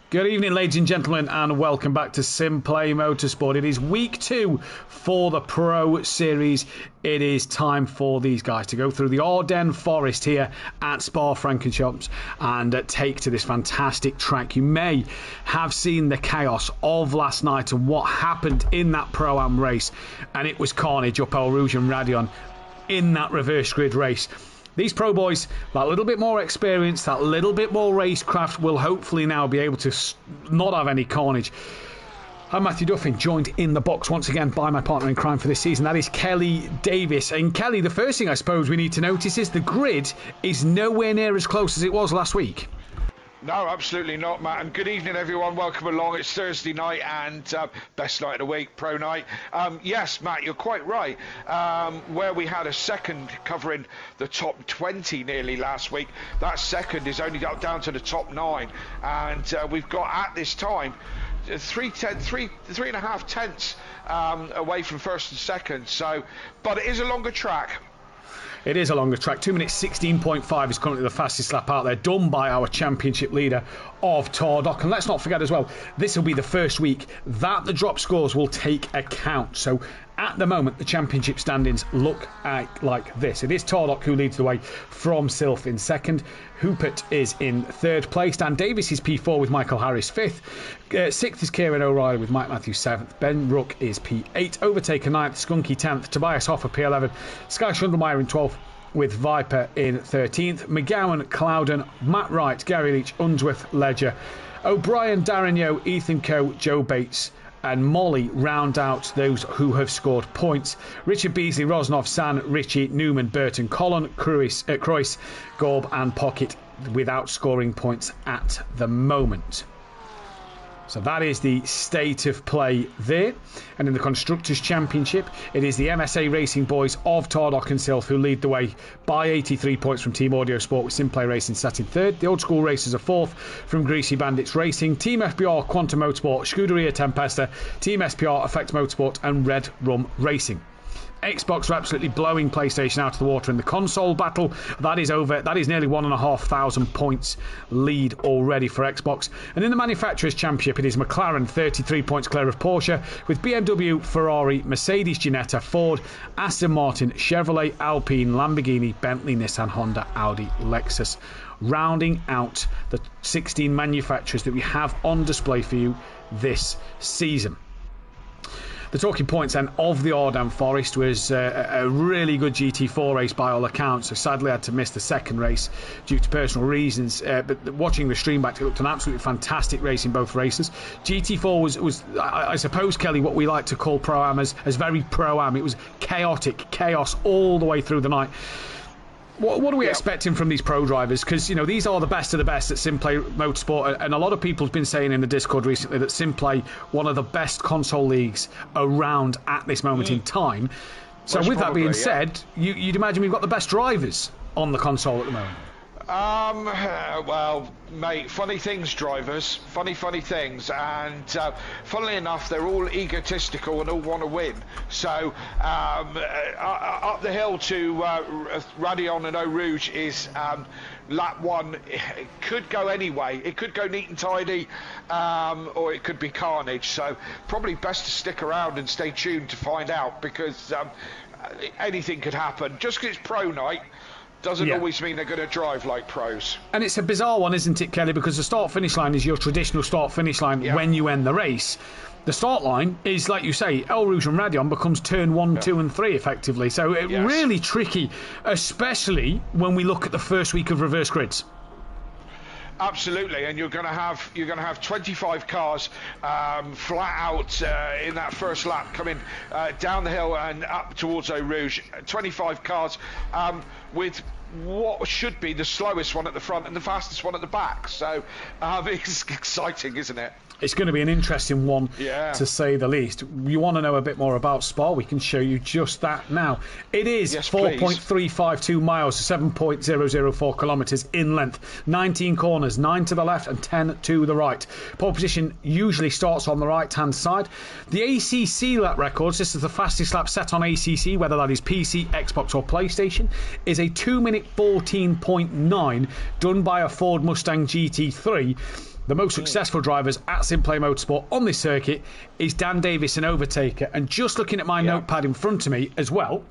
Good evening, ladies and gentlemen, and welcome back to SimPlay Motorsport. It is week 2 for the Pro Series. It is time for these guys to go through the Ardennes Forest here at Spa-Francorchamps and take to this fantastic track. You may have seen the chaos of last night and what happened in that Pro-Am race, and it was carnage up Eau Rouge and Radion in that reverse grid race. These pro boys, that little bit more experience, that little bit more racecraft, will hopefully now be able to not have any carnage. I'm Mathew Duffin, joined in the box once again by my partner in crime for this season. That is Kelly Davis. And Kelly, the first thing I suppose we need to notice is the grid is nowhere near as close as it was last week. No, absolutely not, Matt. And good evening, everyone. Welcome along. It's Thursday night and best night of the week, pro night. Yes, Matt, you're quite right. Where we had a second covering the top 20 nearly last week, that second is only got down to the top 9. And we've got at this time 3.5 tenths away from first and second. So, but it is a longer track. It is a longer track. 2 minutes 16.5 is currently the fastest lap out there, done by our championship leader of Tardock. And let's not forget as well, this will be the first week that the drop scores will take account. So at the moment, the championship standings look like this. It is Tardock who leads the way from Sylph in second. Hupert is in third place. Dan Davis is P4 with Michael Harris fifth. Sixth is Kieran O'Reilly with Mike Mathew seventh. Ben Rook is P8. Overtaker ninth. Skunky 10th. Tobias Hoffer P11. Sky Schundelmeyer in 12th with Viper in 13th. McGowan, Clouden, Matt Wright, Gary Leach, Unsworth, Ledger, O'Brien, Darren Yo, Ethan Coe, Joe Bates and Molly round out those who have scored points. Richard Beasley, Rosnov, San, Richie, Newman, Burton, Collin, Cruyff, Gorb and Pocket without scoring points at the moment. So that is the state of play there. And in the Constructors' Championship, it is the MSA Racing Boys of Tardock and Sylph who lead the way by 83 points from Team Audio Sport, with SimPlay Racing sat in third. The Old School Racers are fourth from Greasy Bandits Racing. Team FBR, Quantum Motorsport, Scuderia Tempesta, Team SPR, Effect Motorsport and Red Rum Racing. Xbox are absolutely blowing PlayStation out of the water in the console battle. That is nearly 1,500 points lead already for Xbox. And in the Manufacturers' Championship, it is McLaren 33 points clear of Porsche, with BMW, Ferrari, Mercedes, Ginetta, Ford, Aston Martin, Chevrolet, Alpine, Lamborghini, Bentley, Nissan, Honda, Audi, Lexus, rounding out the 16 manufacturers that we have on display for you this season. The talking points then of the Ardennes Forest was a really good GT4 race by all accounts. So sadly I had to miss the second race due to personal reasons. But watching the stream back, it looked an absolutely fantastic race in both races. GT4 was I suppose, Kelly, what we like to call Pro-Am as very Pro-Am. It was chaotic, chaos all the way through the night. What are we expecting from these pro drivers? Because, you know, these are the best of the best at SimPlay Motorsport, and a lot of people have been saying in the Discord recently that SimPlay, one of the best console leagues around at this moment in time. So with that being said, you'd imagine we've got the best drivers on the console at the moment. Well, mate, funny things, drivers. Funny things. And funnily enough, they're all egotistical and all want to win. So up the hill to Radion and Eau Rouge is lap 1. It could go anyway. It could go neat and tidy, or it could be carnage. So probably best to stick around and stay tuned to find out, because anything could happen. Just because it's pro night doesn't always mean they're going to drive like pros. And it's a bizarre one, isn't it, Kelly? Because the start-finish line is your traditional start-finish line when you end the race. The start line is, like you say, Eau Rouge and Radion becomes turn 1, 2 and 3 effectively. So it's really tricky, especially when we look at the first week of reverse grids. Absolutely, and you're going to have 25 cars flat out in that first lap coming down the hill and up towards Eau Rouge. 25 cars with what should be the slowest one at the front and the fastest one at the back. So it's exciting, isn't it? It's going to be an interesting one, to say the least. You want to know a bit more about Spa? We can show you just that now. It is 4.352 miles, 7.004 kilometres in length. 19 corners, 9 to the left and 10 to the right. Pole position usually starts on the right-hand side. The ACC lap records, this is the fastest lap set on ACC, whether that is PC, Xbox or PlayStation, is a 2 minute 14.9 done by a Ford Mustang GT3. the most successful drivers at SimPlay Motorsport on this circuit is Dan Davis, an overtaker. And just looking at my notepad in front of me as well,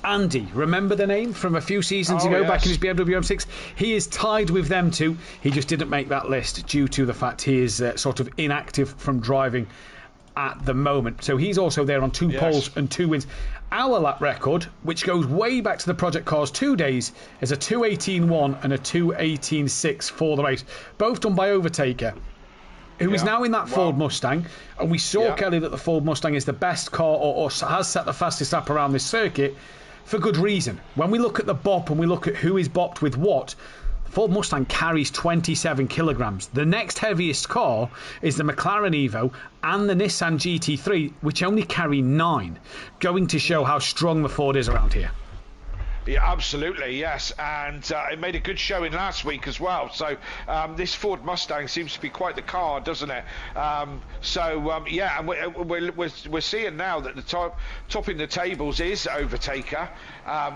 Andy, remember the name from a few seasons ago, back in his BMW M6? He is tied with them two. He just didn't make that list due to the fact he is sort of inactive from driving at the moment. So he's also there on 2 poles and 2 wins. Our lap record, which goes way back to the Project Cars 2 days, is a 2:18.1 and a 2:18.6 for the race. Both done by Overtaker, who is now in that Ford Mustang. And we saw, Kelly, that the Ford Mustang is the best car or has set the fastest lap around this circuit for good reason. When we look at the bop and we look at who is bopped with what, Ford Mustang carries 27 kilograms. The next heaviest car is the McLaren Evo and the Nissan GT3, which only carry 9, going to show how strong the Ford is around here. Yeah, absolutely, yes, and it made a good showing last week as well. So this Ford Mustang seems to be quite the car, doesn't it? Yeah, and we're seeing now that the topping the tables is Overtaker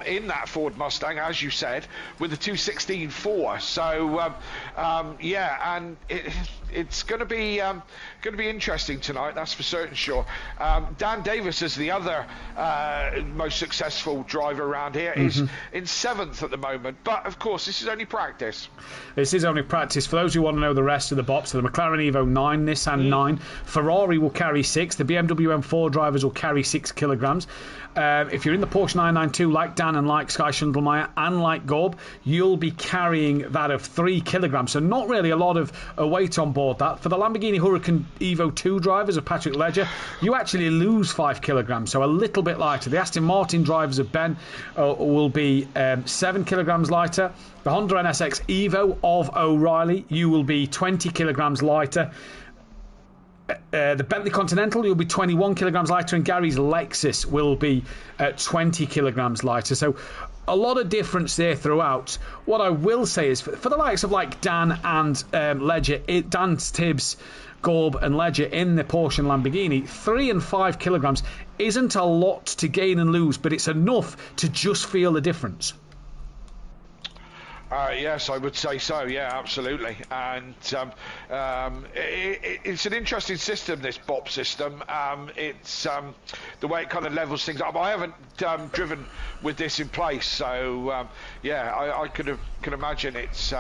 in that Ford Mustang, as you said, with the 2:16.4. So yeah, and it's going to be interesting tonight. That's for certain sure. Dan Davis is the other most successful driver around here. Is in 7th at the moment, but of course this is only practice. This is only practice. For those who want to know the rest of the bops, so the McLaren Evo 9, Nissan 9, Ferrari will carry 6, the BMW M4 drivers will carry 6 kilograms. If you're in the Porsche 992, like Dan and like Sky Schindelmeyer and like Gorb, you'll be carrying that of 3 kilograms. So not really a lot of weight on board that. For the Lamborghini Huracan Evo 2 drivers of Patrick Ledger, you actually lose 5 kilograms, so a little bit lighter. The Aston Martin drivers of Ben will be 7 kilograms lighter. The Honda NSX Evo of O'Reilly, you will be 20 kilograms lighter. The Bentley Continental, you'll be 21 kilograms lighter, and Gary's Lexus will be 20 kilograms lighter. So a lot of difference there throughout. What I will say is, for the likes of like Dan and Ledger, Dan Tibbs, Gorb and Ledger in the Porsche and Lamborghini, 3 and 5 kilograms isn't a lot to gain and lose, but it's enough to just feel the difference. Yes, I would say so. Yeah, absolutely. And it's an interesting system, this BOP system. It's the way it kind of levels things up. I haven't driven with this in place, so yeah, I can imagine it's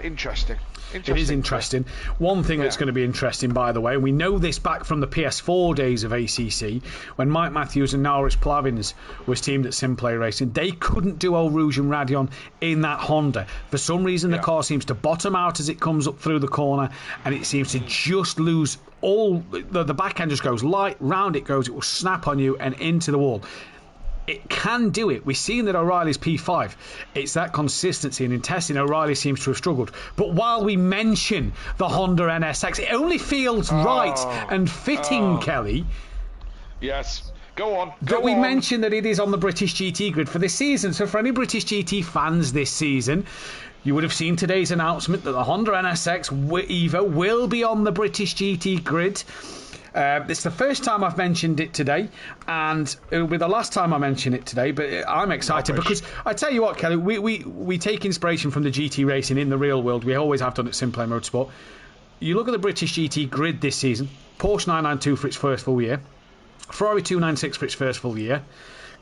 interesting. It is interesting. One thing that's going to be interesting, by the way, we know this back from the PS4 days of ACC, when Mike Matthews and Nauris Plavins was teamed at SimPlay Racing. They couldn't do Eau Rouge and Radion in that Honda. For some reason, the car seems to bottom out as it comes up through the corner, and it seems to just lose all... The back end just goes light, round it goes, it will snap on you and into the wall. It can do it. We've seen that O'Reilly's P5. It's that consistency, and in testing, O'Reilly seems to have struggled. But while we mention the Honda NSX, it only feels right and fitting, Kelly. Yes. Go on. That we mention that it is on the British GT grid for this season. So for any British GT fans this season, you would have seen today's announcement that the Honda NSX Evo will be on the British GT grid. It's the first time I've mentioned it today, and it'll be the last time I mention it today, but I'm excited because I tell you what, Kelly, we take inspiration from the GT racing in the real world. We always have done at SimPlay Motorsport. You look at the British GT grid this season: Porsche 992 for its first full year, Ferrari 296 for its first full year,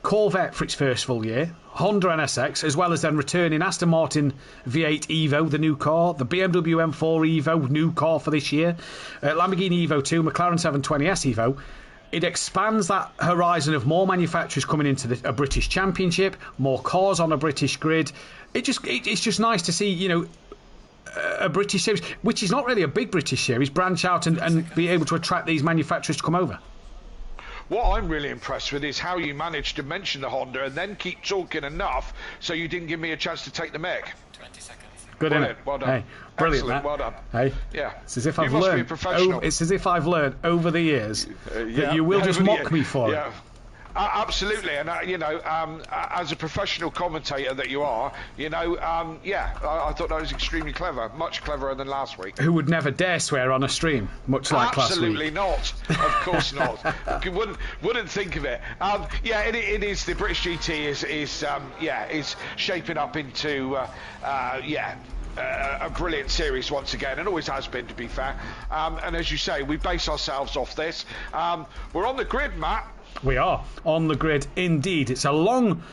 Corvette for its first full year, Honda NSX, as well as then returning Aston Martin V8 Evo, the new car, the BMW M4 Evo, new car for this year, Lamborghini Evo 2, McLaren 720S Evo. It expands that horizon of more manufacturers coming into a British Championship, more cars on a British grid. It's just nice to see, you know, a British series, which is not really a big British series, branch out and be able to attract these manufacturers to come over. What I'm really impressed with is how you managed to mention the Honda and then keep talking enough so you didn't give me a chance to take the mic. 20 seconds. Good, isn't it? Well done. Hey, brilliant. Excellent, well done. Hey, yeah. It's as if I've must learned. Be a professional. It's as if I've learned over the years that you will just mock me for it. Absolutely, and you know, as a professional commentator that you are, you know, I thought that was extremely clever, much cleverer than last week. Who would never dare swear on a stream, much like last week. Absolutely not. Of course not. wouldn't think of it. It is. The British GT is shaping up into a brilliant series once again, and always has been, to be fair. And as you say, we base ourselves off this. We're on the grid, Matt. We are on the grid indeed. It's a long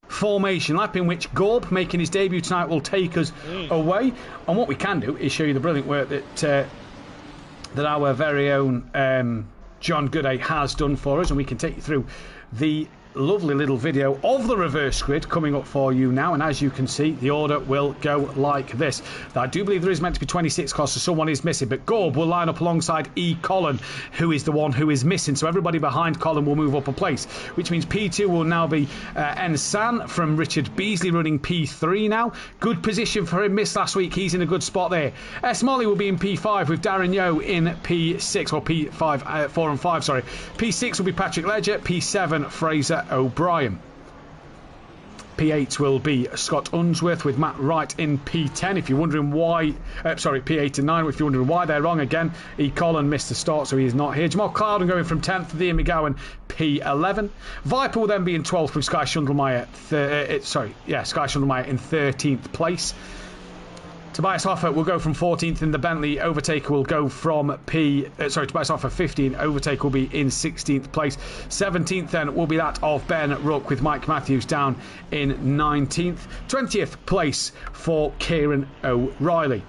formation lap in which Gorb, making his debut tonight, will take us away. And what we can do is show you the brilliant work that our very own John Gooday has done for us, and we can take you through the lovely little video of the reverse grid coming up for you now. And as you can see, the order will go like this. Now, I do believe there is meant to be 26 cars, so someone is missing, but Gorb will line up alongside E. Colin, who is the one who is missing. So everybody behind Colin will move up a place, which means P2 will now be N. San from Richard Beasley, running P3 now. Good position for him, missed last week. He's in a good spot there. S. Molly will be in P5 with Darren Yeo in P6, or P5, 4 and 5, sorry. P6 will be Patrick Ledger, P7 Fraser O'Brien. P8 will be Scott Unsworth with Matt Wright in P10. If you're wondering why, P8 and 9, if you're wondering why they're wrong again, E. Colin missed the start, so he is not here. Jamal Clouden going from 10th to Ian McGowan, P11. Viper will then be in 12th with Sky Shundelmeyer, Sky Shundelmeyer in 13th place. Tobias Hoffer will go from 14th in the Bentley. Overtaker will go from Tobias Hoffer 15. Overtaker will be in 16th place. 17th then will be that of Ben Rook with Mike Matthews down in 19th. 20th place for Kieran O'Reilly.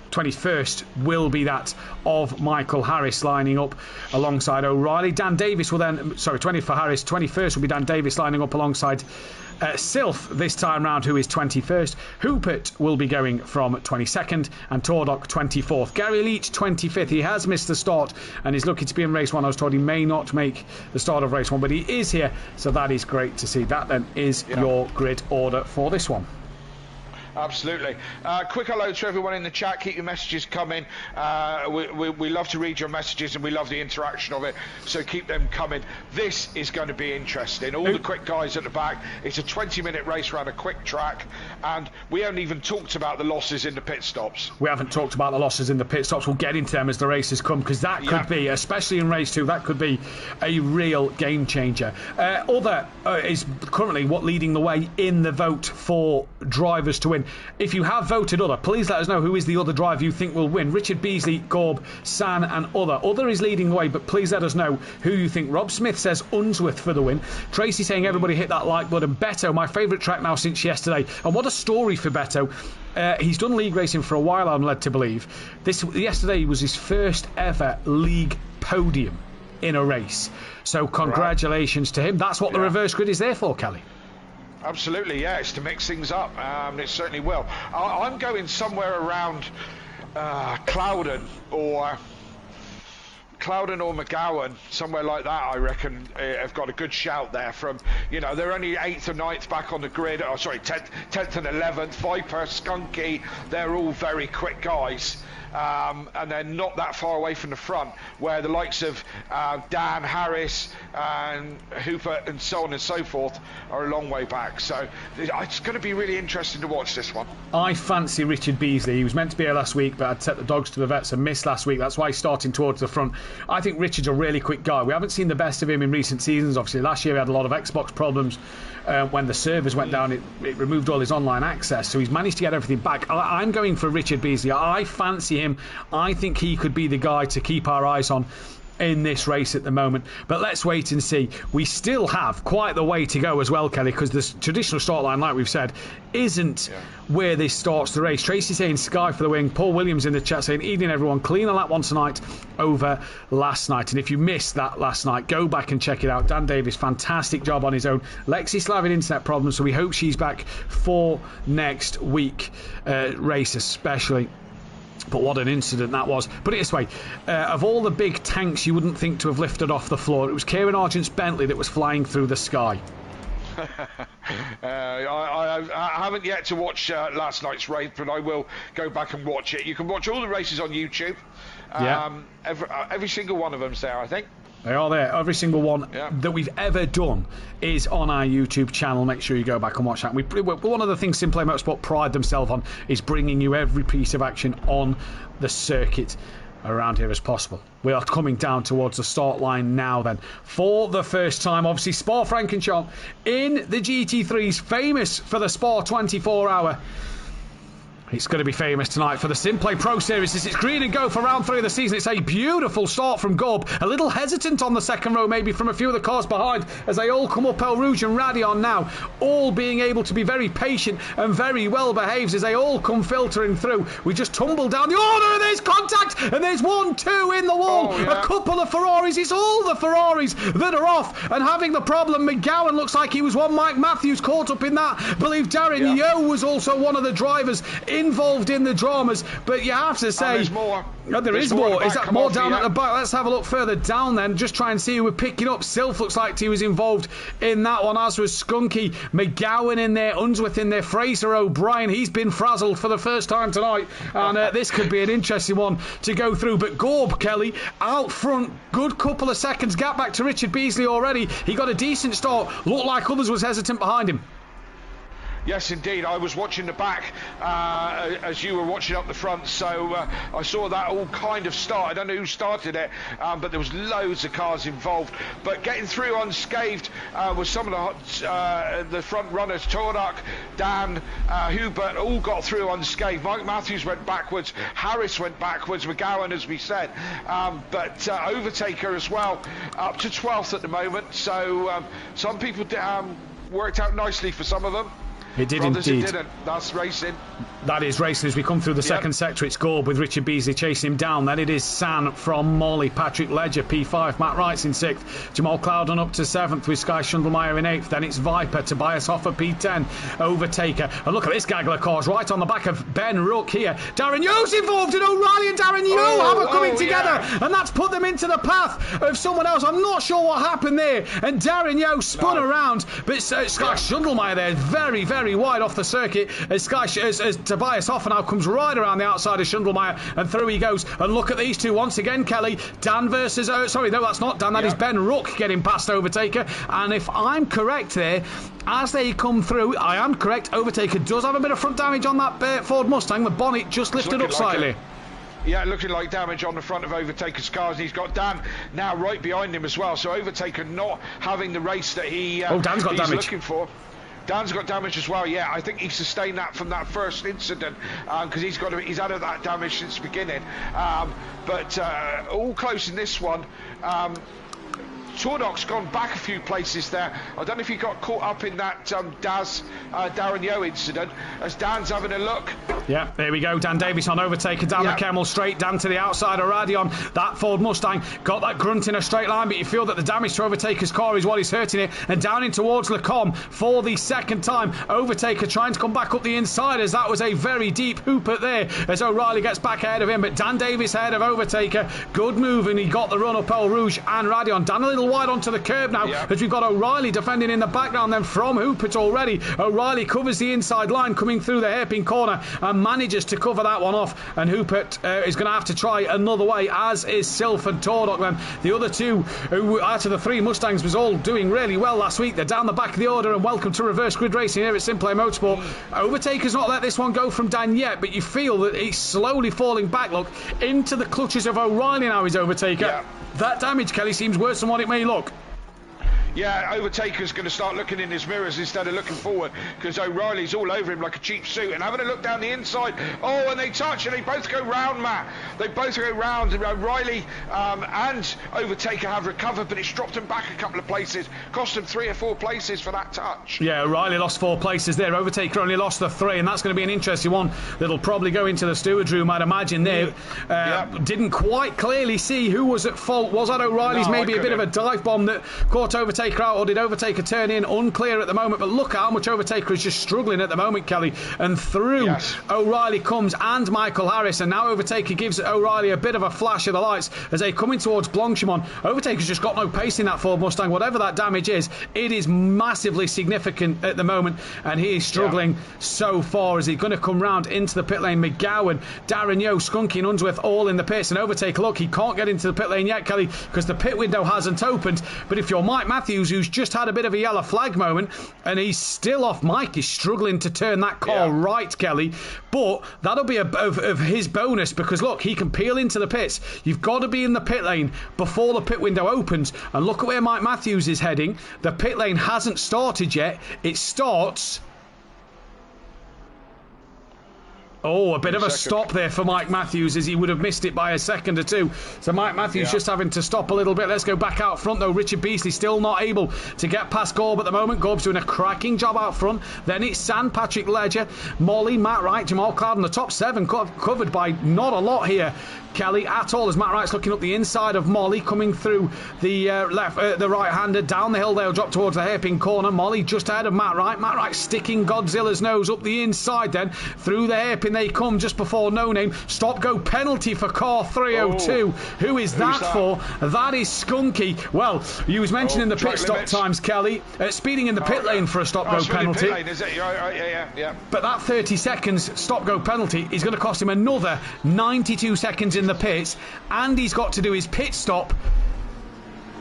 21st will be that of Michael Harris lining up alongside O'Reilly. Dan Davis will then, 20th for Harris, 21st will be Dan Davis lining up alongside Sylph this time round, who is 21st. Hoopert will be going from 22nd and Tordock 24th. Gary Leach 25th. He has missed the start and is looking to be in race 1. I was told he may not make the start of race 1, but he is here, so that is great to see. That then is your grid order for this one. Absolutely. Quick hello to everyone in the chat. Keep your messages coming. We love to read your messages and we love the interaction of it, so keep them coming. This is going to be interesting. All the quick guys at the back. It's a 20-minute race around a quick track, and we haven't even talked about the losses in the pit stops. We haven't talked about the losses in the pit stops. We'll get into them as the races come, because that could be, especially in race 2, that could be a real game changer. Other is currently what leading the way in the vote for drivers to win. If you have voted other, please let us know who is the other driver you think will win. Richard Beasley, Gorb, San and other. Other is leading the way, but please let us know who you think. Rob Smith says Unsworth for the win. Tracy saying everybody hit that like button. Beto, my favourite track now since yesterday. And what a story for Beto. He's done league racing for a while, I'm led to believe. Yesterday was his first ever league podium in a race. So congratulations to him. That's what the reverse grid is there for, Kelly. Absolutely, yeah, it's to mix things up. It certainly will. I'm going somewhere around Clouden or McGowan, somewhere like that. I reckon have got a good shout there from, they're only 8th or 9th back on the grid. 10th and 11th. Viper, Skunky, they're all very quick guys. And they're not that far away from the front, where the likes of Dan Harris and Hooper and so on and so forth are a long way back. So it's going to be really interesting to watch this one. I fancy Richard Beasley. He was meant to be here last week, but I'd set the dogs to the vets and missed last week. That's why he's starting towards the front. I think Richard's a really quick guy. We haven't seen the best of him in recent seasons. Obviously, last year he had a lot of Xbox problems. When the servers went down, it removed all his online access, so he's managed to get everything back. I'm going for Richard Beasley. I fancy him. I think he could be the guy to keep our eyes on in this race at the moment, but let's wait and see. We still have quite the way to go as well, Kelly, because the traditional start line, like we've said, isn't where this starts the race. Tracy saying Sky for the win. Paul Williams in the chat saying evening everyone, cleaner lap one tonight over last night. And if you missed that last night, go back and check it out. Dan Davis, fantastic job on his own. Lexi still having internet problems, so we hope she's back for next week race especially. But what an incident that was. Put it this way, of all the big tanks you wouldn't think to have lifted off the floor, it was Kieran Argent's Bentley that was flying through the sky. I haven't yet to watch last night's race, but I will go back and watch it. You can watch all the races on YouTube. Every single one of them's there, I think. They are there. Every single one that we've ever done is on our YouTube channel. Make sure you go back and watch that. One of the things SimPlay Motorsport pride themselves on is bringing you every piece of action on the circuit around here as possible. We are coming down towards the start line now then. For the first time, obviously, Spa-Francorchamps in the GT3s, famous for the Spa 24-hour. It's going to be famous tonight for the SimPlay Pro Series. It's green and go for round 3 of the season. It's a beautiful start from Gorb. A little hesitant on the second row, maybe from a few of the cars behind, as they all come up. El Rouge and Radion now, all being able to be very patient and very well behaved as they all come filtering through. We just tumble down the order, and there's contact, and there's 1, 2 in the wall. A couple of Ferraris. It's all the Ferraris that are off and having the problem. McGowan looks like he was one. Mike Matthews caught up in that. I believe Darren Yeo was also one of the drivers involved in the dramas, but you have to say there's more. There is more. Is that more down at the back? Let's have a look further down then, just try and see who we're picking up. Sylph looks like he was involved in that one, as was Skunky. McGowan in there, Unsworth in there, Fraser O'Brien, he's been frazzled for the first time tonight, and this could be an interesting one to go through. But Gorb, Kelly, out front, good couple of seconds gap back to Richard Beasley already. He got a decent start, looked like others was hesitant behind him. Yes, indeed. I was watching the back as you were watching up the front, so I saw that all kind of start. I don't know who started it, but there was loads of cars involved. But getting through unscathed was some of the front runners. Tordock, Dan, Hubert, all got through unscathed. Mike Matthews went backwards. Harris went backwards. McGowan, as we said. But Overtaker as well, up to 12th at the moment. So some people worked out nicely for some of them. It did Brothers, indeed. It didn't. That's racing. That is racing as we come through the second sector. It's Gorb with Richard Beasley chasing him down. Then it is San from Morley, Patrick Ledger P5, Matt Wright's in 6th, Jamal Cloudon up to 7th with Sky Schundelmeyer in 8th. Then it's Viper, Tobias Hoffer P10, Overtaker. And look at this gaggle of cars right on the back of Ben Rook here. Darren Yeo's involved, and O'Reilly and Darren Yeo have it coming together, and that's put them into the path of someone else. I'm not sure what happened there, and Darren Yeo spun around, but Sky Schundelmeyer there very, very wide off the circuit as Tobias Hoffer now comes right around the outside of Schundelmeyer, and through he goes. And look at these two once again, Kelly. Dan versus sorry, no, that's not Dan, that is Ben Rook getting past Overtaker. And if I'm correct there, as they come through, I am correct, Overtaker does have a bit of front damage on that Ford Mustang. The bonnet just lifted up slightly. Yeah, looking like damage on the front of Overtaker's cars, and he's got Dan now right behind him as well. So Overtaker not having the race that Dan's got damage. Looking for. Dan's got damage as well. Yeah, I think he sustained that from that first incident because he's had that damage since the beginning. But all close in this one. Tordock's gone back a few places there. I don't know if he got caught up in that Darren Yeo incident, as Dan's having a look. Yeah, there we go. Dan Davis on Overtaker down the Kemmel straight, down to the outside of Radion. That Ford Mustang got that grunt in a straight line, but you feel that the damage to Overtaker's car is what is hurting it. And down in towards Lecombe for the second time. Overtaker trying to come back up the inside, as that was a very deep hooper there, as O'Reilly gets back ahead of him. But Dan Davis ahead of Overtaker. Good move, and he got the run up El Rouge and Radion. Dan a little wide onto the curb now, as we've got O'Reilly defending in the background then from Hupert already. O'Reilly covers the inside line coming through the hairpin corner and manages to cover that one off, and Hupert is going to have to try another way, as is Sylph and Tordock then. The other two who out of the 3 Mustangs was all doing really well last week. They're down the back of the order, and welcome to reverse grid racing here at SimPlay Motorsport. Overtaker's not let this one go from Dan yet, but you feel that he's slowly falling back, look, into the clutches of O'Reilly now, is Overtaker. That damage, Kelly, seems worse than what it may look. Yeah, Overtaker's going to start looking in his mirrors instead of looking forward, because O'Reilly's all over him like a cheap suit, and having a look down the inside. Oh, and they touch, and they both go round, Matt. They both go round. O'Reilly and Overtaker have recovered, but it's dropped them back a couple of places. Cost them 3 or 4 places for that touch. Yeah, O'Reilly lost 4 places there. Overtaker only lost the 3, and that's going to be an interesting one that'll probably go into the steward's room, I'd imagine there. Didn't quite clearly see who was at fault. Was that O'Reilly's maybe a bit of a dive bomb that caught Overtaker out, or did Overtaker turn in? Unclear at the moment, but look how much Overtaker is just struggling at the moment, Kelly. And through O'Reilly comes and Michael Harris, and now Overtaker gives O'Reilly a bit of a flash of the lights as they come in towards Blanchimont. Overtaker's just got no pace in that Ford Mustang. Whatever that damage is, it is massively significant at the moment, and he is struggling so far. Is he going to come round into the pit lane? McGowan, Darren Yeo, Skunky and Unsworth all in the pits, and Overtaker, look, he can't get into the pit lane yet, Kelly, because the pit window hasn't opened. But if you're Mike Mathew, who's just had a bit of a yellow flag moment, and he's still off. Mike is struggling to turn that car right, Kelly, but that'll be of his bonus, because look, he can peel into the pits. You've got to be in the pit lane before the pit window opens, and look at where Mike Matthews is heading. The pit lane hasn't started yet. It starts Oh, a bit of a stop there for Mike Matthews, as he would have missed it by a second or two. So Mike Matthews just having to stop a little bit. Let's go back out front, though. Richard Beasley still not able to get past Gorb at the moment. Gorb's doing a cracking job out front. Then it's San, Patrick Ledger, Molly, Matt Wright, Jamal Cloud, the top 7 covered by not a lot here, Kelly, at all, as Matt Wright's looking up the inside of Molly, coming through the the right-hander, down the hill. They'll drop towards the hairpin corner. Molly just ahead of Matt Wright. Matt Wright sticking Godzilla's nose up the inside, then through the hairpin they come just before No Name. Stop-go penalty for car 302. Who is that for? That is Skunky. Well, you was mentioning the pit stop times, Kelly. Speeding in the pit lane for a stop-go penalty. Pit lane, is it? Yeah. But that 30 seconds stop-go penalty is going to cost him another 92 seconds in the pits, and he's got to do his pit stop.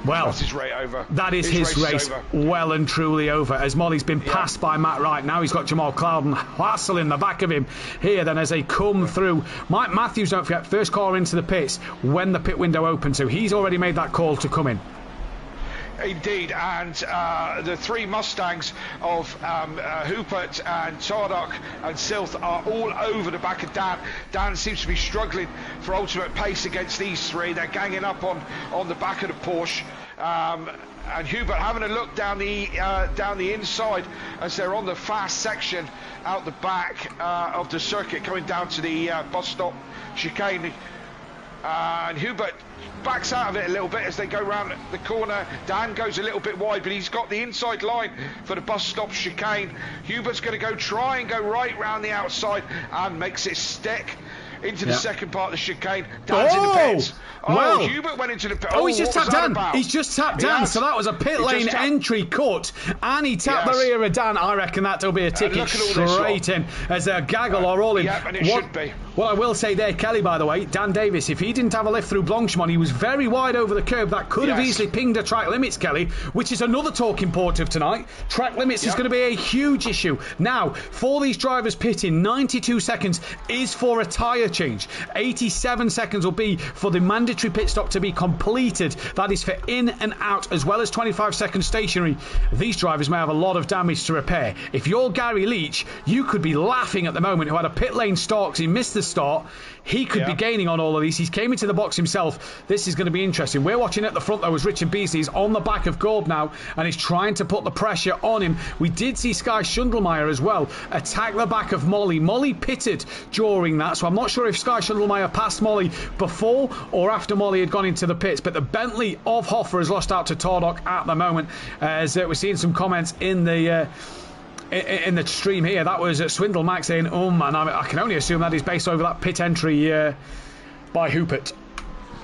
Well, that's his race over. That is his race well and truly over, as Molly's been passed by Matt Wright. Now he's got Jamal Clouden Hassel in the back of him here then as they come through. Mike Matthews, don't forget, first car into the pits when the pit window opens, so he's already made that call to come in. Indeed, and the 3 Mustangs of Hupert and Tardok and Silth are all over the back of Dan. Dan seems to be struggling for ultimate pace against these 3. They're ganging up on the back of the Porsche. And Hubert having a look down the inside as they're on the fast section out the back of the circuit, coming down to the bus stop chicane. And Hubert backs out of it a little bit as they go round the corner. Dan goes a little bit wide, but he's got the inside line for the bus stop chicane. Hubert's going to try and go right round the outside and makes it stick into the second part of the chicane. Dan's in the pits. Well, Hubert went into the pit. He's just tapped Dan. He's just tapped Dan. So that was a pit lane entry cut, and he tapped the rear of Dan. I reckon that'll be a ticket straight in, as a gaggle are all in. Yeah, and it should be. What I will say there, Kelly, by the way, Dan Davis, if he didn't have a lift through Blanchemont, he was very wide over the curb. That could have easily pinged a track limits, Kelly, which is another talking point of tonight. Track limits is going to be a huge issue. Now, for these drivers pitting, 92 seconds is for a tyre change. 87 seconds will be for the mandatory pit stop to be completed. That is for in and out, as well as 25 seconds stationary. These drivers may have a lot of damage to repair. If you're Gary Leach, you could be laughing at the moment, who had a pit lane start because he missed the start. He could be gaining on all of these. He's came into the box himself. This is going to be interesting. We're watching at the front, though, as Richard Beasley is on the back of Gorb now, and he's trying to put the pressure on him. We did see Sky Schundelmeyer as well attack the back of Molly. Molly pitted during that, so I'm not sure if Sky Schundelmeyer passed Molly before or after Molly had gone into the pits. But the Bentley of Hoffer has lost out to Tardok at the moment, as we're seeing some comments in the stream here. That was Swindle Max saying, man, I can only assume that is based over that pit entry by Hupert.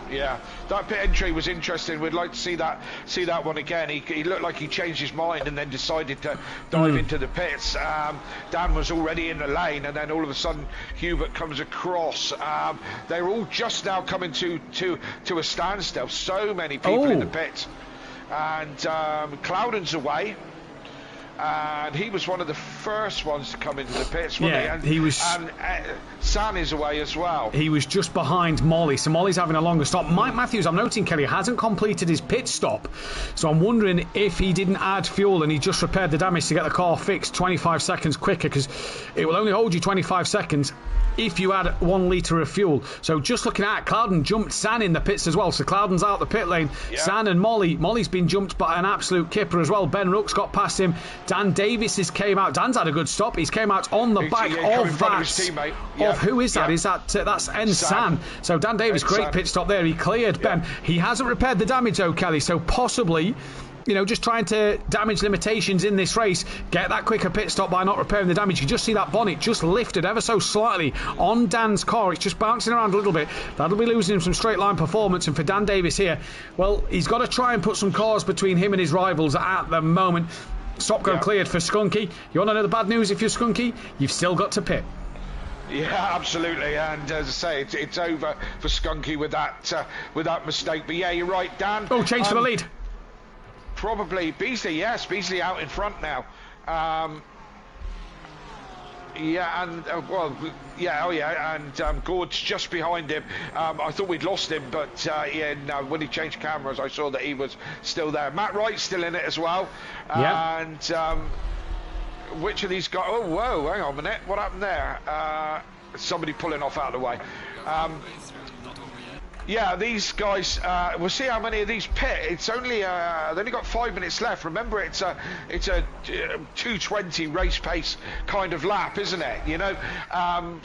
Yeah, that pit entry was interesting. We'd like to see that one again. He looked like he changed his mind and then decided to dive into the pits. Dan was already in the lane, and then all of a sudden Hubert comes across. They're all just now coming to a standstill. So many people in the pits, and Clouden's away. And he was one of the first ones to come into the pits, wasn't he? And he was. And San is away as well. He was just behind Molly, so Molly's having a longer stop. Mike Matthews, I'm noting, Kelly, hasn't completed his pit stop, so I'm wondering if he didn't add fuel and he just repaired the damage to get the car fixed 25 seconds quicker, because it will only hold you 25 seconds if you add 1 litre of fuel. So just looking at it, Clouden jumped San in the pits as well, so Clouden's out the pit lane. San and Molly's been jumped by an absolute kipper as well. Ben Rooks got past him. Dan Davis came out. Dan's had a good stop. He's came out on the back of that. Of who is that? Is that that's San? So Dan Davis, great pit stop there. He cleared Ben. He hasn't repaired the damage though, Kelly. So possibly, just trying to damage limitations in this race, get that quicker pit stop by not repairing the damage. You just see that bonnet just lifted ever so slightly on Dan's car. It's just bouncing around a little bit. That'll be losing him some straight line performance. And for Dan Davis here, well, he's got to try and put some cars between him and his rivals at the moment. Stop go cleared for Skunky. You want to know the bad news? If you're Skunky, you've still got to pit. Yeah, absolutely, and as I say, it's over for Skunky with that mistake. But yeah, you're right, Dan. Oh, change for the lead. Probably Beasley. Yes, Beasley out in front now. And Gord's just behind him. I thought we'd lost him, but when he changed cameras, I saw that he was still there. Matt Wright's still in it as well. And which of these guys? Oh, whoa! Hang on a minute. What happened there? somebody pulling off out of the way. Yeah, these guys. We'll see how many of these pit. It's only they've only got 5 minutes left. Remember, it's a 2:20 race pace kind of lap, isn't it? You know,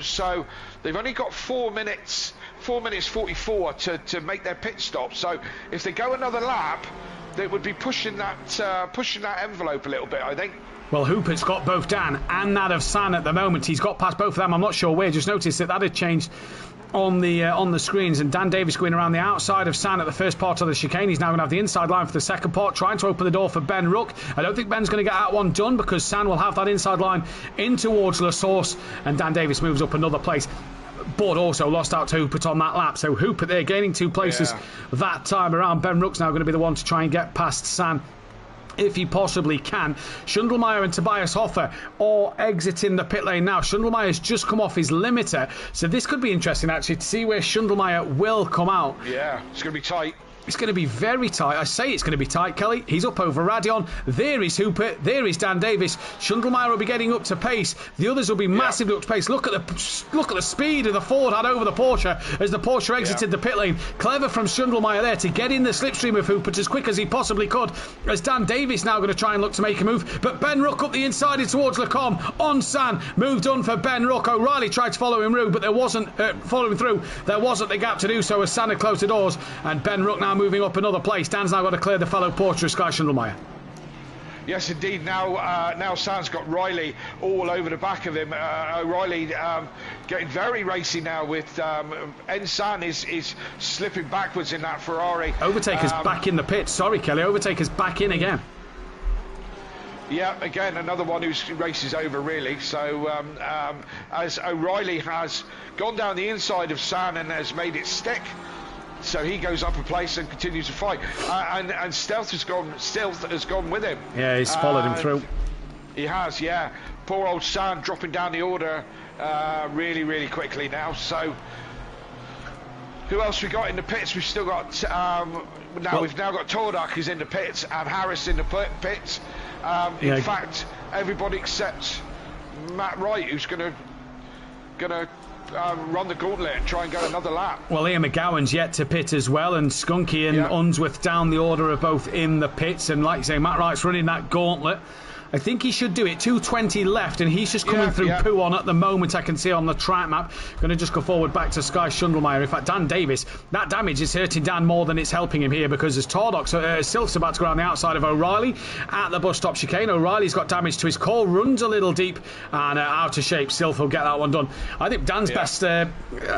so they've only got 4 minutes 44 to make their pit stop. So if they go another lap, they would be pushing that envelope a little bit, I think. Well, Hoopert's got both Dan and that of San at the moment. He's got past both of them. I'm not sure where. Just noticed that had changed on the screens, and Dan Davis going around the outside of San at the first part of the chicane. He's now going to have the inside line for the second part, trying to open the door for Ben Rook. I don't think Ben's going to get that one done because San will have that inside line in towards La Source, and Dan Davis moves up another place. But also lost out to Hoopert on that lap. So Hoopert there gaining 2 places that time around. Ben Rook's now going to be the one to try and get past San if he possibly can. Schundelmeyer and Tobias Hoffer are exiting the pit lane now. Schundelmeyer's just come off his limiter, so this could be interesting actually to see where Schundelmeyer will come out. Yeah, it's going to be tight. It's going to be very tight. I say it's going to be tight, Kelly. He's up over Radion. There is Hooper. There is Dan Davis. Schundelmeyer will be getting up to pace. The others will be massively up to pace. Look at the speed of the Ford had over the Porsche as the Porsche exited the pit lane. Clever from Schundelmeyer there to get in the slipstream of Hooper as quick as he possibly could, as Dan Davis now going to try and look to make a move. But Ben Rook up the inside towards Lecombe on San. Move done for Ben Rook. O'Reilly tried to follow him through, but there wasn't following through. There wasn't the gap to do so as San had closed the doors, and Ben Rook now moving up another place. Dan's now got to clear the fellow Porsche of Sky Schundelmeyer. Yes, indeed. Now San's got Riley all over the back of him. O'Reilly getting very racy now with San is slipping backwards in that Ferrari. Overtaker's back in the pit. Sorry, Kelly. Overtaker's back in again. Yeah, again, another one who races over, really. So as O'Reilly has gone down the inside of San and has made it stick, so he goes up a place and continues to fight, and Stealth has gone with him. Yeah, he's followed him through. He has, yeah. Poor old San dropping down the order really, really quickly now. So who else we got in the pits? We've still got we've now got Tordak who's in the pits and Harris in the pits. In fact, everybody except Matt Wright, who's gonna run the gauntlet and try and go another lap. Well, Ian McGowan's yet to pit as well, and Skunky and Unsworth down the order are both in the pits, and like you say, Matt Wright's running that gauntlet. I think he should do it. 2:20 left, and he's just coming through Pouon at the moment. I can see on the track map. Going to just go forward back to Sky Schundelmeyer. In fact, Dan Davis, that damage is hurting Dan more than it's helping him here, because as Sylph's about to go around the outside of O'Reilly at the bus stop chicane. O'Reilly's got damage to his core, runs a little deep and out of shape. Sylph will get that one done. I think Dan's best. I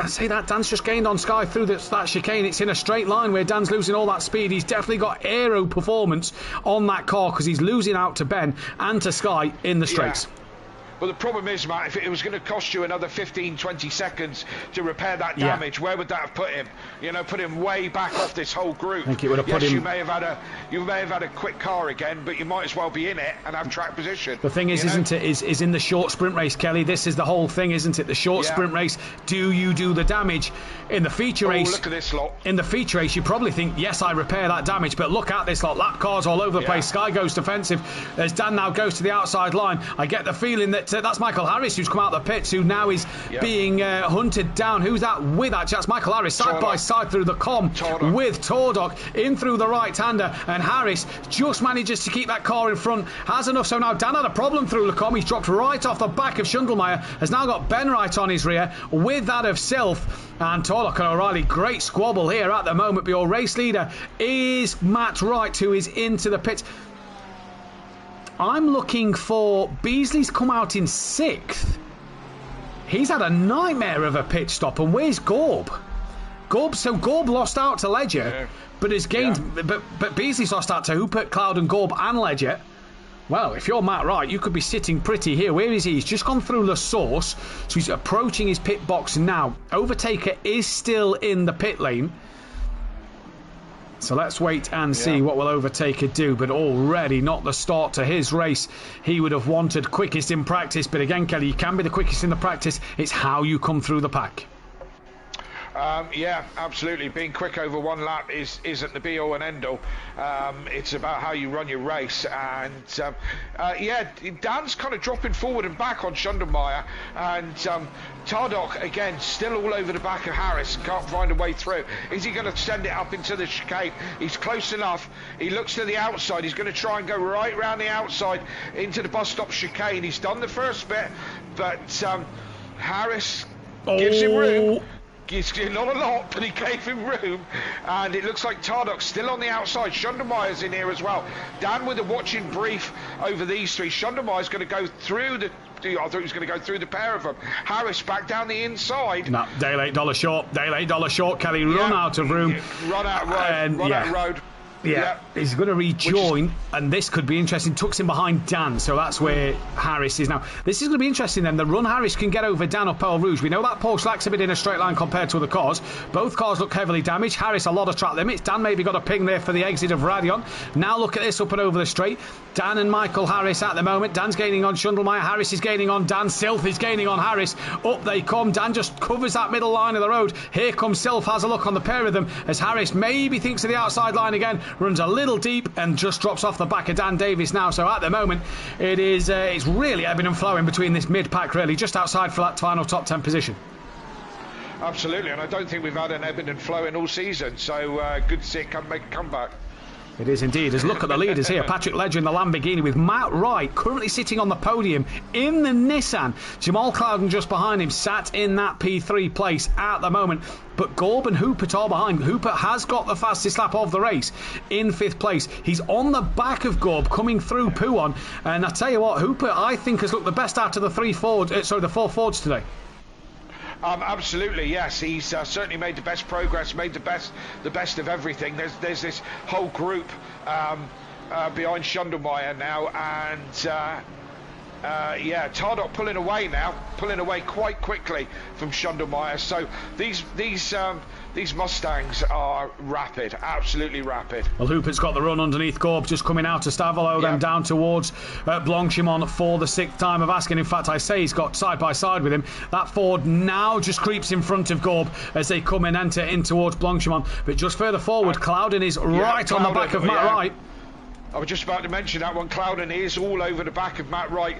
say that Dan's just gained on Sky through that chicane. It's in a straight line where Dan's losing all that speed. He's definitely got aero performance on that car because he's losing out to Ben and to Sky in the straights. Well, the problem is, Matt, if it was going to cost you another 15-20 seconds to repair that damage, where would that have put him? You know, put him way back off this whole group. I think it would have put him. You may have had a quick car again, but you might as well be in it and have track position. The thing is, isn't it, is in the short sprint race, Kelly. This is the whole thing, isn't it? The short sprint race. Do you do the damage in the feature race? Look at this lot. In the feature race, you probably think, yes, I repair that damage, but look at this lot. Lap cars all over the place. Sky goes defensive as Dan now goes to the outside line. I get the feeling that that's Michael Harris who's come out of the pits, who now is being hunted down. Who's that with? Actually, that's Michael Harris side by side through the with Tordock in through the right-hander, and Harris just manages to keep that car in front, has enough. So now Dan had a problem through Lecombe. He's dropped right off the back of Schundelmeyer, has now got Ben Wright on his rear with that of Sylph and Tordock and O'Reilly. Great squabble here at the moment, but your race leader is Matt Wright, who is into the pits. I'm looking for Beasley's come out in 6th. He's had a nightmare of a pit stop. And where's Gorb? Gorb lost out to Ledger, but has gained. But Beasley's lost out to Hooper, Cloud, and Gorb and Ledger. Well, if you're Matt Wright, you could be sitting pretty here. Where is he? He's just gone through La Source, so he's approaching his pit box now. Overtaker is still in the pit lane. So let's wait and see what will Overtaker do. But already not the start to his race he would have wanted. Quickest in practice. But again, Kelly, you can be the quickest in the practice. It's how you come through the pack. Yeah, absolutely. Being quick over one lap isn't the be-all and end-all. It's about how you run your race. And, yeah, Dan's kind of dropping forward and back on Schundelmeyer. And Tardok, again, still all over the back of Harris. Can't find a way through. Is he going to send it up into the chicane? He's close enough. He looks to the outside. He's going to try and go right round the outside into the bus stop chicane. He's done the first bit, but Harris gives him room. Not a lot, but he gave him room, and it looks like Tardok's still on the outside. Schundelmeyer's in here as well. Dan with a watching brief over these three. Schundelmeyer's going to go through the... I thought he was going to go through the pair of them. Harris back down the inside. No, Dale $8 short. Dale $8 short. Kelly run out of room. Run out road. Run out road. Yeah, he's going to rejoin, and this could be interesting. Tucks in behind Dan, so that's where Harris is now. This is going to be interesting then. The run Harris can get over Dan up Eau Rouge. We know that Porsche lacks a bit in a straight line compared to other cars. Both cars look heavily damaged. Harris, a lot of track limits. Dan maybe got a ping there for the exit of Radion. Now look at this up and over the straight. Dan and Michael Harris at the moment. Dan's gaining on Schundelmeyer. Harris is gaining on Dan. Silf is gaining on Harris. Up they come. Dan just covers that middle line of the road. Here comes Silf. Has a look on the pair of them as Harris maybe thinks of the outside line again. Runs a little deep and just drops off the back of Dan Davis now. So at the moment it's really ebbing and flowing between this mid-pack, really just outside for that final top 10 position. Absolutely, and I don't think we've had an ebbing and flowing all season, so good to see it make a comeback. It is indeed. As look at the leaders here. Patrick Ledger in the Lamborghini with Matt Wright currently sitting on the podium in the Nissan. Jamal Clouden just behind him, sat in that P3 place at the moment. But Gorb and Hupert are behind. Hupert has got the fastest lap of the race in 5th place. He's on the back of Gorb coming through Pouon. And I tell you what, Hupert I think has looked the best out of the the 4 Fords today. Absolutely, yes. He's certainly made the best progress, made the best of everything. There's this whole group behind Schundelmeyer now, and yeah, Tardok pulling away quite quickly from Schundelmeyer. So these Mustangs are rapid, absolutely rapid. Well, Hupert's got the run underneath Gorb, just coming out of Stavolo, then down towards Blanchimont for the 6th time of asking. In fact, I say he's got side by side with him. That Ford now just creeps in front of Gorb as they come and enter in towards Blanchimont. But just further forward, Clouden is right on the back of Matt Wright. I was just about to mention that one. Clouden is all over the back of Matt Wright.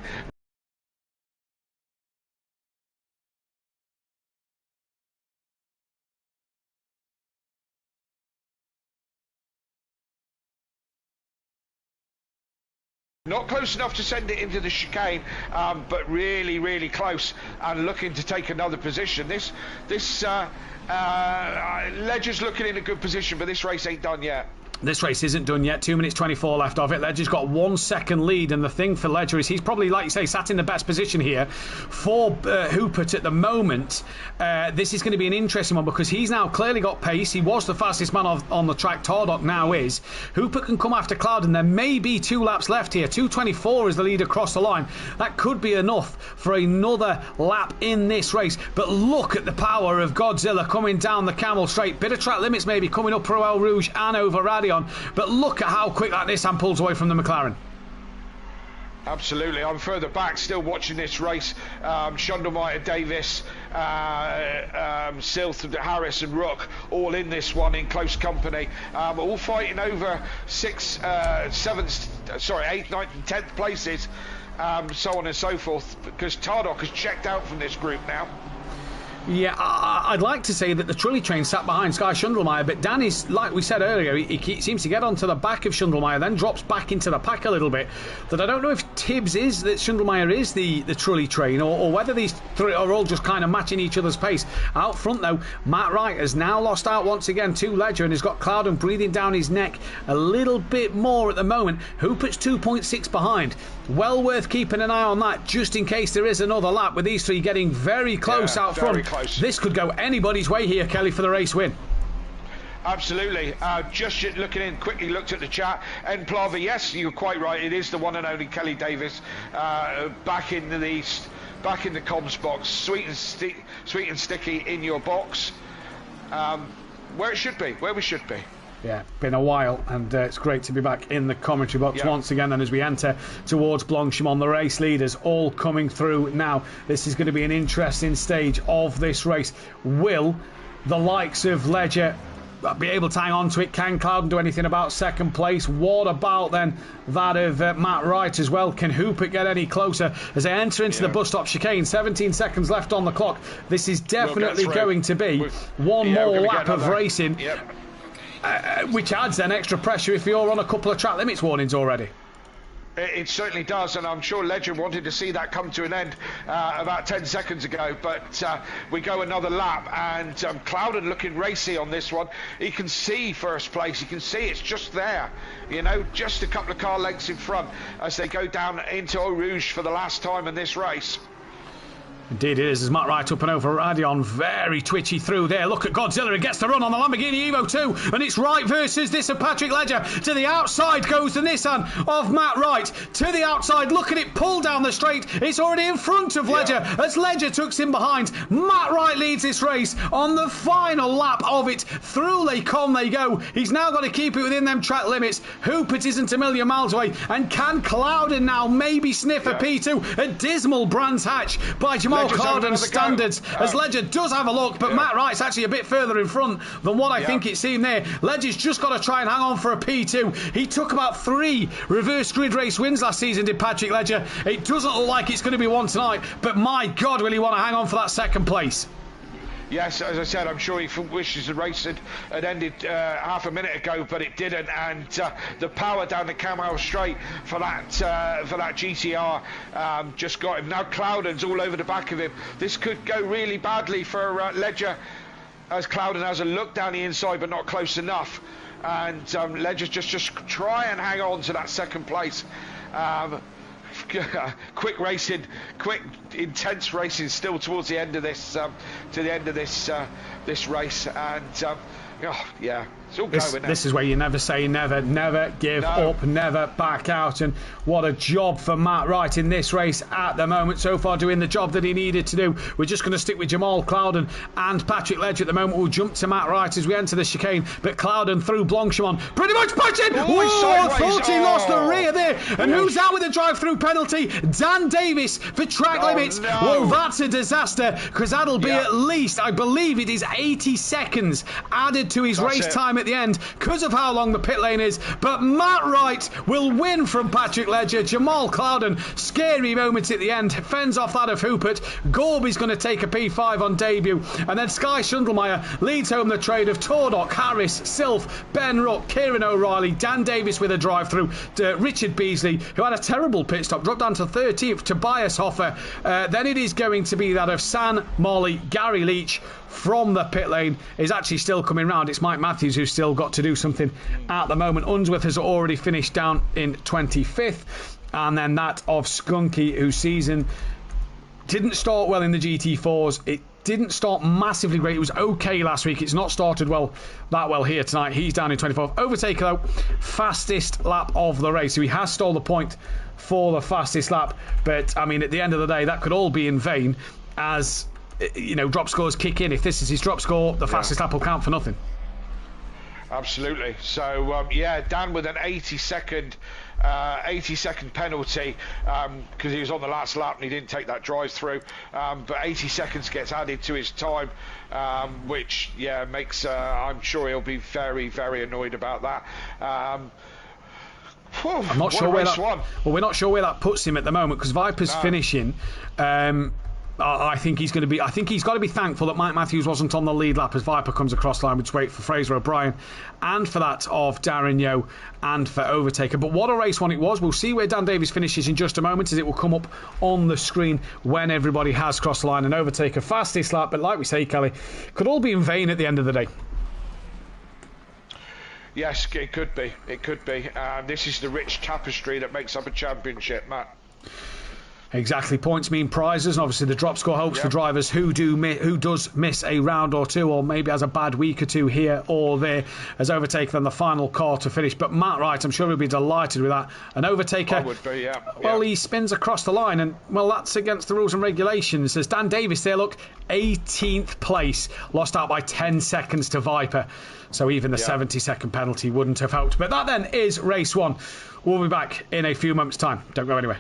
Not close enough to send it into the chicane, but really, really close and looking to take another position. Ledger's looking in a good position, but this race ain't done yet. This race isn't done yet. 2 minutes 24 left of it. Ledger's got 1 second lead, and the thing for Ledger is he's probably, like you say, sat in the best position here for Hupert at the moment. This is going to be an interesting one because he's now clearly got pace. He was the fastest man on the track. Tardok now is. Hupert can come after Clouden. There may be 2 laps left here. 2:24 is the lead across the line. That could be enough for another lap in this race. But look at the power of Godzilla coming down the Camel Straight. Bit of track limits maybe coming up for Eau Rouge and over Radion. But look at how quick that Nissan pulls away from the McLaren. Absolutely. I'm further back still watching this race. Schundelmeyer, Davis, Silth, Harris and Rook all in this one in close company, all fighting over 6th, 7th, 8th, 9th and 10th places, so on and so forth, because Tardok has checked out from this group now. Yeah, I'd like to say that the trolley train sat behind Sky Schundelmeyer, but Dan is, like we said earlier, he seems to get onto the back of Schundelmeyer, then drops back into the pack a little bit. That I don't know if Tibbs is, that Schundelmeyer is the trolley train, or whether these three are all just kind of matching each other's pace. Out front, though, Matt Wright has now lost out once again to Ledger and has got Clouden breathing down his neck a little bit more at the moment. Hupert's 2.6 behind. Well worth keeping an eye on that, just in case there is another lap, with these three getting very close out front. Close. This could go anybody's way here, Kelly, for the race win. Absolutely. Just quickly looked at the chat. Enplava, yes, you're quite right. It is the one and only Kelly Davis back in the comms box. Sweet and sticky in your box. Where it should be, where we should be. Yeah, been a while, and it's great to be back in the commentary box once again. And as we enter towards Blanchimont, the race leaders all coming through now. This is going to be an interesting stage of this race. Will the likes of Ledger be able to hang on to it? Can Clouden do anything about second place? What about then that of Matt Wright as well? Can Hooper get any closer as they enter into the bus stop chicane? 17 seconds left on the clock. This is definitely going to be one more lap of racing, which adds then extra pressure if you're on a couple of track limits warnings already. It certainly does, and I'm sure Legend wanted to see that come to an end about 10 seconds ago, but we go another lap, and Clouden looking racy on this one. He can see first place, he can see it's just there, you know, just a couple of car lengths in front as they go down into Eau Rouge for the last time in this race. Indeed it is, as Matt Wright up and over Radion, very twitchy through there. Look at Godzilla, he gets the run on the Lamborghini Evo 2, and it's Wright versus this of Patrick Ledger. To the outside goes the Nissan of Matt Wright. To the outside, look at it pull down the straight. It's already in front of Ledger, as Ledger tucks in behind. Matt Wright leads this race on the final lap of it. Through Les Combes they go. He's now got to keep it within them track limits. Hoopert isn't a million miles away, and can Clouden now maybe sniff a P2? A dismal Brands Hatch by Jamal Clouden standards, as Ledger does have a look, but Matt Wright's actually a bit further in front than what I think it seemed there. Ledger's just got to try and hang on for a P2. He took about 3 reverse grid race wins last season, did Patrick Ledger. It doesn't look like it's going to be one tonight, but my God, will he want to hang on for that second place? Yes, as I said, I'm sure he wishes the race had ended half a minute ago, but it didn't. And the power down the Camel Straight for that GTR just got him. Now Clouden's all over the back of him. This could go really badly for Ledger, as Clouden has a look down the inside, but not close enough. And Ledger's just try and hang on to that second place. Quick racing, quick intense racing still towards the end of this this race, and it's all going. This is where you never say never, never give up, never back out. And what a job for Matt Wright in this race at the moment, so far doing the job that he needed to do. We're just going to stick with Jamal Clouden and Patrick Ledger at the moment. We'll jump to Matt Wright as we enter the chicane, but Clouden through Blanchimont pretty much pushing. I thought he lost the rear there. And who's out with a drive-through penalty? Dan Davis for track limits. No. Well, that's a disaster, because that'll be at least, I believe it is 80 seconds added to his race time at the end because of how long the pit lane is. But Matt Wright will win from Patrick Ledger. Jamal Clouden, scary moments at the end, fends off that of Hoopert. Gorby's going to take a P5 on debut, and then Sky Schundelmeyer leads home the trade of Tordock, Harris, Sylph, Ben Ruck, Kieran O'Reilly, Dan Davis with a drive through, Richard Beasley, who had a terrible pit stop, dropped down to 13th, Tobias Hoffer. Then it is going to be that of San Molly. Gary Leach from the pit lane is actually still coming round. It's Mike Matthews who's still got to do something at the moment. Unsworth has already finished down in 25th, and then that of Skunky, whose season didn't start well in the GT4s. It didn't start massively great. It was okay last week. It's not started that well here tonight. He's down in 24th. Overtaker though, fastest lap of the race. So he has stole the point for the fastest lap, but I mean, at the end of the day, that could all be in vain, as you know, drop scores kick in. If this is his drop score, the fastest lap will count for nothing. Absolutely. So Dan with an 80-second penalty because he was on the last lap and he didn't take that drive through, but 80 seconds gets added to his time, which makes I'm sure he'll be very, very annoyed about that. I'm not sure where that. Well, we're not sure where that puts him at the moment, because Viper's finishing. I think he's got to be thankful that Mike Matthews wasn't on the lead lap as Viper comes across the line. We'd wait for Fraser O'Brien and for that of Darren Yeo and for Overtaker. But what a race one it was. We'll see where Dan Davis finishes in just a moment, as it will come up on the screen when everybody has crossed the line. And Overtaker fastest lap, but like we say, Kelly, could all be in vain at the end of the day. Yes, it could be. It could be. This is the rich tapestry that makes up a championship, Matt. Exactly. Points mean prizes, and obviously the drop score hopes for drivers who does miss a round or two, or maybe has a bad week or two here or there, as Overtaker than the final car to finish. But Matt Wright, I'm sure he'll be delighted with that. An Overtaker, I would be, well, he spins across the line, and well, that's against the rules and regulations. As Dan Davis there, look, 18th place, lost out by 10 seconds to Viper. So even the 70-second penalty wouldn't have helped. But that then is race one. We'll be back in a few moments' time. Don't go anywhere.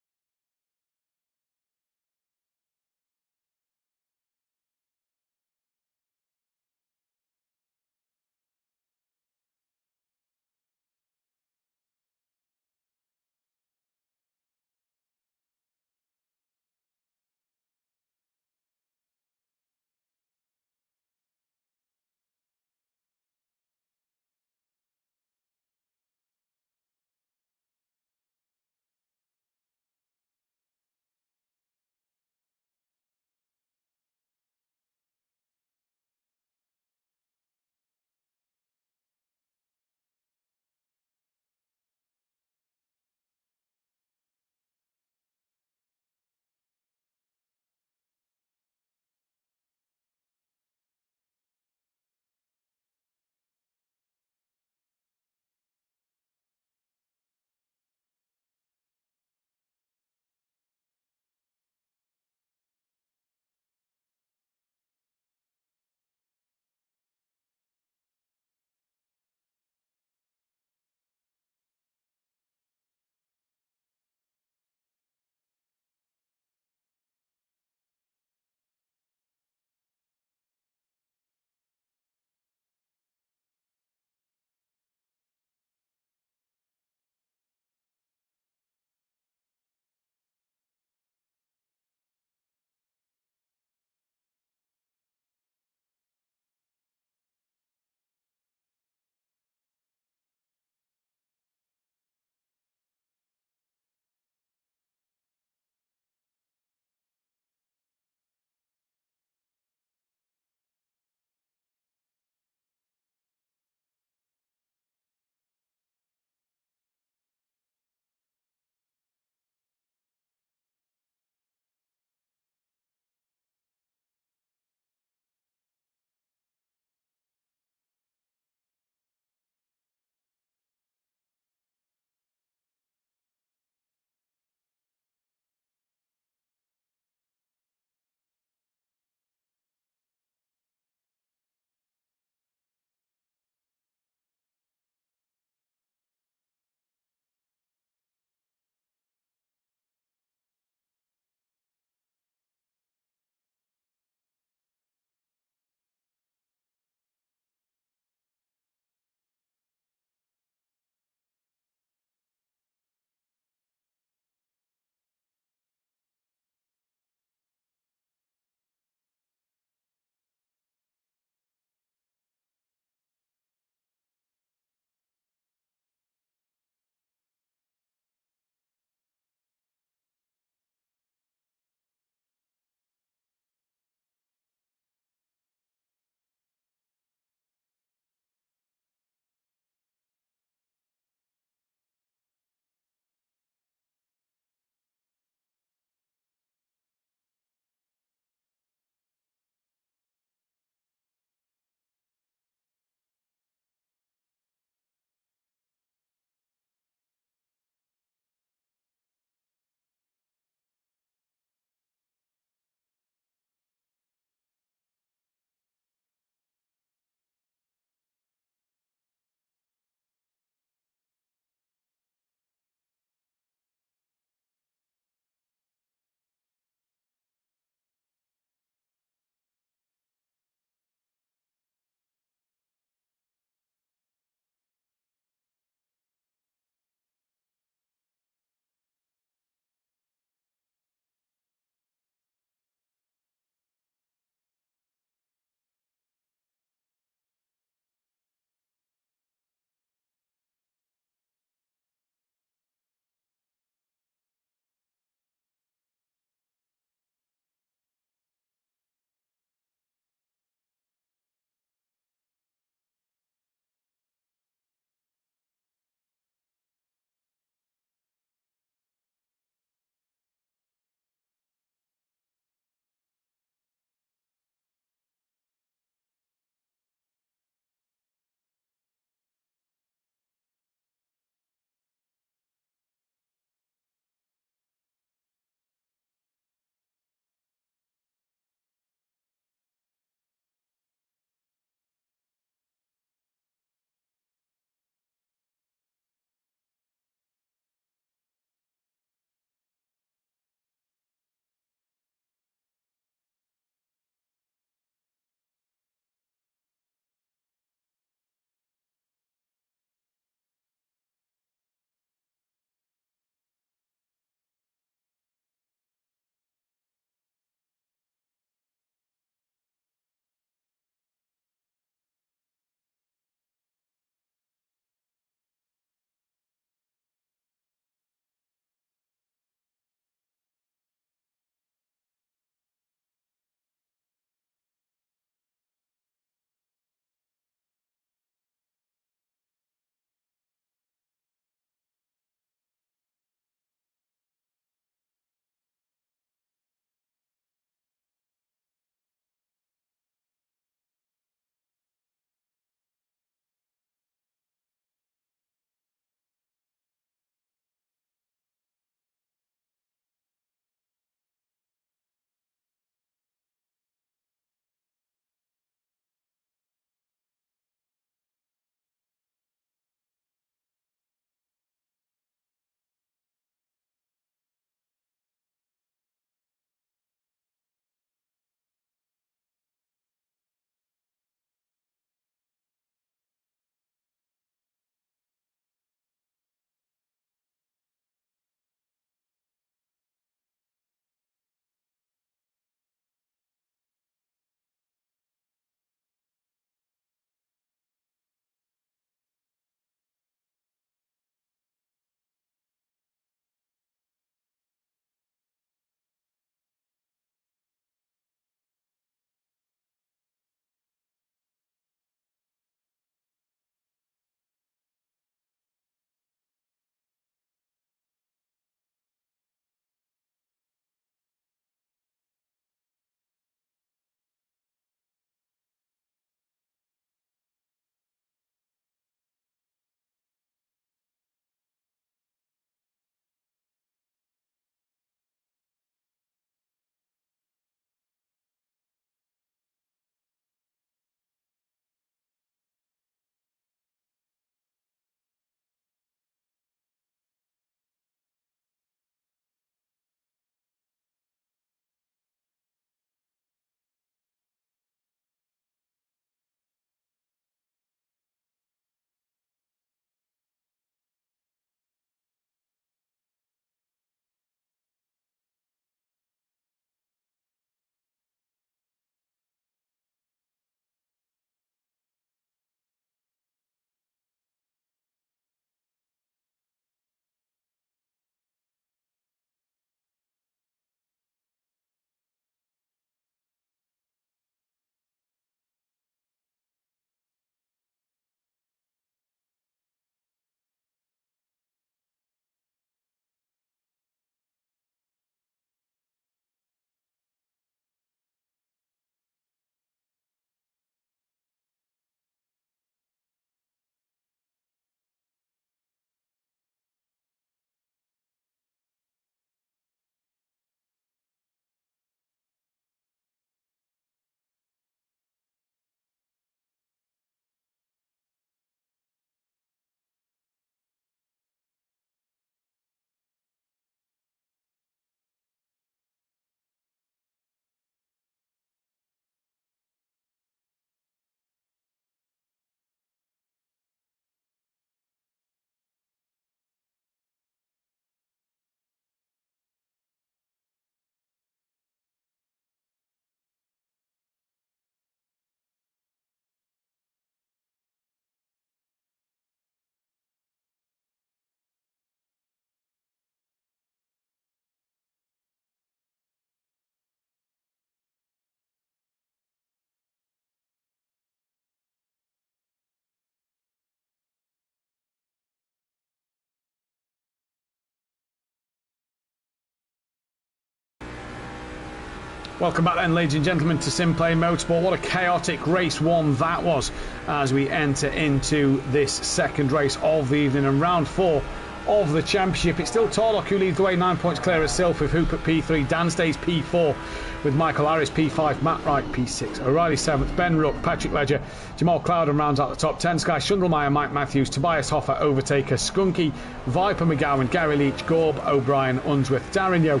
Welcome back then, ladies and gentlemen, to SimPlay Motorsport. What a chaotic race one that was as we enter into this second race of the evening and round 4 of the championship. It's still Tordock who leads the way, 9 points clear of Silf with Hoop at P3. Dan stays P4 with Michael Harris P5, Matt Wright P6, O'Reilly 7th, Ben Rook, Patrick Ledger, Jamal Clouden rounds out the top 10. Sky Shundlemeyer, Mike Matthews, Tobias Hoffer, Overtaker, Skunky, Viper McGowan, Gary Leach, Gorb, O'Brien, Unsworth, Darren Yo,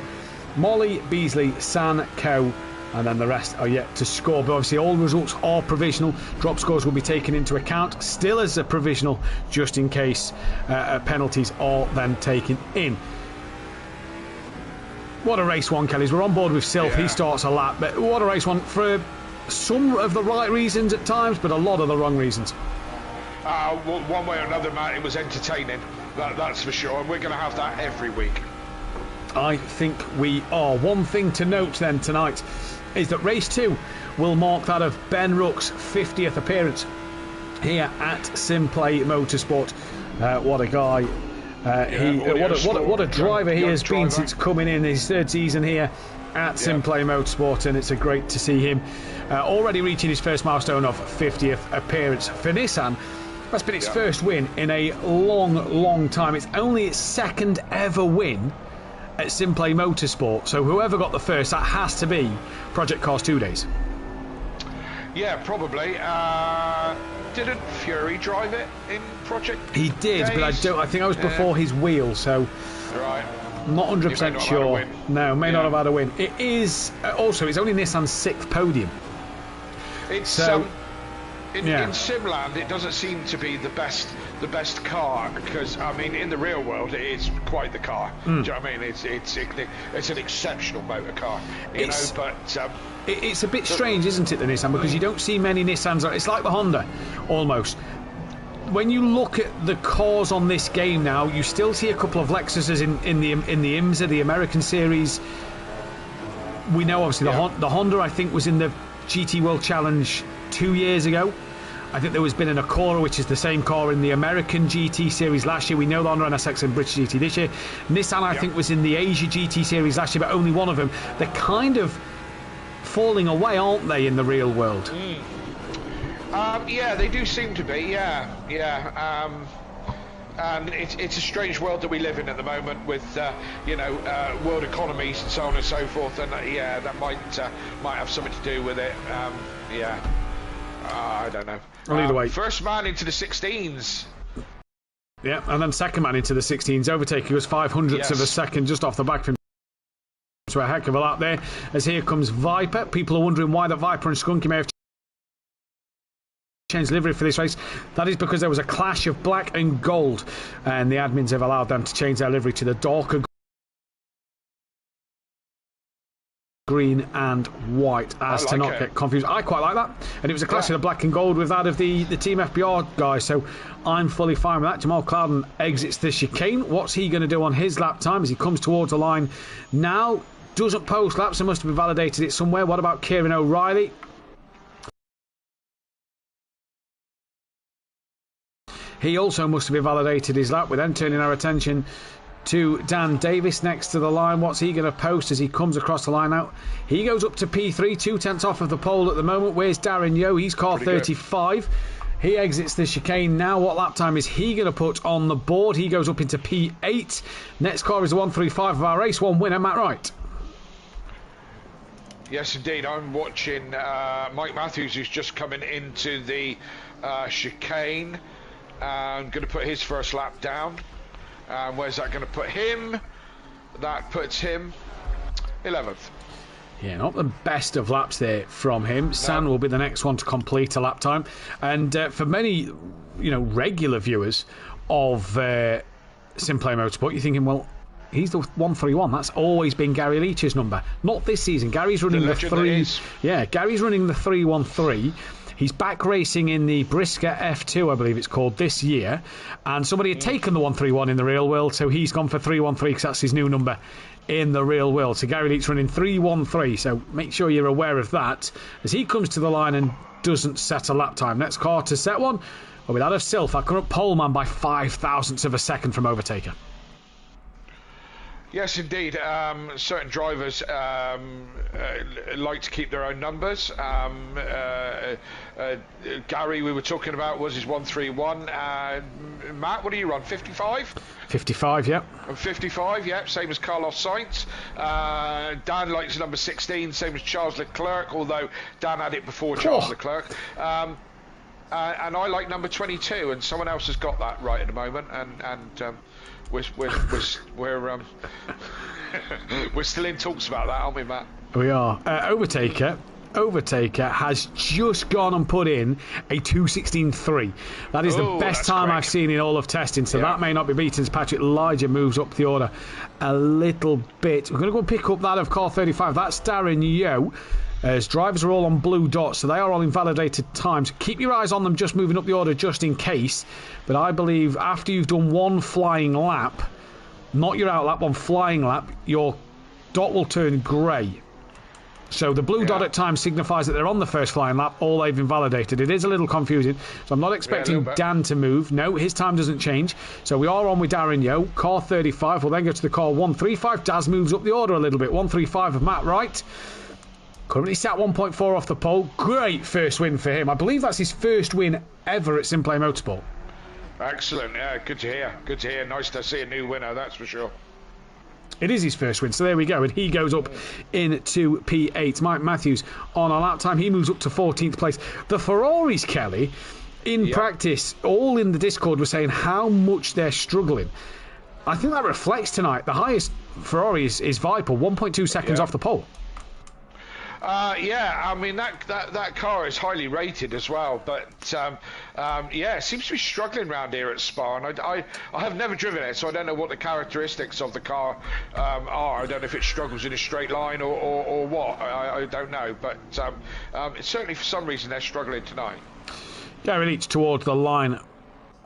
Molly, Beasley, San, Coe, and then the rest are yet to score. But obviously all results are provisional. Drop scores will be taken into account still as a provisional, just in case penalties are then taken in. What a race one, Kellys. We're on board with Silf. Yeah. He starts a lap, but what a race one for some of the right reasons at times, but a lot of the wrong reasons. One way or another, Matt, it was entertaining. That's for sure, and we're going to have that every week. I think we are. One thing to note then tonight is that race 2 will mark that of Ben Rook's 50th appearance here at SimPlay Motorsport. What a guy. What a driver he has been since coming in his third season here at SimPlay Motorsport, and it's great to see him already reaching his first milestone of 50th appearance. For Nissan, that's been its first win in a long time. It's only its second ever win at SimPlay Motorsport, so whoever got the first, that has to be Project Cars 2 Days. Yeah, probably. Didn't Fury drive it in Project He did, Days? But I think I was before his wheel, so right. Not 100% sure. No, may not have had a win. It is also, it's only Nissan's 6th podium. It's so. In Simland, it doesn't seem to be the best car, because I mean, in the real world, it is quite the car. Do you know what I mean? It's an exceptional motor car, you know. But it's a bit strange, isn't it, the Nissan? Because you don't see many Nissans. It's like the Honda, almost. When you look at the cars on this game now, you still see a couple of Lexuses in the IMSA, the American series. We know obviously the Honda, I think, was in the GT World Challenge 2 years ago. I think there was been an Acura, which is the same car in the American GT series last year. We know the Honda NSX in British GT this year. Nissan, I think, was in the Asia GT series last year, but only one of them. They're kind of falling away, aren't they, in the real world? Yeah, they do seem to be. And it's a strange world that we live in at the moment, with world economies and so on and so forth. And that might have something to do with it. I don't know. Well, either way, first man into the 16s. Yeah, and then second man into the 16s. Overtaking was 500ths of a second just off the back of him. So a heck of a lap there. As here comes Viper. People are wondering why the Viper and Skunky may have changed livery for this race. That is because there was a clash of black and gold, and the admins have allowed them to change their livery to the darker green and white, as to not get confused. I quite like that, and it was a clash of the black and gold with that of the Team FBR guys, so I'm fully fine with that. Jamal Clouden exits the chicane. What's he going to do on his lap time as he comes towards the line now? Doesn't post laps, so must have validated it somewhere. What about Kieran O'Reilly? He also must have invalidated his lap. We're then turning our attention to Dan Davis next to the line. What's he going to post as he comes across the line out? He goes up to P3, 2/10 off of the pole at the moment. Where's Darren Yo? He's car 35. He exits the chicane now. What lap time is he going to put on the board? He goes up into P8. Next car is the 135 of our race one winner, Matt Wright. Yes, indeed. I'm watching Mike Matthews, who's just coming into the chicane. I'm going to put his first lap down. Where's that going to put him? That puts him 11th. Yeah, not the best of laps there from him. San will be the next one to complete a lap time. And for many, regular viewers of SimPlay Motorsport, you're thinking, well, he's the 131. That's always been Gary Leach's number. Not this season. Gary's running the 3. Yeah, Gary's running the 313. He's back racing in the Brisca F2, I believe it's called, this year. And somebody had taken the 131 in the real world, so he's gone for 313 because that's his new number in the real world. So Gary Leach running 313, so make sure you're aware of that as he comes to the line and doesn't set a lap time. Next car to set one will be that of Silf, our current pole man by 5 thousandths of a second from Overtaker. Yes, indeed. Certain drivers like to keep their own numbers. Gary, we were talking about, was his 131. Matt, what do you run? 55? 55, yeah. 55, yeah. Same as Carlos Sainz. Dan likes number 16, same as Charles Leclerc, although Dan had it before Charles Leclerc. And I like number 22, and someone else has got that right at the moment. And we're still in talks about that, aren't we, Matt? We are. Overtaker has just gone and put in a 2:16.3. That is the best time I've seen in all of testing, so that may not be beaten as Patrick Elijah moves up the order a little bit. We're going to go pick up that of car 35. That's Darren Yeo. As drivers are all on blue dots, so they are all invalidated times. Keep your eyes on them just moving up the order just in case. But I believe after you've done one flying lap, not your out lap, one flying lap, your dot will turn grey. So the blue dot at times signifies that they're on the first flying lap, or they've invalidated. It is a little confusing, so I'm not expecting Dan to move. No, his time doesn't change. So we are on with Darren Yeo. Car 35 will then go to the car 135. Daz moves up the order a little bit. 135 of Matt Wright. Currently sat 1.4 off the pole. Great first win for him. I believe that's his first win ever at SimPlay Motorsport. Excellent. Yeah, good to hear. Good to hear. Nice to see a new winner, that's for sure. It is his first win, so there we go. And he goes up into P8. Mike Matthews on a lap time. He moves up to 14th place. The Ferraris, Kelly, in practice, all in the Discord were saying how much they're struggling. I think that reflects tonight. The highest Ferrari is Viper, 1.2 seconds off the pole. Yeah, I mean that car is highly rated as well, but yeah, it seems to be struggling around here at Spa, and I have never driven it, so I don't know what the characteristics of the car are. I don't know if it struggles in a straight line or what. I don't know, but it's certainly for some reason they're struggling tonight. Gary Leach towards the line.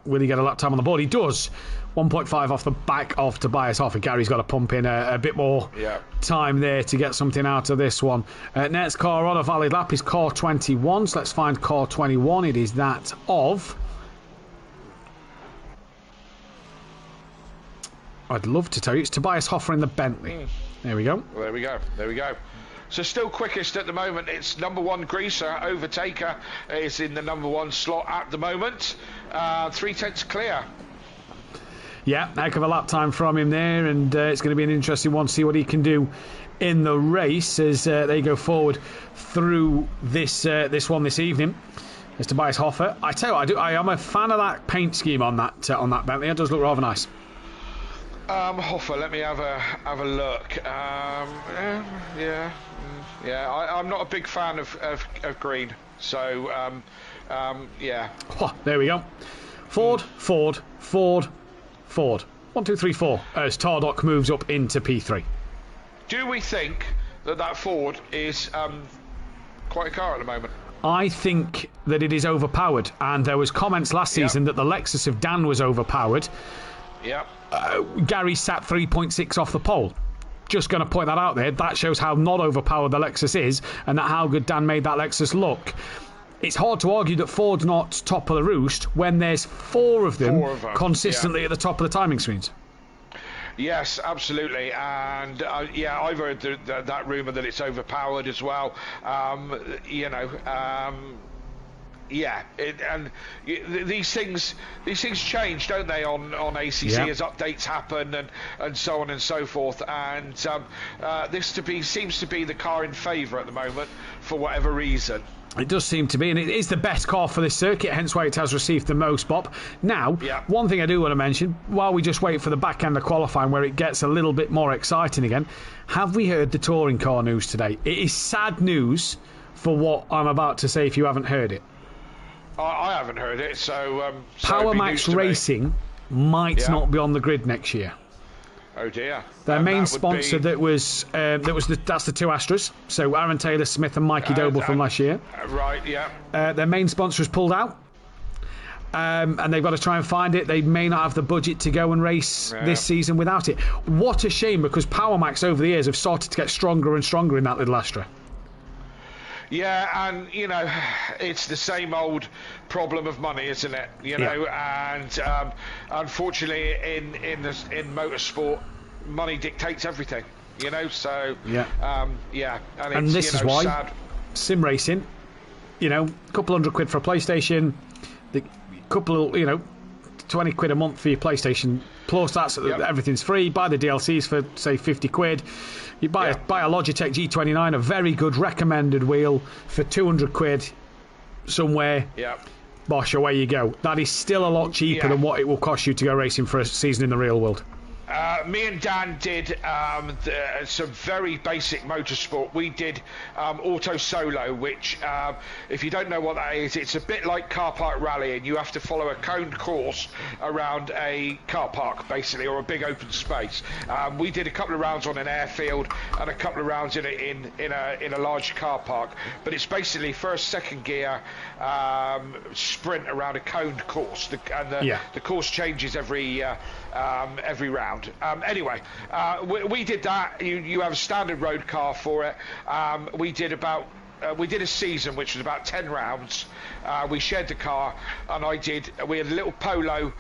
Will he get a lap time on the board? He does. 1.5 off the back of Tobias Hoffer. Gary's got to pump in a bit more time there to get something out of this one. Next car on a valid lap is car 21. So let's find car 21. It is that of... I'd love to tell you. It's Tobias Hoffer in the Bentley. There we go. Well, there we go. There we go. So still quickest at the moment. It's number 1 Greaser. Overtaker is in the number 1 slot at the moment. 3/10 clear. Yeah, heck of a lap time from him there, and it's going to be an interesting one to see what he can do in the race as they go forward through this one this evening. As Tobias Hoffer, I tell you what, I am a fan of that paint scheme on that Bentley. It does look rather nice. Hoffer, let me have a look. Yeah. I'm not a big fan of green, so yeah. Oh, there we go. Ford. 1, 2, 3, 4 as Tardock moves up into P3. Do we think that Ford is quite a car at the moment? I think that it is overpowered, and there was comments last season that the Lexus of Dan was overpowered. Yeah. Gary sat 3.6 off the pole. Just going to point that out there. That shows how not overpowered the Lexus is, and that how good Dan made that Lexus look. It's hard to argue that Ford's not top of the roost when there's four of them consistently at the top of the timing screens. Yes, absolutely, and I've heard that rumour that it's overpowered as well. These things change, don't they, on ACC as updates happen and so on and so forth. And this seems to be the car in favour at the moment for whatever reason. It does seem to be, and it is the best car for this circuit, hence why it has received the most bop. Now, one thing I do want to mention, while we just wait for the back end of qualifying where it gets a little bit more exciting again, have we heard the touring car news today? It is sad news for what I'm about to say if you haven't heard it. I haven't heard it, so Power Max Racing might not be on the grid next year. Oh dear. Their main sponsor that's the two Astras, so Aaron Taylor Smith and Mikey Doble from last year. Right, yeah. Their main sponsor has pulled out, and they've got to try and find it. They may not have the budget to go and race this season without it. What a shame, because Power Max over the years have started to get stronger and stronger in that little Astra. Yeah, and it's the same old problem of money, isn't it? And unfortunately, in motorsport, money dictates everything, you know. So yeah, and this you know, is why sad. sim racing, you know, a couple £100 for a PlayStation, the couple, you know, 20 quid a month for your PlayStation Plus. That's everything's free. Buy the DLCs for say 50 quid. You buy a Logitech G29, a very good recommended wheel for 200 quid somewhere. Yeah. Bosh, away you go. That is still a lot cheaper than what it will cost you to go racing for a season in the real world. Me and Dan did some very basic motorsport. We did Auto Solo, which, if you don't know what that is, it's a bit like car park rallying. You have to follow a coned course around a car park, basically, or a big open space. We did a couple of rounds on an airfield and a couple of rounds in a large car park. But it's basically first, second gear sprint around a coned course, the course changes every round. Anyway, we did that. You have a standard road car for it. We did a season which was about 10 rounds. We shared the car, and we had a little Polo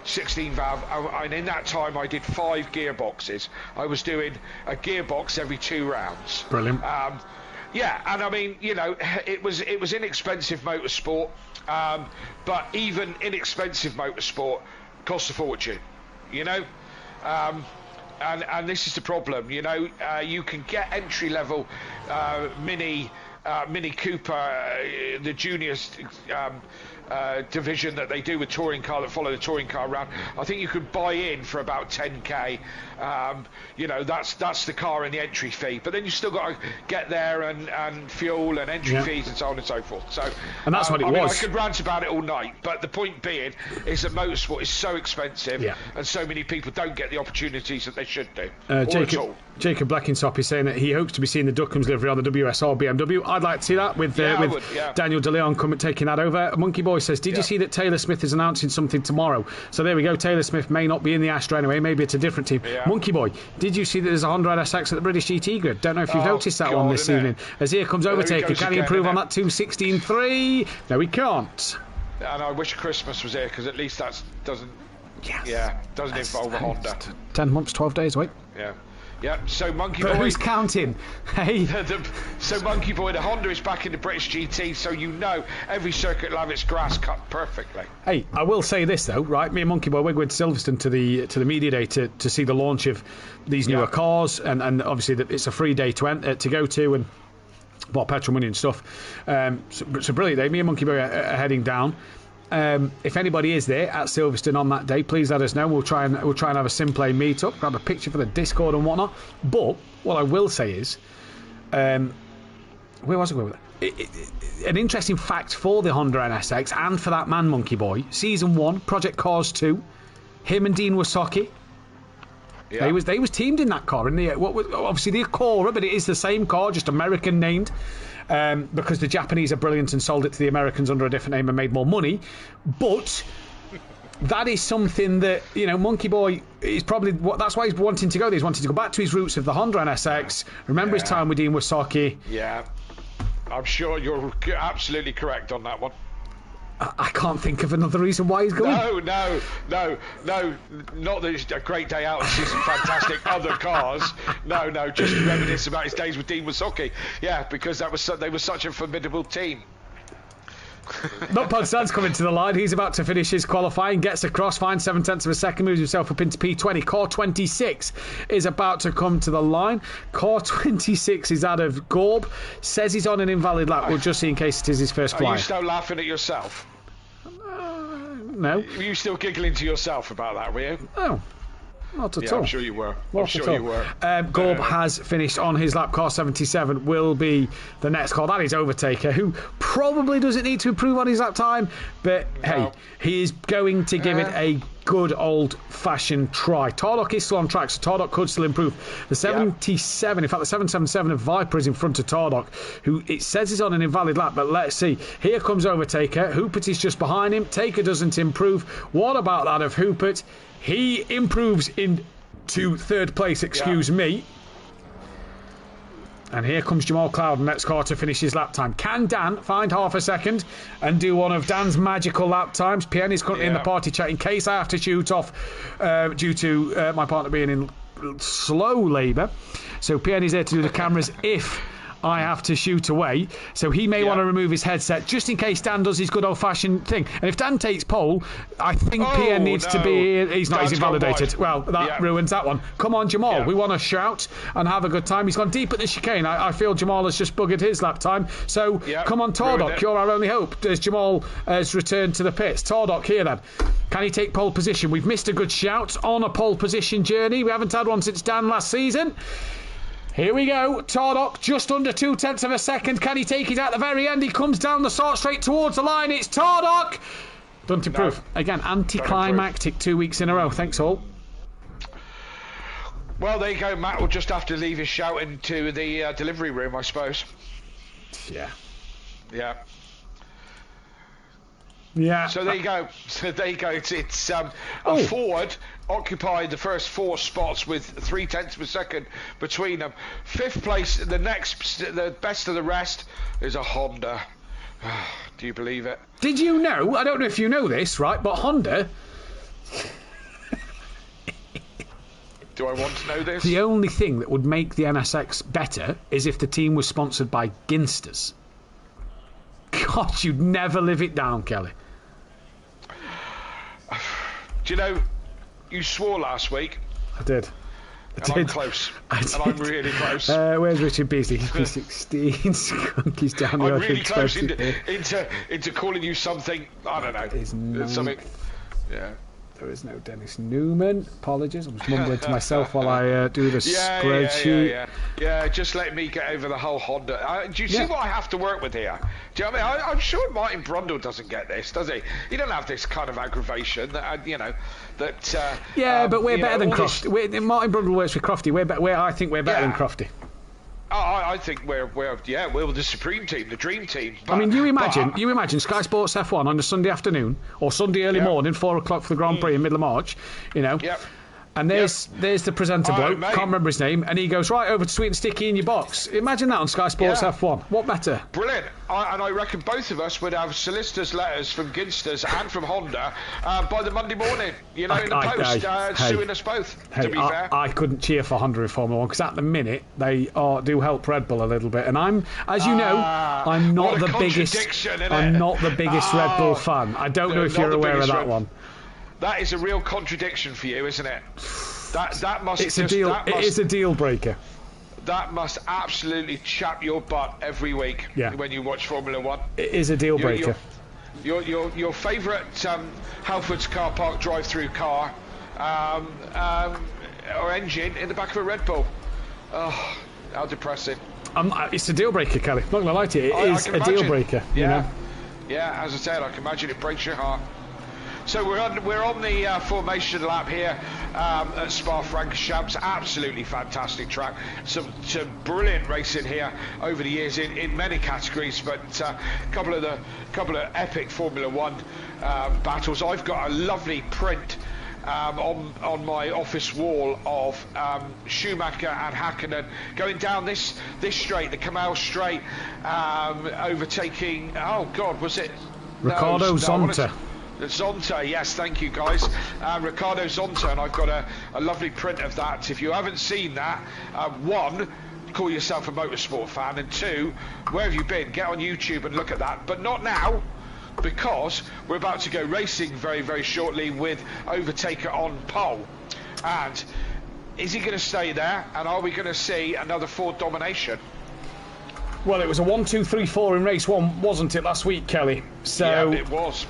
16 valve, and in that time I did 5 gearboxes. I was doing a gearbox every 2 rounds. Brilliant. Yeah, and I mean, you know, it was inexpensive motorsport, but even inexpensive motorsport costs a fortune, you know. And this is the problem, you know. You can get entry level Mini Cooper, the juniors division that they do with touring car, that follow the touring car around. I think you could buy in for about 10k. You know, that's the car and the entry fee, but then you still got to get there and fuel and entry fees and so on and so forth. So, and that's what it I was. mean, I could rant about it all night, but the point being is that motorsport is so expensive, and so many people don't get the opportunities that they should do. Jacob Blackinsop is saying that he hopes to be seeing the Duckham's livery on the WSR BMW. I'd like to see that with Daniel De Leon taking that over. Monkey Boy says, did you see that Taylor Smith is announcing something tomorrow? So there we go. Taylor Smith may not be in the Astra anyway. Maybe it's a different team. Monkey Boy, did you see that there's a Honda NSX at the British GT grid? Don't know if you've noticed that one this evening. As here comes Overtaker. Can he improve on that 2:16.3? No, he can't. And I wish Christmas was here, because at least that doesn't involve a Honda. 10 months, 12 days, wait. Yeah, so Monkey Boy... But who's counting? Hey! So Monkey Boy, the Honda is back in the British GT, so you know every circuit will have its grass cut perfectly. Hey, I will say this though, right? Me and Monkey Boy, we went to Silverstone to the media day to see the launch of these newer cars, and obviously it's a free day to go to, and bought petrol money and stuff. So brilliant day. Me and Monkey Boy are heading down. If anybody is there at Silverstone on that day, please let us know. We'll try and have a SimPlay meetup, grab a picture for the Discord and whatnot. But what I will say is, where was I going with that? An interesting fact for the Honda NSX and for that man Monkey Boy: Season 1, Project Cars 2, him and Dean Wysocki. They was teamed in that car in the obviously the Cora, but it is the same car, just American named. Because the Japanese are brilliant and sold it to the Americans under a different name and made more money. But that is something that, you know, Monkey Boy is probably... that's why he's wanting to go there. He's wanting to go back to his roots of the Honda NSX, remember his time with Dean Wysocki. Yeah, I'm sure you're absolutely correct on that one. I can't think of another reason why he's going. No. Not that it's a great day out and see some fantastic other cars. No, just reminisce about his days with Dean Wysocki. Yeah, because they were such a formidable team. Not Podstan's coming to the line. He's about to finish his qualifying, gets across, finds 7/10 of a second, moves himself up into P20. Car 26 is about to come to the line. Car 26 is out of Gorb. Says he's on an invalid lap. We'll just see in case it is his first fly. Are you still laughing at yourself? No. Were you still giggling to yourself about that, were you? No. Not at all. I'm sure you were. You were. Gorb has finished on his lap. Car 77 will be the next car. That is Overtaker, who probably doesn't need to improve on his lap time, but hey, he is going to give it a good old-fashioned try. Tardock is still on track, so Tardock could still improve. The 77, in fact, the 777 of Viper is in front of Tardock, who it says is on an invalid lap, but let's see. Here comes Overtaker. Hoopert is just behind him. Taker doesn't improve. What about that of Hoopert? He improves into third place, excuse me. And here comes Jamal Cloud, and let's car to finish his lap time. Can Dan find half a second and do one of Dan's magical lap times? Pian is currently in the party chat in case I have to shoot off due to my partner being in slow labour. So Pian is there to do the cameras if I have to shoot away. So he may want to remove his headset just in case Dan does his good old-fashioned thing. And if Dan takes pole, I think Pierre needs to be... He's not. He's invalidated. Well, that ruins that one. Come on, Jamal. We want to shout and have a good time. He's gone deep at the chicane. I feel Jamal has just buggered his lap time. So come on, Tardok. You're our only hope as Jamal has returned to the pits. Tardok here then. Can he take pole position? We've missed a good shout on a pole position journey. We haven't had one since Dan last season. Here we go. Tardok, just under 0.2 of a second. Can he take it at the very end? He comes down the start straight towards the line. It's Tardok. Doesn't improve. No. Again, anticlimactic 2 weeks in a row. Thanks, all. Well, there you go. Matt will just have to leave his shout into the delivery room, I suppose. Yeah. Yeah. Yeah. So there you go. It's Ford occupied the first 4 spots with 0.3 of a second between them. 5th place, the best of the rest is a Honda. Do you believe it? Did you know? I don't know if you know this, right? But Honda. Do I want to know this? The only thing that would make the NSX better is if the team was sponsored by Ginsters. God, you'd never live it down, Kelly. Do you know, you swore last week. I did. I'm close. And I'm really close. Where's Richard Beasley? He's 16. He's down I'm really close into calling you something. I don't know. Something. Yeah. There is no Dennis Newman. Apologies. I'm just mumbling to myself while I do the spreadsheet. Yeah, just let me get over the whole Honda. Do you see what I have to work with here? Do you know what I mean? I'm sure Martin Brundle doesn't get this, does he? He doesn't have this kind of aggravation that, but we're better than Crofty. Martin Brundle works with Crofty. I think we're better than Crofty. I think we're the supreme team, the dream team. But, I mean, you imagine Sky Sports F1 on a Sunday afternoon or Sunday early morning, 4 o'clock for the Grand Prix in middle of March, and there's the presenter bloke, can't remember his name, and he goes right over to Sweet and Sticky in your box. Imagine that on Sky Sports F1. What better? Brilliant. And I reckon both of us would have solicitors' letters from Ginsters and from Honda by the Monday morning, in the post, suing us both, to be fair. I couldn't cheer for Honda in Formula 1 because at the minute they do help Red Bull a little bit, and I'm not the biggest Red Bull fan. I don't know if you're aware of that one. That is a real contradiction for you, isn't it? It is a deal breaker. That must absolutely chap your butt every week when you watch Formula 1. It is a deal breaker. Your favourite Halfords car park drive-through car or engine in the back of a Red Bull. Oh, how depressing. It's a deal breaker, Kelly. I'm not going to lie to you. It is a deal breaker. Yeah, as I said, I can imagine it breaks your heart. So we're on the formation lap here at Spa-Francorchamps. Absolutely fantastic track. Some brilliant racing here over the years in many categories, but a couple of epic Formula 1 battles. I've got a lovely print on my office wall of Schumacher and Hakkinen going down this straight, the Kamal Straight, overtaking. Oh God, was it Ricardo Zonta? Zonta, yes, thank you guys. Ricardo Zonta, and I've got a lovely print of that. If you haven't seen that, 1, call yourself a motorsport fan, and 2, where have you been? Get on YouTube and look at that, but not now, because we're about to go racing very, very shortly with Overtaker on pole. And is he going to stay there, and are we going to see another Ford domination? Well, it was a 1, 2, 3, 4 in race 1, wasn't it, last week, Kelly? So yeah, it was.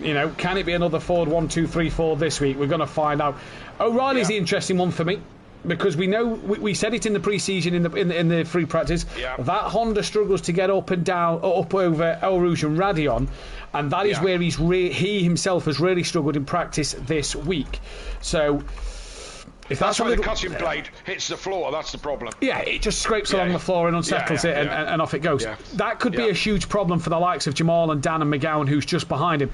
Can it be another Ford 1, 2, 3, 4 this week? We're going to find out. O'Reilly's the interesting one for me because we know we said it in the pre-season in the free practice that Honda struggles to get up and down, up over El Rouge and Radion, and that is where he himself has really struggled in practice this week. So. If that's where the cutting blade hits the floor, that's the problem. Yeah, it just scrapes along the floor and unsettles it, and off it goes. Yeah. That could be a huge problem for the likes of Jamal and Dan and McGowan, who's just behind him.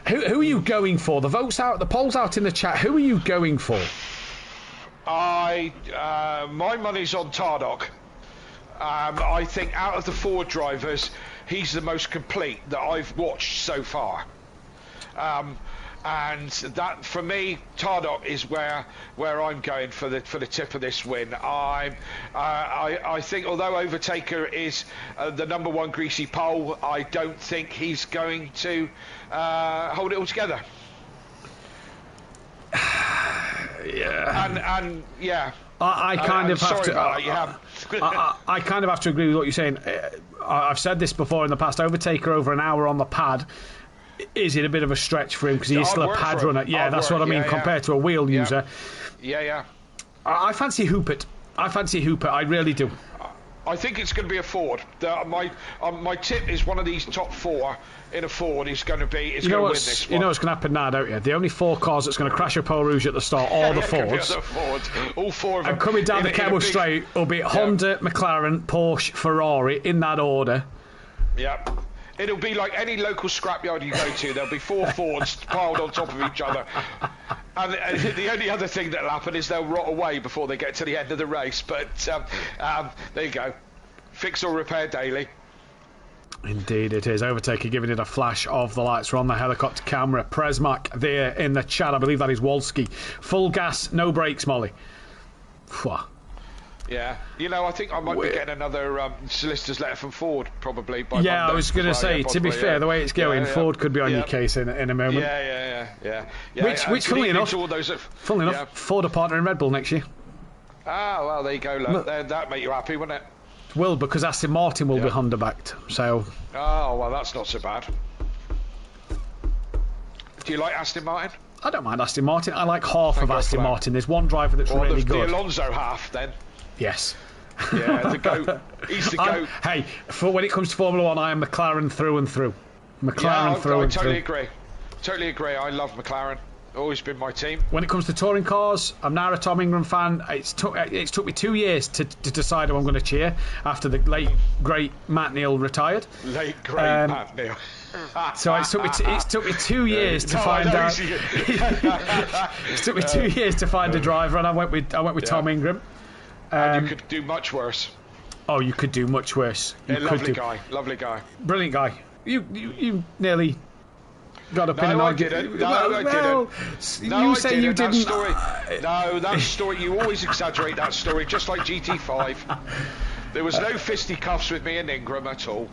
Who are you going for? The votes out, the polls out in the chat. Who are you going for? My money's on Tardok. I think out of the 4 drivers, he's the most complete that I've watched so far. And that, for me, Tardok is where I'm going for the tip of this win. I think although Overtaker is the #1 greasy pole, I don't think he's going to hold it all together. Yeah. And yeah. I kind of have to. I kind of have to agree with what you're saying. I've said this before in the past. Overtaker over an hour on the pad. Is it a bit of a stretch for him because he's still a pad runner? Yeah, that's what I mean. Compared to a wheel user. Yeah. I fancy Hoopert. I really do. I think it's going to be a Ford. My tip is one of these top 4 in a Ford is going to be. Going to win this one. You know what's going to happen now, don't you? The only 4 cars that's going to crash a Pole Rouge at the start are the Fords. All 4 of them. And coming down the Kemmel Straight will be Honda, McLaren, Porsche, Ferrari in that order. Yeah. It'll be like any local scrapyard you go to. There'll be 4 Fords piled on top of each other. And the only other thing that'll happen is they'll rot away before they get to the end of the race. But there you go. Fix or repair daily. Indeed it is. Overtaker giving it a flash of the lights. We're on the helicopter camera. Presmac there in the chat. I believe that is Wolski. Full gas, no brakes, Molly. Phew. Yeah, I think I might be getting another solicitor's letter from Ford probably by Monday. I was going to say, to be fair, the way it's going, Ford could be on your case in a moment. Yeah. Which funnily enough, Ford are partner in Red Bull next year. Ah, well, there you go. Look, that make you happy, wouldn't it? Will, because Aston Martin will be Honda backed. So. Oh, well, that's not so bad. Do you like Aston Martin? I don't mind Aston Martin. I like half of Aston Martin. There's one driver that's really good. The Alonso half, then. Yes. Yeah, the GOAT. He's the GOAT. Hey, when it comes to Formula 1, I am McLaren through and through. McLaren through and through. I totally agree. I love McLaren. Always been my team. When it comes to touring cars, I'm now a Tom Ingram fan. It's took me 2 years to decide who I'm going to cheer after the late, great Matt Neal retired. Late, great Matt Neal. So it took me 2 years to find out. It took me 2 years to find a driver, and I went with Tom Ingram. And you could do much worse. Oh, you could do much worse. Lovely guy. Brilliant guy. You nearly got up in an argument. I didn't. You say you didn't. That story. You always exaggerate that story, just like GT5. There was no fisticuffs with me and Ingram at all.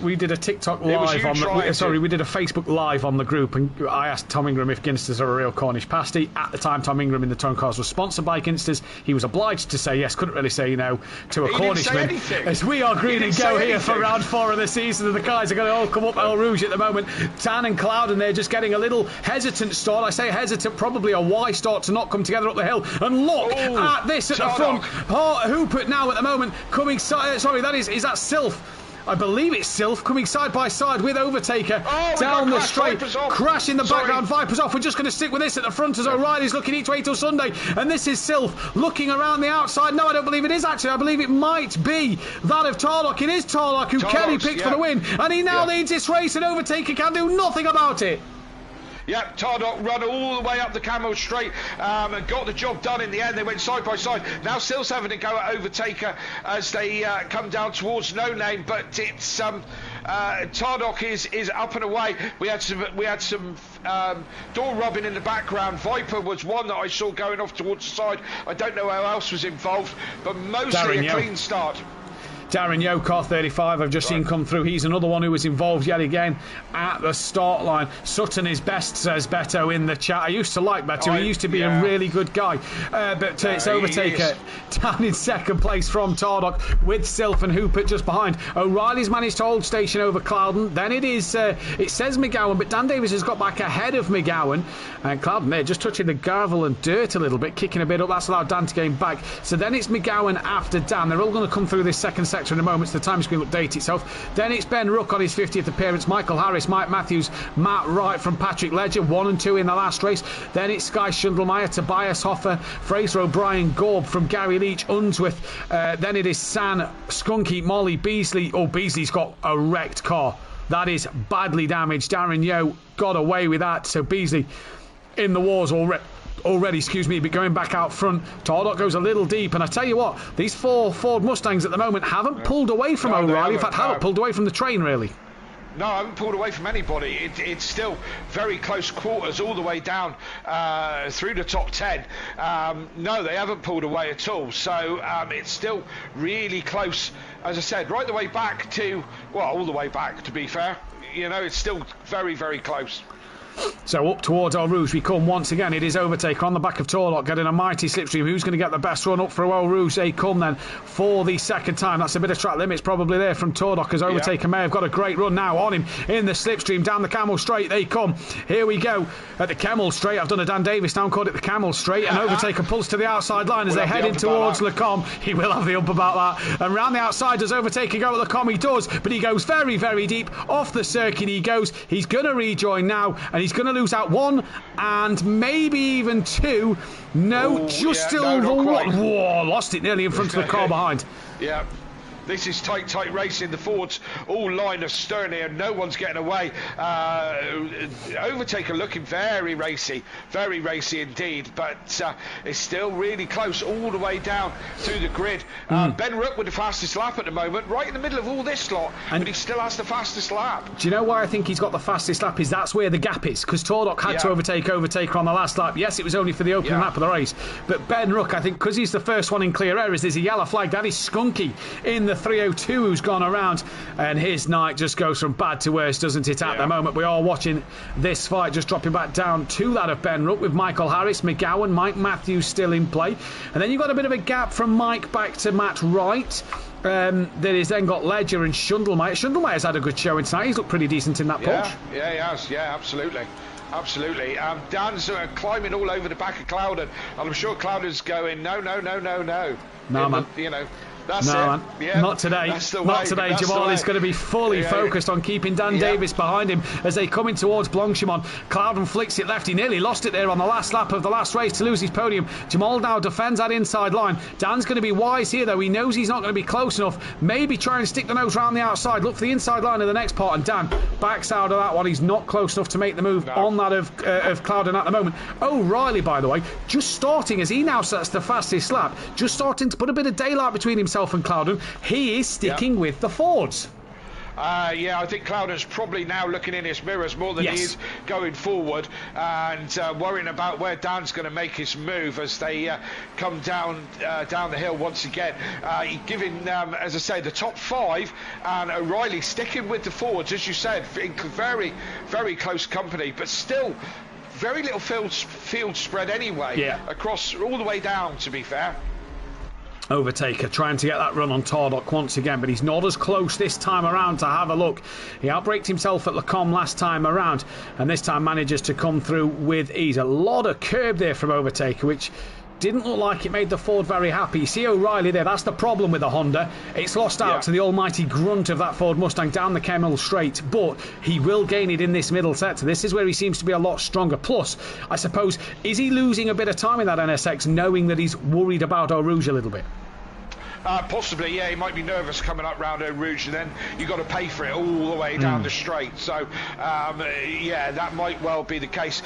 We did a TikTok live on the. We did a Facebook live on the group, and I asked Tom Ingram if Ginsters are a real Cornish pasty. At the time, Tom Ingram in the Touring Cars was sponsored by Ginsters. He was obliged to say yes. Couldn't really say no to a Cornishman. As we are green and go here for round 4 of the season, and the guys are going to all come up El Rouge at the moment. Tan and Cloud, and they're just getting a little hesitant start. I say hesitant, probably a Y start to not come together up the hill. And look at this at the front. Hoopert now at the moment. Coming is that Sylph? I believe it's Sylph coming side by side with Overtaker down the straight, crash in the background. Vipers off. We're just going to stick with this at the front as O'Reilly's looking each way till Sunday, and this is Sylph looking around the outside. No, I don't believe it is actually. I believe it might be that of Tarlock. It is Tarlock who Kelly picked for the win, and he now leads this race, and Overtaker can do nothing about it. Yeah, Tardok run all the way up the Camel Straight and got the job done in the end. They went side by side. Now Sill's having to go at Overtaker as they come down towards No Name, but it's Tardok is up and away. We had some door rubbing in the background. Viper was one that I saw going off towards the side. I don't know who else was involved, but mostly a clean start. Darren Yo, car 35, I've just seen come through. He's another one who was involved yet again at the start line. Sutton is best, says Beto in the chat. I used to like Beto. He used to be a really good guy. But it's Overtaker down in second place from Tardok with Sylph and Hoopert just behind. O'Reilly's managed to hold station over Clouden. Then it says McGowan, but Dan Davis has got back ahead of McGowan. And Clouden there just touching the gravel and dirt a little bit, kicking a bit up. That's allowed Dan to gain back. So then it's McGowan after Dan. They're all going to come through this second section in a moment, so the time screen will update itself. Then it's Ben Rook on his 50th appearance, Michael Harris, Mike Matthews, Matt Wright from Patrick Ledger, 1 and 2 in the last race. Then it's Sky Schundelmeyer, Tobias Hoffer, Fraser O'Brien, Gorb from Gary Leach, Unsworth. Then it is San, Skunky, Molly, Beasley. Oh, Beasley's got a wrecked car. That is badly damaged. Darren Yo got away with that, so Beasley in the wars already. already, excuse me, but going back out front. Tordok goes a little deep, and I tell you what, these 4 Ford Mustangs at the moment haven't pulled away from O'Reilly. In fact, haven't pulled away from the train, really. No, I haven't pulled away from anybody. It's still very close quarters all the way down through the top 10. No, they haven't pulled away at all. So it's still really close, as I said, right the way back to, well, all the way back, to be fair. You know, it's still very, very close. So up towards Eau Rouge we come once again. It is Overtaker on the back of Torlock getting a mighty slipstream. Who's going to get the best run up for Eau Rouge? They come then for the second time. That's a bit of track limits probably there from Torlock, as Overtaker may have got a great run now on him in the slipstream. Down the Camel Straight they come. Here we go at the Camel Straight. I've done a Dan Davis now, called it the Camel Straight, and Overtaker pulls to the outside line as they head in towards Lecombe. He will have the ump about that. And round the outside does Overtaker go at Lecombe? He does, but he goes very, very deep off the circuit. He goes. He's going to rejoin now, and he's going to lose out 1 and maybe even 2. No, still one. Whoa, lost it nearly in front of the car behind. Yeah. This is tight racing. The Fords all line astern here. No one's getting away. Overtaker looking very racy indeed, but it's still really close all the way down through the grid. Ben Rook with the fastest lap at the moment, right in the middle of all this lot, but he still has the fastest lap. Do you know why I think he's got the fastest lap? Is that's where the gap is, because Tordock had to overtake Overtaker on the last lap. Yes, it was only for the opening lap of the race, but Ben Rook, I think, because he's the first one in clear areas, there's a yellow flag. That is Skunky in the 302 who's gone around, and his night just goes from bad to worse, doesn't it, at the moment? We are watching this fight just dropping back down to that of Ben Rook, with Michael Harris, McGowan, Mike Matthews still in play, and then you've got a bit of a gap from Mike back to Matt Wright. There is then got Ledger and Schundelmeyer. Schundelmeyer's had a good showing tonight. He's looked pretty decent in that Porsche. Yeah, he has. Yeah, absolutely. Dan's climbing all over the back of Clouden, and I'm sure Clouden's going, no. No, man. You know, that's it. Man. Yeah, not today. Not today. Jamal is going to be fully focused on keeping Dan Davis behind him as they come in towards Blanchimont. Clouden flicks it left. He nearly lost it there on the last lap of the last race to lose his podium. Jamal now defends that inside line. Dan's going to be wise here, though. He knows he's not going to be close enough. Maybe try and stick the nose round the outside. Look for the inside line of the next part, and Dan backs out of that one. He's not close enough to make the move on that of Clouden at the moment. O'Reilly, by the way, just starting, as he now sets the fastest lap, just starting to put a bit of daylight between himself and Clouden. He is sticking with the Fords. I think Clouden's probably now looking in his mirrors more than he is going forward, and worrying about where Dan's going to make his move as they come down the hill once again. Giving, as I say, the top 5, and O'Reilly sticking with the Fords, as you said, in very, very close company, but still very little field spread anyway, across all the way down, to be fair. Overtaker trying to get that run on Tordock once again, but he's not as close this time around. To have a look, he outbraked himself at Lecombe last time around, and this time manages to come through with ease. A lot of curb there from Overtaker, which didn't look like it made the Ford very happy. You see O'Reilly there, that's the problem with the Honda. It's lost out to the almighty grunt of that Ford Mustang down the Camel Straight, but he will gain it in this middle sector. This is where he seems to be a lot stronger. Plus, I suppose, is he losing a bit of time in that NSX, knowing that he's worried about Eau Rouge a little bit? Possibly, he might be nervous coming up round Eau Rouge, and then you've got to pay for it all the way down the straight. So, that might well be the case.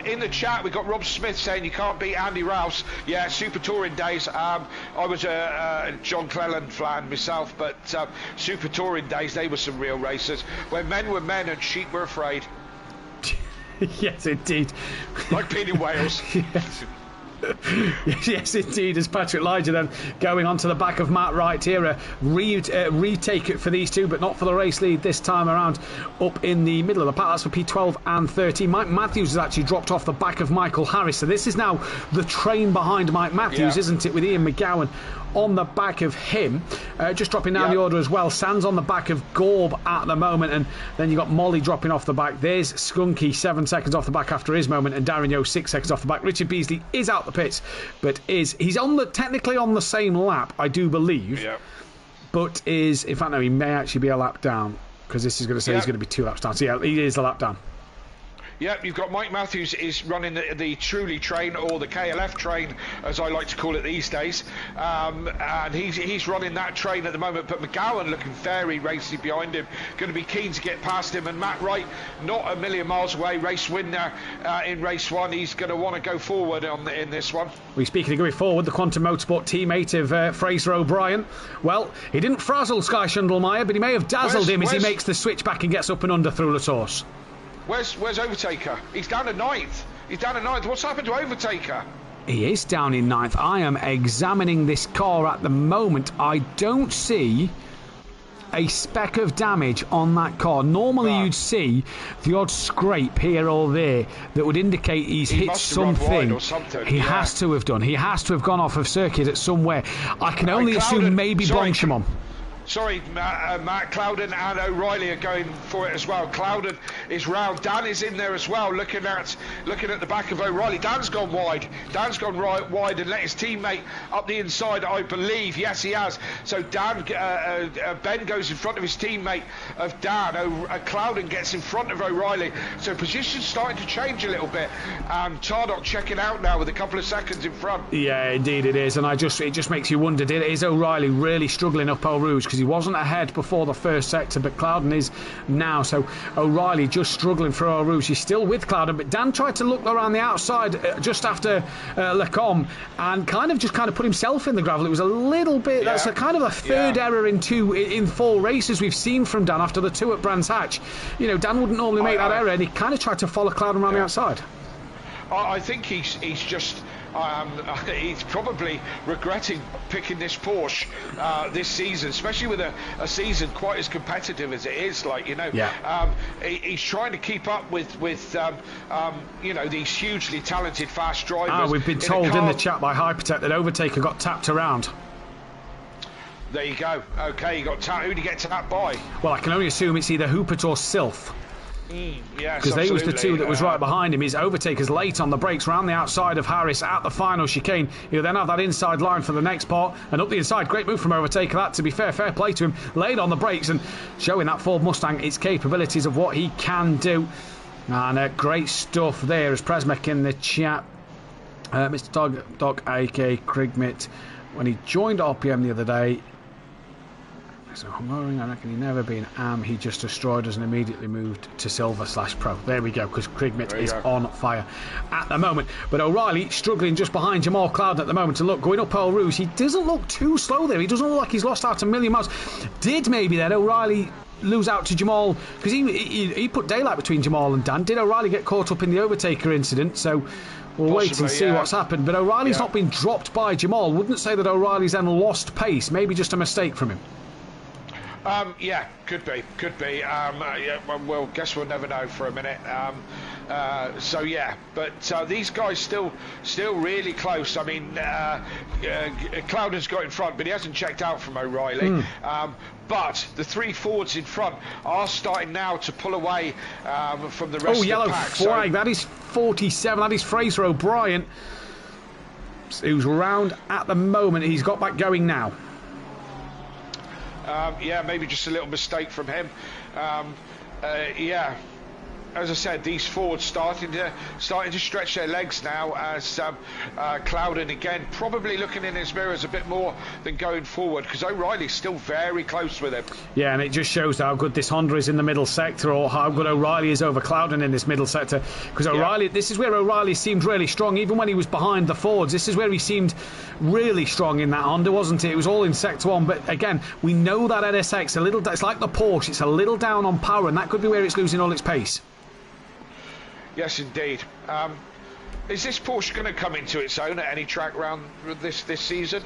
In the chat, we've got Rob Smith saying you can't beat Andy Rouse. Yeah, Super Touring days. I was a John Cleland fan myself, but Super Touring days, they were some real racers. When men were men and sheep were afraid. Yes, indeed. Like being in Wales. Yes, indeed, as Patrick Lyger then going onto the back of Matt Wright here. A retake it for these two, but not for the race lead this time around up in the middle of the pack. That's for P12 and 13. Mike Matthews has actually dropped off the back of Michael Harris, so this is now the train behind Mike Matthews, isn't it, with Ian McGowan on the back of him. Just dropping down the order as well. Sands on the back of Gorb at the moment, and then you've got Molly dropping off the back. There's Skunky 7 seconds off the back after his moment, and Darren Yo 6 seconds off the back. Richard Beasley is out the pits, but he's technically on the same lap, I do believe, but in fact no, he may actually be a lap down, because this is going to say he's going to be 2 laps down. So he is a lap down. Yep, you've got Mike Matthews is running the Truly train, or the KLF train, as I like to call it these days, and he's running that train at the moment. But McGowan looking very racy behind him, going to be keen to get past him. And Matt Wright, not a million miles away, race winner in race 1. He's going to want to go forward in this one. We speaking of going forward, the Quantum Motorsport teammate of Fraser O'Brien. Well, he didn't frazzle Sky Schundelmeyer, but he may have dazzled him as he makes the switch back and gets up and under through Latours. Where's Overtaker? He's down to 9th. He's down to 9th. What's happened to Overtaker? He is down in 9th. I am examining this car at the moment. I don't see a speck of damage on that car. Normally you'd see the odd scrape here or there that would indicate he hit something. He has to have done. He has to have gone off of circuit at somewhere. I can only assume maybe Blanchimont. Sorry, Matt, Clouden and O'Reilly are going for it as well. Clouden is round. Dan is in there as well, looking at the back of O'Reilly. Dan's gone wide. Dan's gone wide and let his teammate up the inside, I believe. Yes, he has. So Dan, Ben goes in front of his teammate of Dan. Clouden gets in front of O'Reilly. So position's starting to change a little bit. Tardock checking out now with a couple of seconds in front. Yeah, indeed it is. And it just makes you wonder, is O'Reilly really struggling up Eau Rouge? Because he wasn't ahead before the first sector, but Clouden is now. So O'Reilly just struggling for Eau Rouge. He's still with Clouden, but Dan tried to look around the outside just after Lecombe and kind of put himself in the gravel. It was a little bit. That's a kind of a third error in 4 races we've seen from Dan after the 2 at Brands Hatch. You know, Dan wouldn't normally make that error, and he kind of tried to follow Clouden around the outside. I think he's just. He's probably regretting picking this Porsche this season, especially with a season quite as competitive as it is. He's trying to keep up with these hugely talented fast drivers. We've been told in the chat by Hypertech that Overtaker got tapped around. There you go. Okay, you got tapped. Who did you get tapped by? Well, I can only assume it's either Hoopert or Sylph. Because they was the 2 that was right behind him. His Overtaker's late on the brakes round the outside of Harris at the final chicane. He'll then have that inside line for the next part, and up the inside. Great move from Overtaker. That, to be fair play to him, laid on the brakes and showing that Ford Mustang its capabilities of what he can do. And great stuff there as Presmek in the chat. Mr. Doc aka Krigmit, when he joined RPM the other day, so I reckon he'd never been AM. He just destroyed us and immediately moved to Silver/Pro. There we go, because Krigmit is on fire at the moment. But O'Reilly struggling just behind Jamal Clouden at the moment. And look, going up Eau Rouge, he doesn't look too slow there. He doesn't look like he's lost out a million miles. Did maybe then O'Reilly lose out to Jamal? Because he put daylight between Jamal and Dan. Did O'Reilly get caught up in the Overtaker incident? So we'll wait and see what's happened. But O'Reilly's not been dropped by Jamal. Wouldn't say that O'Reilly's then lost pace. Maybe just a mistake from him. Could be. Well, guess we'll never know for a minute. But these guys still really close. I mean, Clouden's got in front, but he hasn't checked out from O'Reilly. But the 3 Fords in front are starting now to pull away from the rest of the pack. Yellow flag. That is 47. That is Fraser O'Brien, who's round at the moment. He's got back going now. Maybe just a little mistake from him. As I said, these Fords starting to stretch their legs now as Clouden again probably looking in his mirrors a bit more than going forward, because O'Reilly's still very close with him. Yeah, and it just shows how good this Honda is in the middle sector, or how good O'Reilly is over Clouden in this middle sector, because O'Reilly, this is where O'Reilly seemed really strong. Even when he was behind the Fords, this is where he seemed really strong in that Honda, wasn't it? It was all in sector 1, but again, we know that NSX it's like the Porsche, it's a little down on power, and that could be where it's losing all its pace. Yes, indeed. Is this Porsche going to come into its own at any track round this season?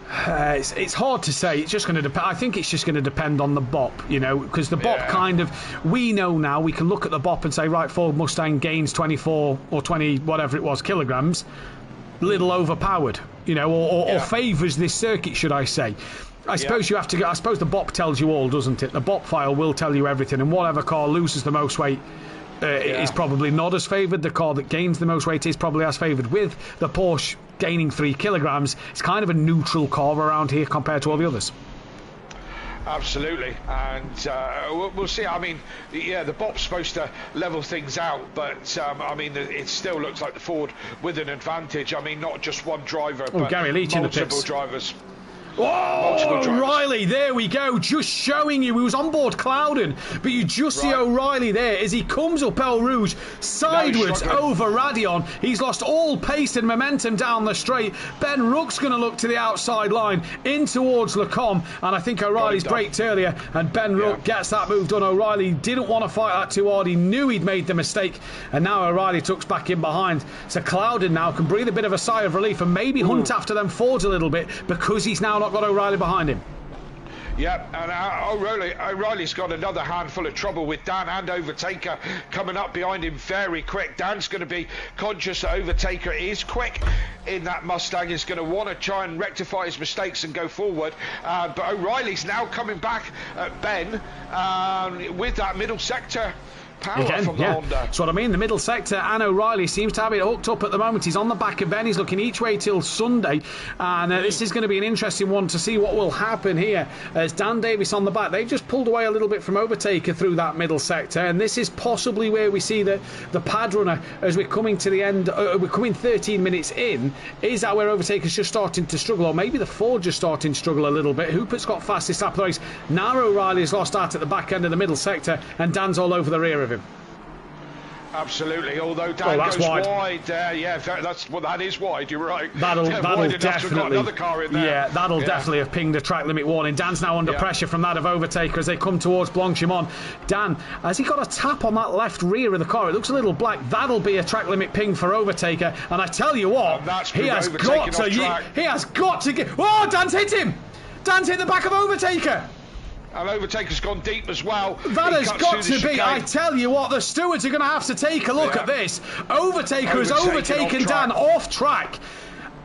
It's hard to say. It's just going to depend. I think it's just going to depend on the BOP, because the BOP kind of, we know now, we can look at the BOP and say, right, Ford Mustang gains 24 or 20, whatever it was, kilograms, little overpowered, or favours this circuit, should I say. I suppose you have to go. I suppose the BOP tells you all, doesn't it? The BOP file will tell you everything, and whatever car loses the most weight is probably not as favoured. The car that gains the most weight is probably as favoured. With the Porsche gaining 3 kilograms, it's kind of a neutral car around here compared to all the others. Absolutely, and we'll see. I mean, yeah, the bop's supposed to level things out, but I mean, it still looks like the Ford with an advantage. I mean, not just one driver, but Gary Leach in the pits. multiple drivers. Oh, O'Reilly, there we go, just showing you, he was on board Clouden, but you just see O'Reilly there as he comes up El Rouge, sideways over Radion. He's lost all pace and momentum down the straight. Ben Rook's going to look to the outside line, in towards Lecombe, and I think O'Reilly's braked earlier, and Ben Rook gets that move done. O'Reilly didn't want to fight that too hard, he knew he'd made the mistake, and now O'Reilly tucks back in behind. So Clouden now can breathe a bit of a sigh of relief and maybe hunt after them Fords a little bit, because he's now not got O'Reilly behind him. Yep, and O'Reilly's got another handful of trouble with Dan and Overtaker coming up behind him very quick. Dan's going to be conscious that Overtaker is quick in that Mustang, is going to want to try and rectify his mistakes and go forward. But O'Reilly's now coming back at Ben with that middle sector power from the Honda. That's what I mean. The middle sector, and O'Reilly seems to have it hooked up at the moment. He's on the back of Ben. He's looking each way till Sunday, and this is going to be an interesting one to see what will happen here as Dan Davis on the back. They've just pulled away a little bit from Overtaker through that middle sector, and this is possibly where we see the pad runner as we're coming to the end. We're coming 13 minutes in. Is that where Overtaker's just starting to struggle, or maybe the Ford just starting to struggle a little bit? Hoopert's got fastest lap of the race. Now O'Reilly's lost out at the back end of the middle sector, and Dan's all over the rear of him. Absolutely, although Dan goes wide there, that is wide, you're right. That'll definitely, another car in there. Yeah, that'll definitely have pinged a track limit warning. Dan's now under pressure from that of Overtaker as they come towards Blanchimont. Dan, has he got a tap on that left rear of the car? It looks a little black. That'll be a track limit ping for Overtaker, and I tell you what, he has got to get... Oh, Dan's hit him! Dan's hit the back of Overtaker! And Overtaker's gone deep as well. That has got to be, I tell you what, the stewards are going to have to take a look at this. Overtaker has overtaken Dan off track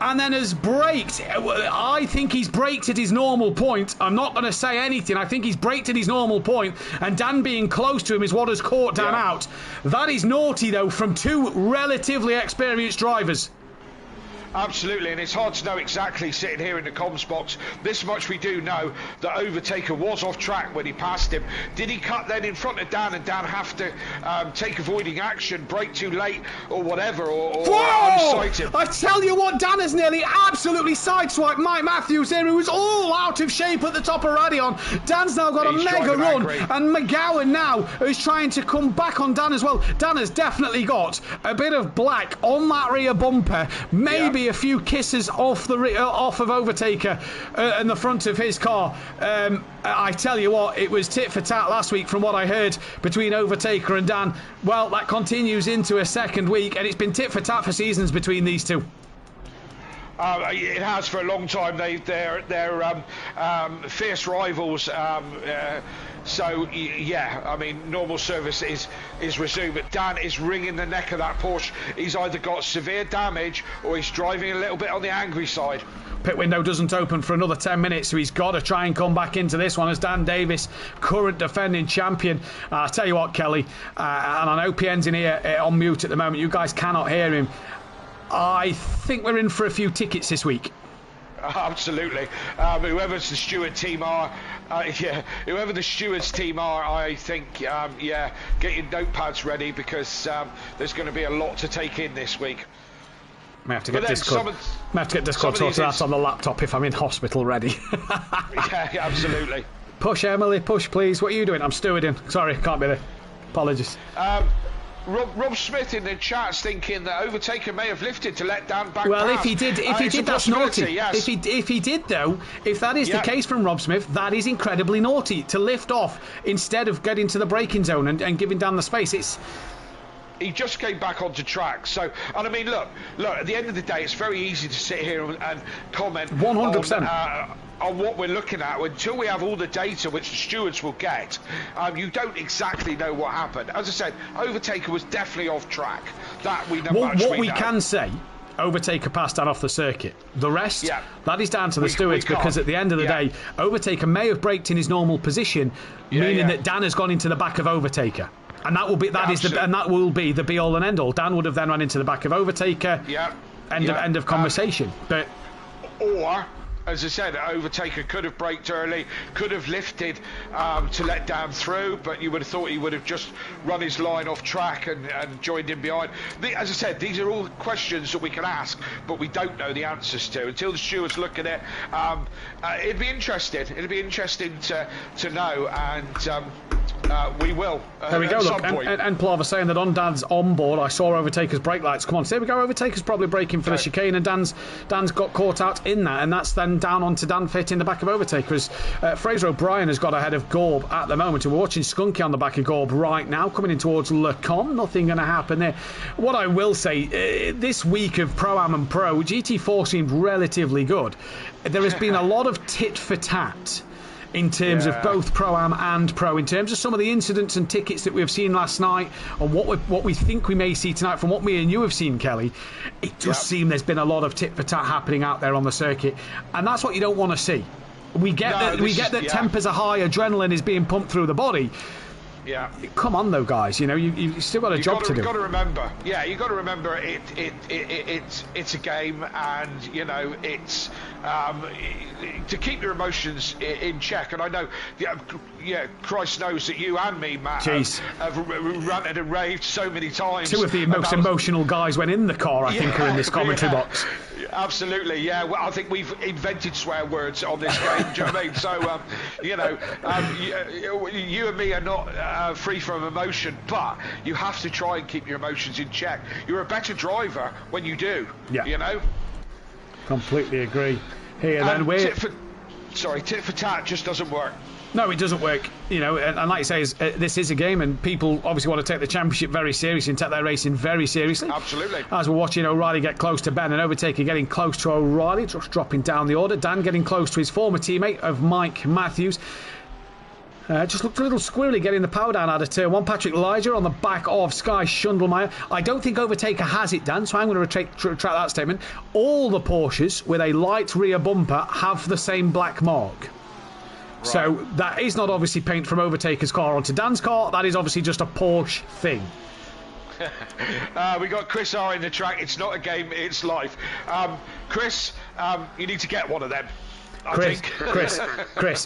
and then has braked. I think he's braked at his normal point. I'm not going to say anything. I think he's braked at his normal point, and Dan being close to him is what has caught Dan out. That is naughty, though, from two relatively experienced drivers. Absolutely, and it's hard to know exactly sitting here in the comms box. This much we do know, that Overtaker was off track when he passed him. Did he cut then in front of Dan, and Dan have to take avoiding action, brake too late, or whatever, or unsight him? I tell you what, Dan has nearly absolutely sideswiped Mike Matthews here, who was all out of shape at the top of Radion. Dan's now got a mega run, and McGowan now is trying to come back on Dan as well. Dan has definitely got a bit of black on that rear bumper, maybe a few kisses off of Overtaker and the front of his car. I tell you what, it was tit for tat last week from what I heard between Overtaker and Dan. Well, that continues into a second week, and it's been tit for tat for seasons between these two. It has for a long time. They're fierce rivals. So yeah, I mean, normal service is resumed, but Dan is wringing the neck of that Porsche. He's either got severe damage or he's driving a little bit on the angry side. Pit window doesn't open for another 10 minutes, so he's got to try and come back into this one as Dan Davis, current defending champion. I'll tell you what, Kelly, and I know PN's in here on mute at the moment. You guys cannot hear him. I think we're in for a few tickets this week. Absolutely. Whoever's the steward team are, whoever the stewards team are, I think, get your notepads ready, because there's going to be a lot to take in this week. May have to get Discord. May have to get Discord sorted out on the laptop if I'm in hospital ready. Yeah, absolutely. Push, Emily, push, please. What are you doing? I'm stewarding. Sorry, can't be there. Apologies. Rob Smith in the chat's thinking that Overtaker may have lifted to let Dan back. Well, pass. if he did, that's naughty. Yes. If he did, though, if that is the case from Rob Smith, that is incredibly naughty to lift off instead of getting to the braking zone and giving Dan the space. He just came back onto track. So, and I mean, look. At the end of the day, it's very easy to sit here and comment 100%. On what we're looking at. Until we have all the data, which the stewards will get, you don't exactly know what happened. As I said, Overtaker was definitely off track. That we know. What we can say, Overtaker passed Dan off the circuit. The rest, that is down to the stewards, because at the end of the day, Overtaker may have braked in his normal position, meaning that Dan has gone into the back of Overtaker. And that will be the be all and end all. Dan would have then run into the back of Overtaker. End of conversation. But as I said, Overtaker could have braked early, could have lifted to let Dan through, but you would have thought he would have just run his line off track and joined in behind. As I said, these are all questions that we can ask, but we don't know the answers to until the stewards look at it. It'd be interesting. It'd be interesting to know, and we will. There we go. Look, and Plava saying that on Dan's onboard, I saw Overtaker's brake lights come on. So there we go. Overtaker's probably braking for the chicane, and Dan's got caught out in that, and that's then down onto Dan Fit in the back of Overtaker. As Fraser O'Brien has got ahead of Gorb at the moment, and we're watching Skunky on the back of Gorb right now, coming in towards Lecom. Nothing going to happen there. What I will say, this week of Pro-Am and Pro, GT4 seemed relatively good. There has been a lot of tit for tat in terms of both Pro-Am and Pro, in terms of some of the incidents and tickets that we have seen last night, and what we think we may see tonight from what me and you have seen, Kelly. It does seem there's been a lot of tit for tat happening out there on the circuit, and that's what you don't want to see. We get that tempers are high, adrenaline is being pumped through the body. Yeah. Come on, though, guys. You know, you've still got a job to do. You've got to remember. Yeah, you've got to remember it's a game, and you know it's to keep your emotions in check. And I know, Christ knows that you and me, Matt, have ranted and raved so many times. Two of the most emotional guys went in the car, I think, are in this commentary box. Absolutely, yeah. Well, I think we've invented swear words on this game. Do you know what I mean? So, you and me are not free from emotion, but you have to try and keep your emotions in check. You're a better driver when you do. Yeah. You know. Completely agree. Here, then we're tit for tat just doesn't work. No, it doesn't work, you know, and like you say, this is a game, and people obviously want to take the championship very seriously and take their racing very seriously. Absolutely. As we're watching O'Reilly get close to Ben, and Overtaker getting close to O'Reilly, just dropping down the order. Dan getting close to his former teammate of Mike Matthews. Just looked a little squirrely getting the power down out of turn one. Patrick Liger on the back of Sky Schundelmeyer. I don't think Overtaker has it, Dan, so I'm going to retract that statement. All the Porsches with a light rear bumper have the same black mark. Right. So that is not obviously paint from Overtaker's car onto Dan's car. That is obviously just a Porsche thing. We got Chris R in the track. It's not a game, it's life. Chris, you need to get one of them. Chris,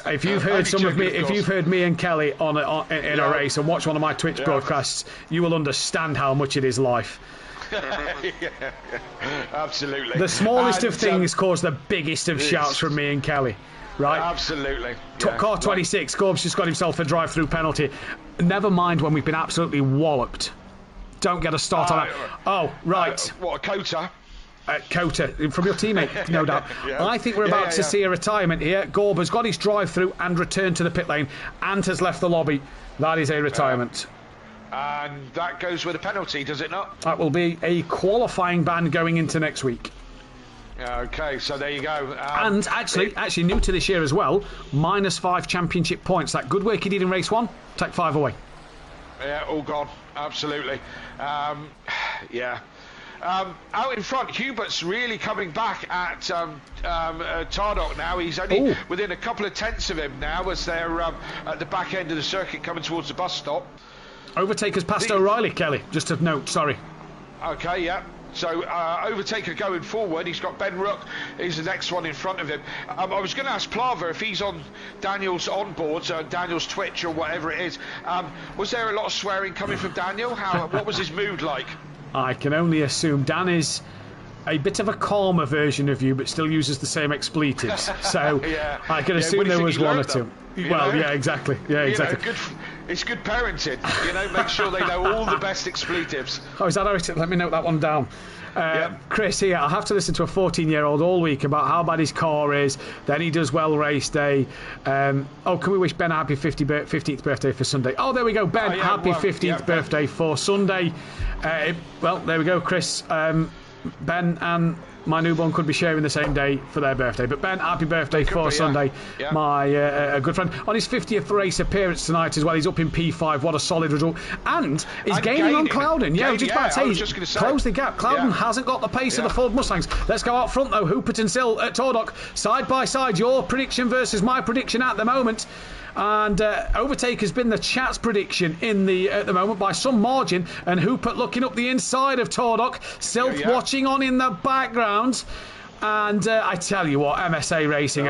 if you've heard if you've heard me and Kelly in a race and watched one of my Twitch broadcasts, you will understand how much it is life. Absolutely. The smallest of things cause the biggest of shouts from me and Kelly. Right? Absolutely. Car 26, Corb's just got himself a drive-through penalty. Never mind when we've been absolutely walloped. Don't get a start on that. Oh, right. What, a Cota? Cota, from your teammate, no doubt. I think we're about to see a retirement here. Gorb has got his drive-through and returned to the pit lane and has left the lobby. That is a retirement. And that goes with a penalty, does it not? That will be a qualifying ban going into next week. Okay, so there you go. And actually new to this year as well, -5 championship points. That good work he did in race 1, take 5 away. Yeah, all gone. Absolutely. Out in front, Hubert's really coming back at Tardok now. He's only within a couple of tenths of him now as they're at the back end of the circuit coming towards the bus stop. Overtaker's past O'Reilly, Kelly, just a note, sorry. Okay, yeah. So Overtaker going forward, he's got Ben Rook, he's the next one in front of him. I was going to ask Plava if he's on Daniel's onboard, Daniel's Twitch or whatever it is. Was there a lot of swearing coming from Daniel? What was his mood like? I can only assume Dan is a bit of a calmer version of you, but still uses the same expletives. So I can assume there was one or two. Well, exactly. Yeah, exactly. It's good parenting, make sure they know all the best expletives. Oh, is that how it is? Let me note that one down. Chris here, I'll have to listen to a 14-year-old all week about how bad his car is. Then he does well race day. Can we wish Ben a happy 15th birthday for Sunday? Oh, there we go, Ben. Happy 15th birthday for Sunday. Well, there we go, Chris. Ben and my newborn could be sharing the same day for their birthday. But Ben, happy birthday for Sunday. Yeah. My good friend. On his 50th race appearance tonight as well, he's up in P5. What a solid result. And he's gaining on Clouden. I was just about to say, close the gap. Clouden hasn't got the pace of the Ford Mustangs. Let's go out front, though. Hoopert and Sill at Tordok. Side by side, your prediction versus my prediction at the moment. And Overtaker's been the chat's prediction at the moment by some margin. And Hoopert looking up the inside of Tordok. Silk watching on in the background. And I tell you what, MSA Racing,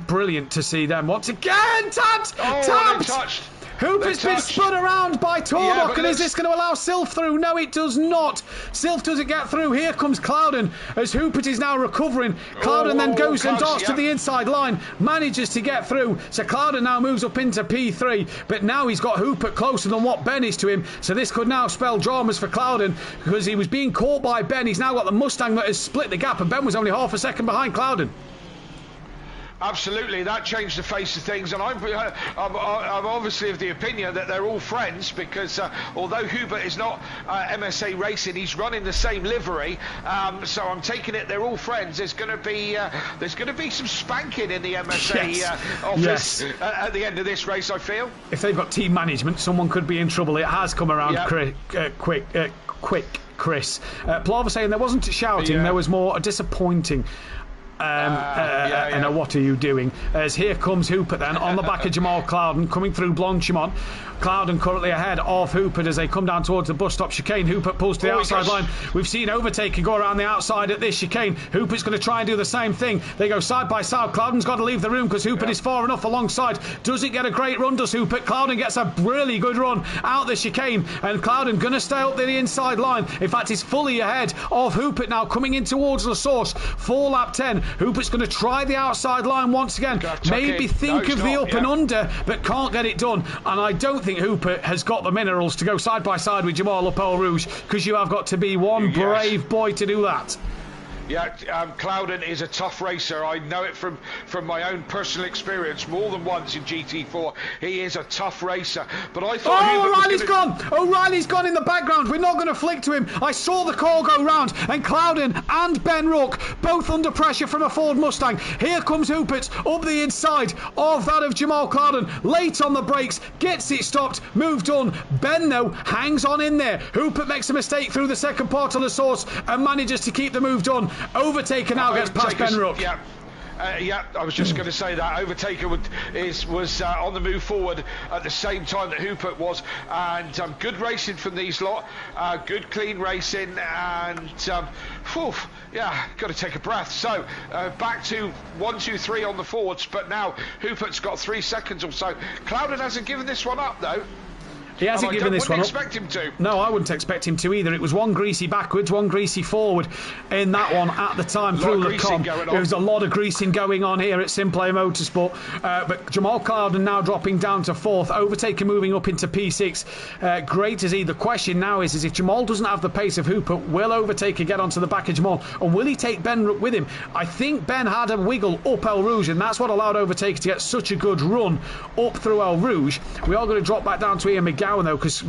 brilliant to see them once again. Tapped! Touched. Hooper's been spun around by Tordock, and is this going to allow Sylph through? No, it does not. Sylph doesn't get through. Here comes Clouden as Hooper is now recovering. Clouden then goes and darts to the inside line, manages to get through. So Clouden now moves up into P3, but now he's got Hooper closer than what Ben is to him. So this could now spell dramas for Clouden because he was being caught by Ben. He's now got the Mustang that has split the gap, and Ben was only half a second behind Clouden. Absolutely, that changed the face of things, and I'm obviously of the opinion that they're all friends because although Hubert is not MSA Racing, he's running the same livery. So I'm taking it they're all friends. There's going to be some spanking in the MSA office at the end of this race. I feel if they've got team management, someone could be in trouble. It has come around quick, Chris. Plover saying there wasn't shouting, there was more disappointing. What are you doing? As here comes Hooper then on the back of Jamal Clouden coming through Blanchimont. Clouden currently ahead of Hooper as they come down towards the bus stop chicane. Hooper pulls to the outside line. We've seen Overtaker go around the outside at this chicane. Hooper's going to try and do the same thing. They go side by side. Clouden's got to leave the room because Hooper is far enough alongside. Doesn't get a great run, does Hooper? Clouden gets a really good run out the chicane, and Clouden going to stay up the inside line. In fact, he's fully ahead of Hooper now coming in towards the source. 4 lap 10. Hooper's going to try the outside line once again. Maybe think of the up and under, but can't get it done. And I don't think Hooper has got the minerals to go side by side with Jamal Le Pole Rouge, because you have got to be one brave boy to do that. Yeah, Clouden is a tough racer. I know it from my own personal experience more than once in GT4. He is a tough racer. But I thought O'Reilly's gone! O'Reilly's gone in the background. We're not going to flick to him. I saw the call go round, and Clouden and Ben Rook both under pressure from a Ford Mustang. Here comes Hoopert up the inside of that of Jamal Clouden. Late on the brakes, gets it stopped, moved on. Ben, though, hangs on in there. Hoopert makes a mistake through the second part of the source and manages to keep the move done. Overtaker now gets past Ben Rook. I was just going to say that Overtaker was on the move forward at the same time that Hooper was, and good racing from these lot, good clean racing, and got to take a breath. So back to 1, 2, 3 on the forwards, but now Hoopert's got 3 seconds or so. Clouden hasn't given this one up though. He hasn't given this one up. I wouldn't expect him to. No, I wouldn't expect him to either. It was one greasy backwards, one greasy forward in that one at the time through the com. There was a lot of greasing going on here at SimPlay Motorsport. But Jamal Clouden now dropping down to 4th. Overtaker moving up into P6. Great as he. The question now is if Jamal doesn't have the pace of Hooper, will Overtaker get onto the back of Jamal? And will he take Ben Rook with him? I think Ben had a wiggle up El Rouge, and that's what allowed Overtaker to get such a good run up through El Rouge. We are going to drop back down to Ian McGowan, though, because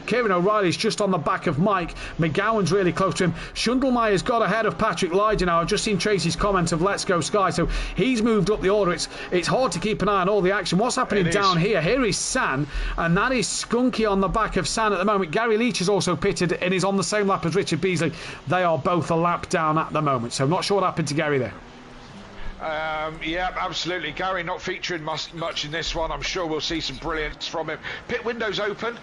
Kieran O'Reilly's just on the back of Mike. McGowan's really close to him. Schundelmeyer's got ahead of Patrick Lydia now. I've just seen Tracy's comment of Let's Go Sky, so he's moved up the order. It's hard to keep an eye on all the action. What's happening down here? Here is San, and that is Skunky on the back of San at the moment. Gary Leach is also pitted and is on the same lap as Richard Beasley. They are both a lap down at the moment, so I'm not sure what happened to Gary there. Yeah, absolutely. Gary not featuring much in this one. I'm sure we'll see some brilliance from him. Pit window's open,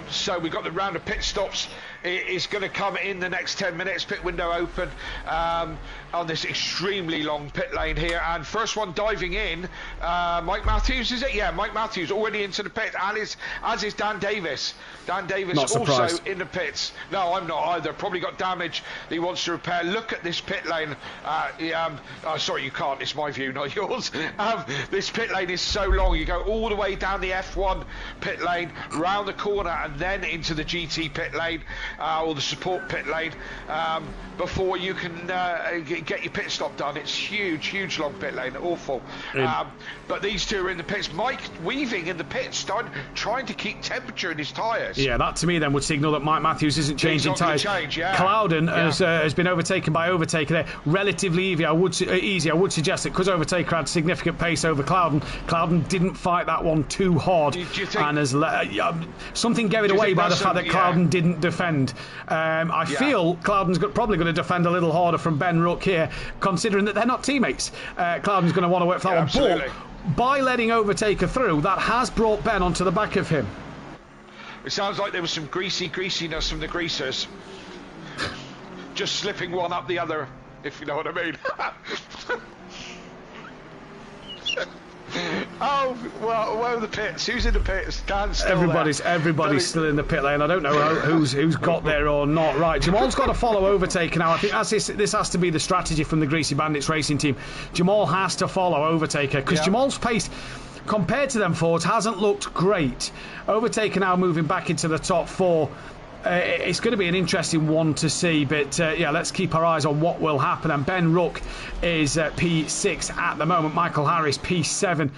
so we've got the round of pit stops. It's going to come in the next 10 minutes. Pit window open on this extremely long pit lane here, and first one diving in, Mike Matthews, is it? Yeah, Mike Matthews already into the pit, and as is Dan Davis. Dan Davis also in the pits. No, I'm not either. Probably got damage that he wants to repair. Look at this pit lane. Sorry, you can't. It's my view, not yours. This pit lane is so long. You go all the way down the F1 pit lane, round the corner, and then into the GT pit lane, or the support pit lane, before you can get your pit stop done. It's huge long pit lane. Awful. But these two are in the pits. Mike weaving in the pits, trying to keep temperature in his tyres. Yeah, that to me then would signal that Mike Matthews isn't changing tyres. Clouden has been overtaken by Overtaker there. Relatively easy. I would suggest that because Overtaker had significant pace over Clouden didn't fight that one too hard, and has something gave it away by the fact that Clouden didn't defend. I feel Clouden's probably going to defend a little harder from Ben Rook here, considering that they're not teammates. Clouden's going to want to work for that one. Absolutely. But by letting Overtaker through, that has brought Ben onto the back of him. It sounds like there was some greasiness from the greasers. Just slipping one up the other. if you know what I mean. Oh, well, where are the pits? Who's in the pits? Dan's still Everybody's still in the pit lane. I don't know who's got there or not. Right, Jamal's got to follow Overtaker now. I think this has to be the strategy from the Greasy Bandits racing team. Jamal has to follow Overtaker because Jamal's pace, compared to them Fords, hasn't looked great. Overtaker now moving back into the top 4. It's going to be an interesting one to see, but yeah, let's keep our eyes on what will happen. And Ben Rook is P6 at the moment. Michael Harris P7.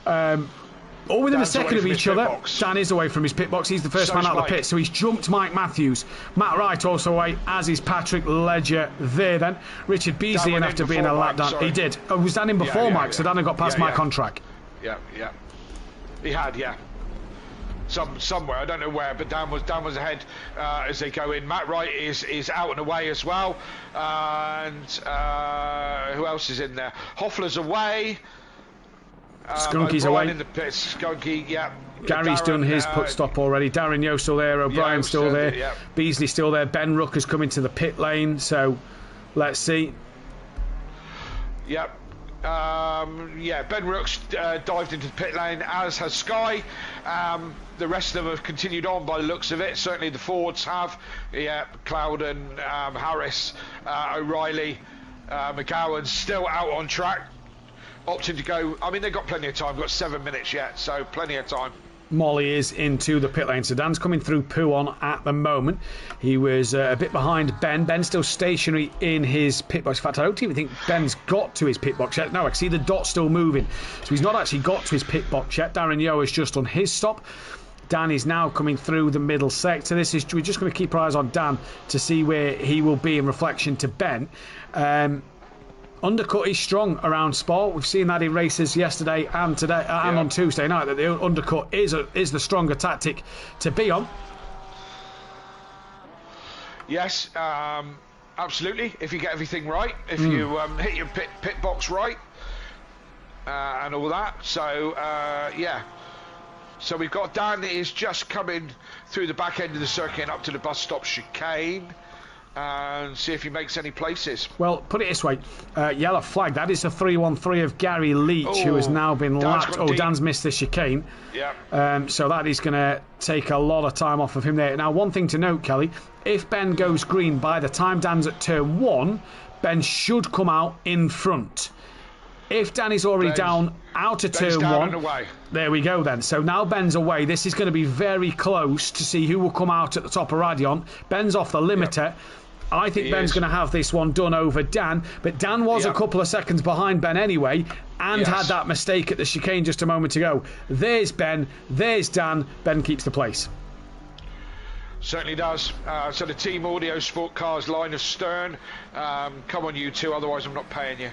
All within a second of each other. Dan is away from his pit box. He's the first man out of the pit, so he's jumped Mike Matthews. Matt Wright also away, as is Patrick Ledger there then. Richard Beasley in after being a lap down. He did. Oh, was Dan in before Mike, so Dan had got past Mike on track. Yeah. He had, somewhere, I don't know where, but Dan was ahead as they go in. Matt Wright is out and away as well, and who else is in there? Hoffler's away. Skunky's away. In the pits. Skunky, Gary's done his pit stop already. Darren Yo's still there. O'Brien's still there. Beasley's still there. Ben Rook has come into the pit lane, so let's see. Ben Rook's dived into the pit lane, as has Sky. The rest of them have continued on by the looks of it. Certainly the Fords have. Clouden, Harris, O'Reilly, McGowan still out on track, opting to go. I mean, they've got plenty of time. Got 7 minutes yet, so plenty of time. Molly is into the pit lane. So Dan's coming through Pouon at the moment. He was a bit behind Ben. Ben's still stationary in his pit box. In fact, I don't even think Ben's got to his pit box yet. No, I can see the dot still moving. So he's not actually got to his pit box yet. Darren Yo has just done his stop. Dan is now coming through the middle sector. We're just going to keep our eyes on Dan to see where he will be in reflection to Ben. Undercut is strong around Sport. We've seen that in races yesterday and today and on Tuesday night, that the undercut is the stronger tactic to be on. Yes, absolutely. If you get everything right, if you hit your pit box right, and all that. So So we've got Dan is just coming through the back end of the circuit up to the bus stop chicane, and see if he makes any places. Well, put it this way, yellow flag. That is the 313 of Gary Leach, who has now been lapped. Dan's missed the chicane. Yeah. So that is going to take a lot of time off of him there. Now, one thing to note, Kelly, if Ben goes green by the time Dan's at turn 1, Ben should come out in front. If Dan is already down out of turn 1, there we go then. So now Ben's away. This is going to be very close to see who will come out at the top of Radion. Ben's off the limiter. Yep. I think Ben's going to have this one done over Dan, but Dan was a couple of seconds behind Ben anyway, and had that mistake at the chicane just a moment ago. There's Ben, there's Dan. Ben keeps the place. Certainly does. So the Team Audio Sport Cars line of stern. Come on, you two, otherwise I'm not paying you.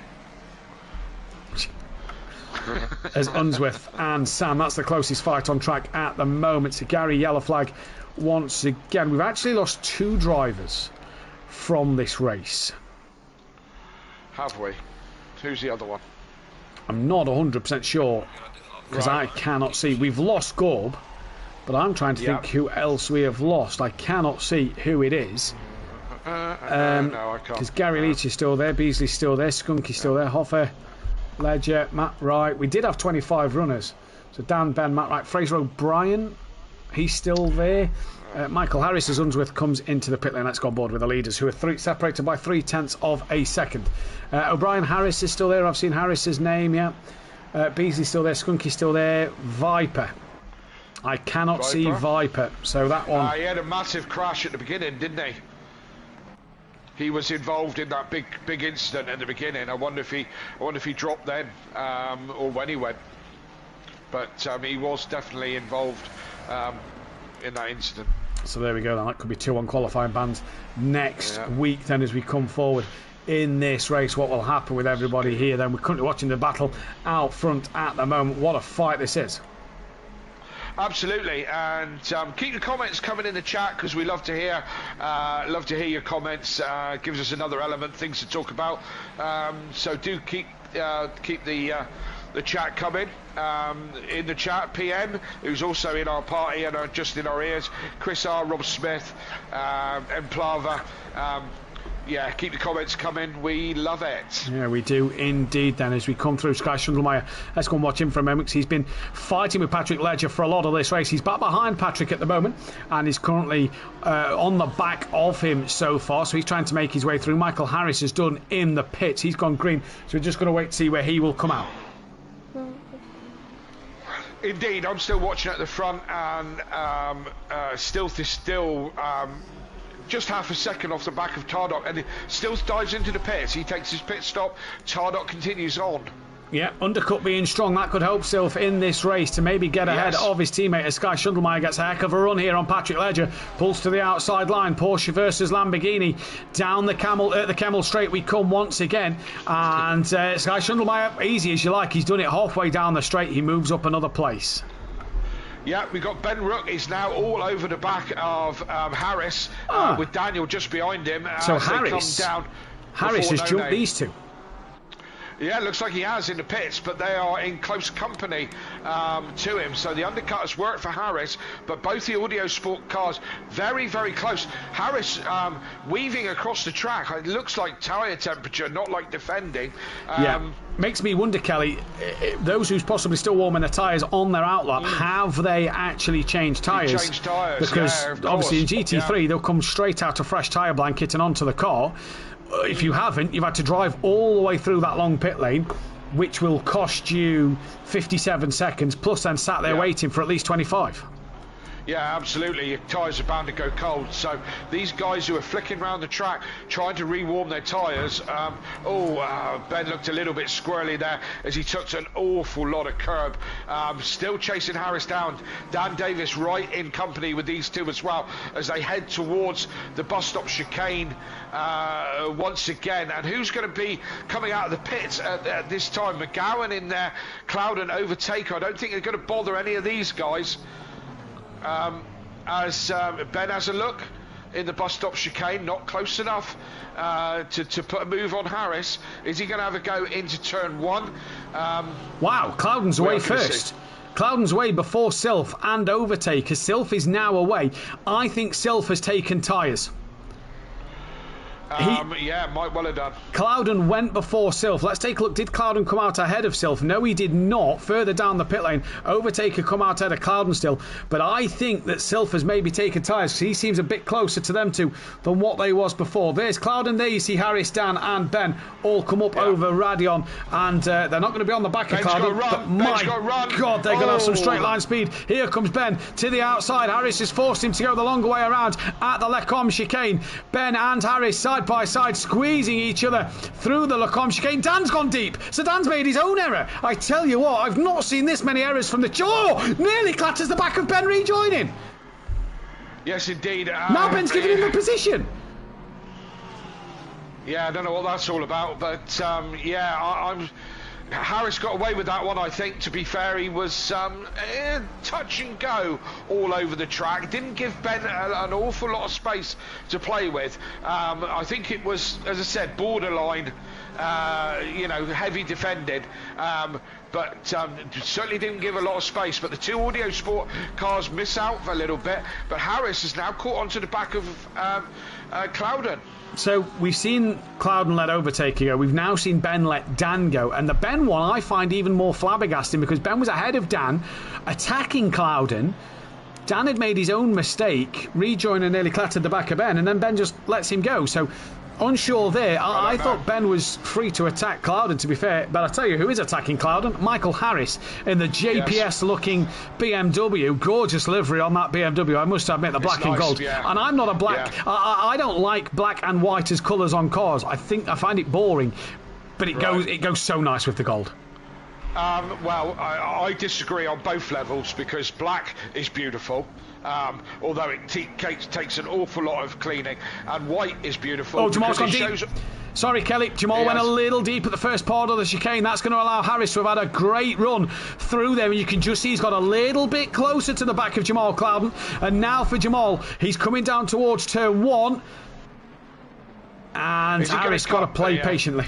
As Unsworth and Sam, that's the closest fight on track at the moment. So Gary, yellow flag once again. We've actually lost 2 drivers from this race. Have we? Who's the other one? I'm not 100% sure, because I cannot see. We've lost Gorb, but I'm trying to think who else we have lost. I cannot see who it is. No, I can't. Because Gary Leach is still there, Beasley's still there, Skunky's still there, Hoffer, Ledger, Matt Wright. We did have 25 runners. So Dan, Ben, Matt Wright, Fraser O'Brien, he's still there. Michael Harris as Unsworth comes into the pit lane. Let's go on board with the leaders, who are separated by 0.3 of a second. O'Brien Harris is still there. I've seen Harris's name, Beasley's still there, Skunky's still there. Viper. I cannot see Viper. So that one. He had a massive crash at the beginning, didn't he? He was involved in that big incident at the beginning. I wonder if he dropped then, or when he went. But he was definitely involved in that incident. So there we go. That could be 2 unqualifying bans next week. Then, as we come forward in this race, what will happen with everybody here? Then we're currently watching the battle out front at the moment. What a fight this is! Absolutely, and keep your comments coming in the chat, because we love to hear your comments. Gives us another element, things to talk about. So do keep the chat coming. In the chat, PM, who's also in our party and just in our ears, Chris R, Rob Smith, Emplava. Yeah, keep the comments coming. We love it. Yeah, we do indeed. Then, as we come through Sky Schundelmeyer, let's go and watch him for a moment, because he's been fighting with Patrick Ledger for a lot of this race. He's back behind Patrick at the moment, and is currently on the back of him so far. So he's trying to make his way through. Michael Harris has done in the pits. He's gone green. So we're just going to wait to see where he will come out. Indeed, I'm still watching at the front, and Stealth is still just half a second off the back of Tardock, and Stealth dives into the pits. He takes his pit stop. Tardock continues on. Yeah, undercut being strong, that could help Sylph in this race to maybe get ahead of his teammate, as Sky Schundelmeyer gets a heck of a run here on Patrick Ledger. Pulls to the outside line. Porsche versus Lamborghini. Down the Kemmel straight we come once again. And Sky Schundelmeyer, easy as you like, he's done it halfway down the straight. He moves up another place. Yeah, we've got Ben Rook. He's now all over the back of Harris, with Daniel just behind him. So Harris has jumped these two. Yeah, looks like he has in the pits, but they are in close company to him. So the undercut has worked for Harris, but both the Audio Sport cars very, very close. Harris weaving across the track. It looks like tyre temperature, not like defending. Makes me wonder, Kelly, those who's possibly still warming their tyres on their outlap, have they actually changed tyres? Changed tyres, because obviously in GT3 they'll come straight out a fresh tyre blanket and onto the car. If you haven't, you've had to drive all the way through that long pit lane, which will cost you 57 seconds, plus then sat there waiting for at least 25. Yeah, absolutely. Your tyres are bound to go cold. So these guys who are flicking around the track, trying to rewarm their tyres. Ben looked a little bit squirrely there as he took an awful lot of curb. Still chasing Harris down. Dan Davis right in company with these two as well as they head towards the bus stop chicane once again. And who's going to be coming out of the pits at this time? McGowan in there, Clouden overtaker. I don't think they're going to bother any of these guys. As Ben has a look in the bus stop chicane, not close enough to put a move on Harris. Is he going to have a go into turn one? Wow, Clouden's away first. Clouden's away before Sylph and overtaker. Sylph is now away. I think Sylph has taken tyres. Might well have done. Clouden went before Sylph. Let's take a look. Did Clouden come out ahead of Sylph? No, he did not. Further down the pit lane, Overtaker come out ahead of Clouden still. But I think that Sylph has maybe taken tyres. He seems a bit closer to them two than what they was before. There's Clouden. There you see Harris, Dan and Ben all come up over Radion. And they're not going to be on the back of Clouden. But my God, they're going to have some straight line speed. Here comes Ben to the outside. Harris has forced him to go the longer way around at the Lecombe chicane. Ben and Harris side by side, squeezing each other through the Lecombe chicane. Dan's gone deep, so Dan's made his own error. I tell you what, I've not seen this many errors from the... nearly clatters the back of Ben rejoining. Yes, indeed. Now Ben's giving him the position. Yeah, I don't know what that's all about, but I'm... Harris got away with that one, I think. To be fair, he was touch and go all over the track. Didn't give Ben an awful lot of space to play with. I think it was, as I said, borderline, heavy defended. But certainly didn't give a lot of space. But the two Audio Sport cars miss out a little bit. But Harris is now caught onto the back of Clouden. So we've seen Clouden let Overtaker go. We've now seen Ben let Dan go. And the Ben one I find even more flabbergasting, because Ben was ahead of Dan, attacking Clouden. Dan had made his own mistake, rejoined and nearly clattered the back of Ben, and then Ben just lets him go. So unsure there. I thought Ben was free to attack Clouden, to be fair. But I tell you who is attacking Clouden? Michael Harris in the JPS-looking BMW. Gorgeous livery on that BMW. I must admit, the black and gold. Yeah. And I'm not a black... Yeah. I don't like black and white as colours on cars. I find it boring. But it goes so nice with the gold. I disagree on both levels, because black is beautiful. Although it takes an awful lot of cleaning, and white is beautiful. Oh, Jamal's gone deep. Sorry, Kelly. Jamal went a little deep at the first part of the chicane. That's going to allow Harris to have had a great run through there. And you can just see he's got a little bit closer to the back of Jamal Clouden. And now for Jamal, he's coming down towards turn one. And Harris got to play patiently.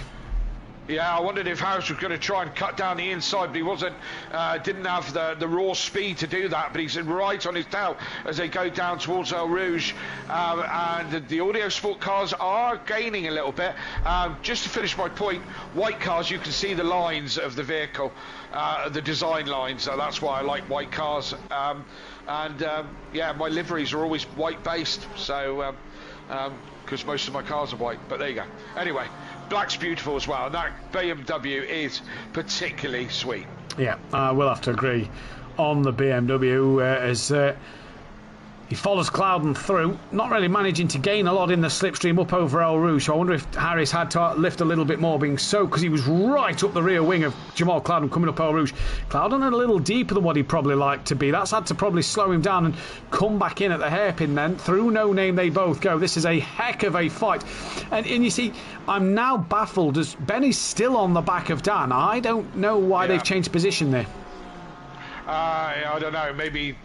Yeah, I wondered if Harris was going to try and cut down the inside, but he wasn't. Didn't have the raw speed to do that. But he's right on his tail as they go down towards El Rouge, and the Audio Sport cars are gaining a little bit. Just to finish my point, white cars, you can see the lines of the vehicle, the design lines. So that's why I like white cars. Yeah, my liveries are always white based. So because most of my cars are white. But there you go. Anyway. Black's beautiful as well, and that BMW is particularly sweet. Yeah, I will have to agree on the BMW as he follows Clouden through, not really managing to gain a lot in the slipstream up over El Rouge. So I wonder if Harris had to lift a little bit more, being so, because he was right up the rear wing of Jamal Clouden coming up El Rouge. Clouden a little deeper than what he'd probably like to be. That's had to probably slow him down and come back in at the hairpin then. Through No Name they both go. This is a heck of a fight. And you see, I'm now baffled as Benny's still on the back of Dan. I don't know why they've changed position there. I don't know. Maybe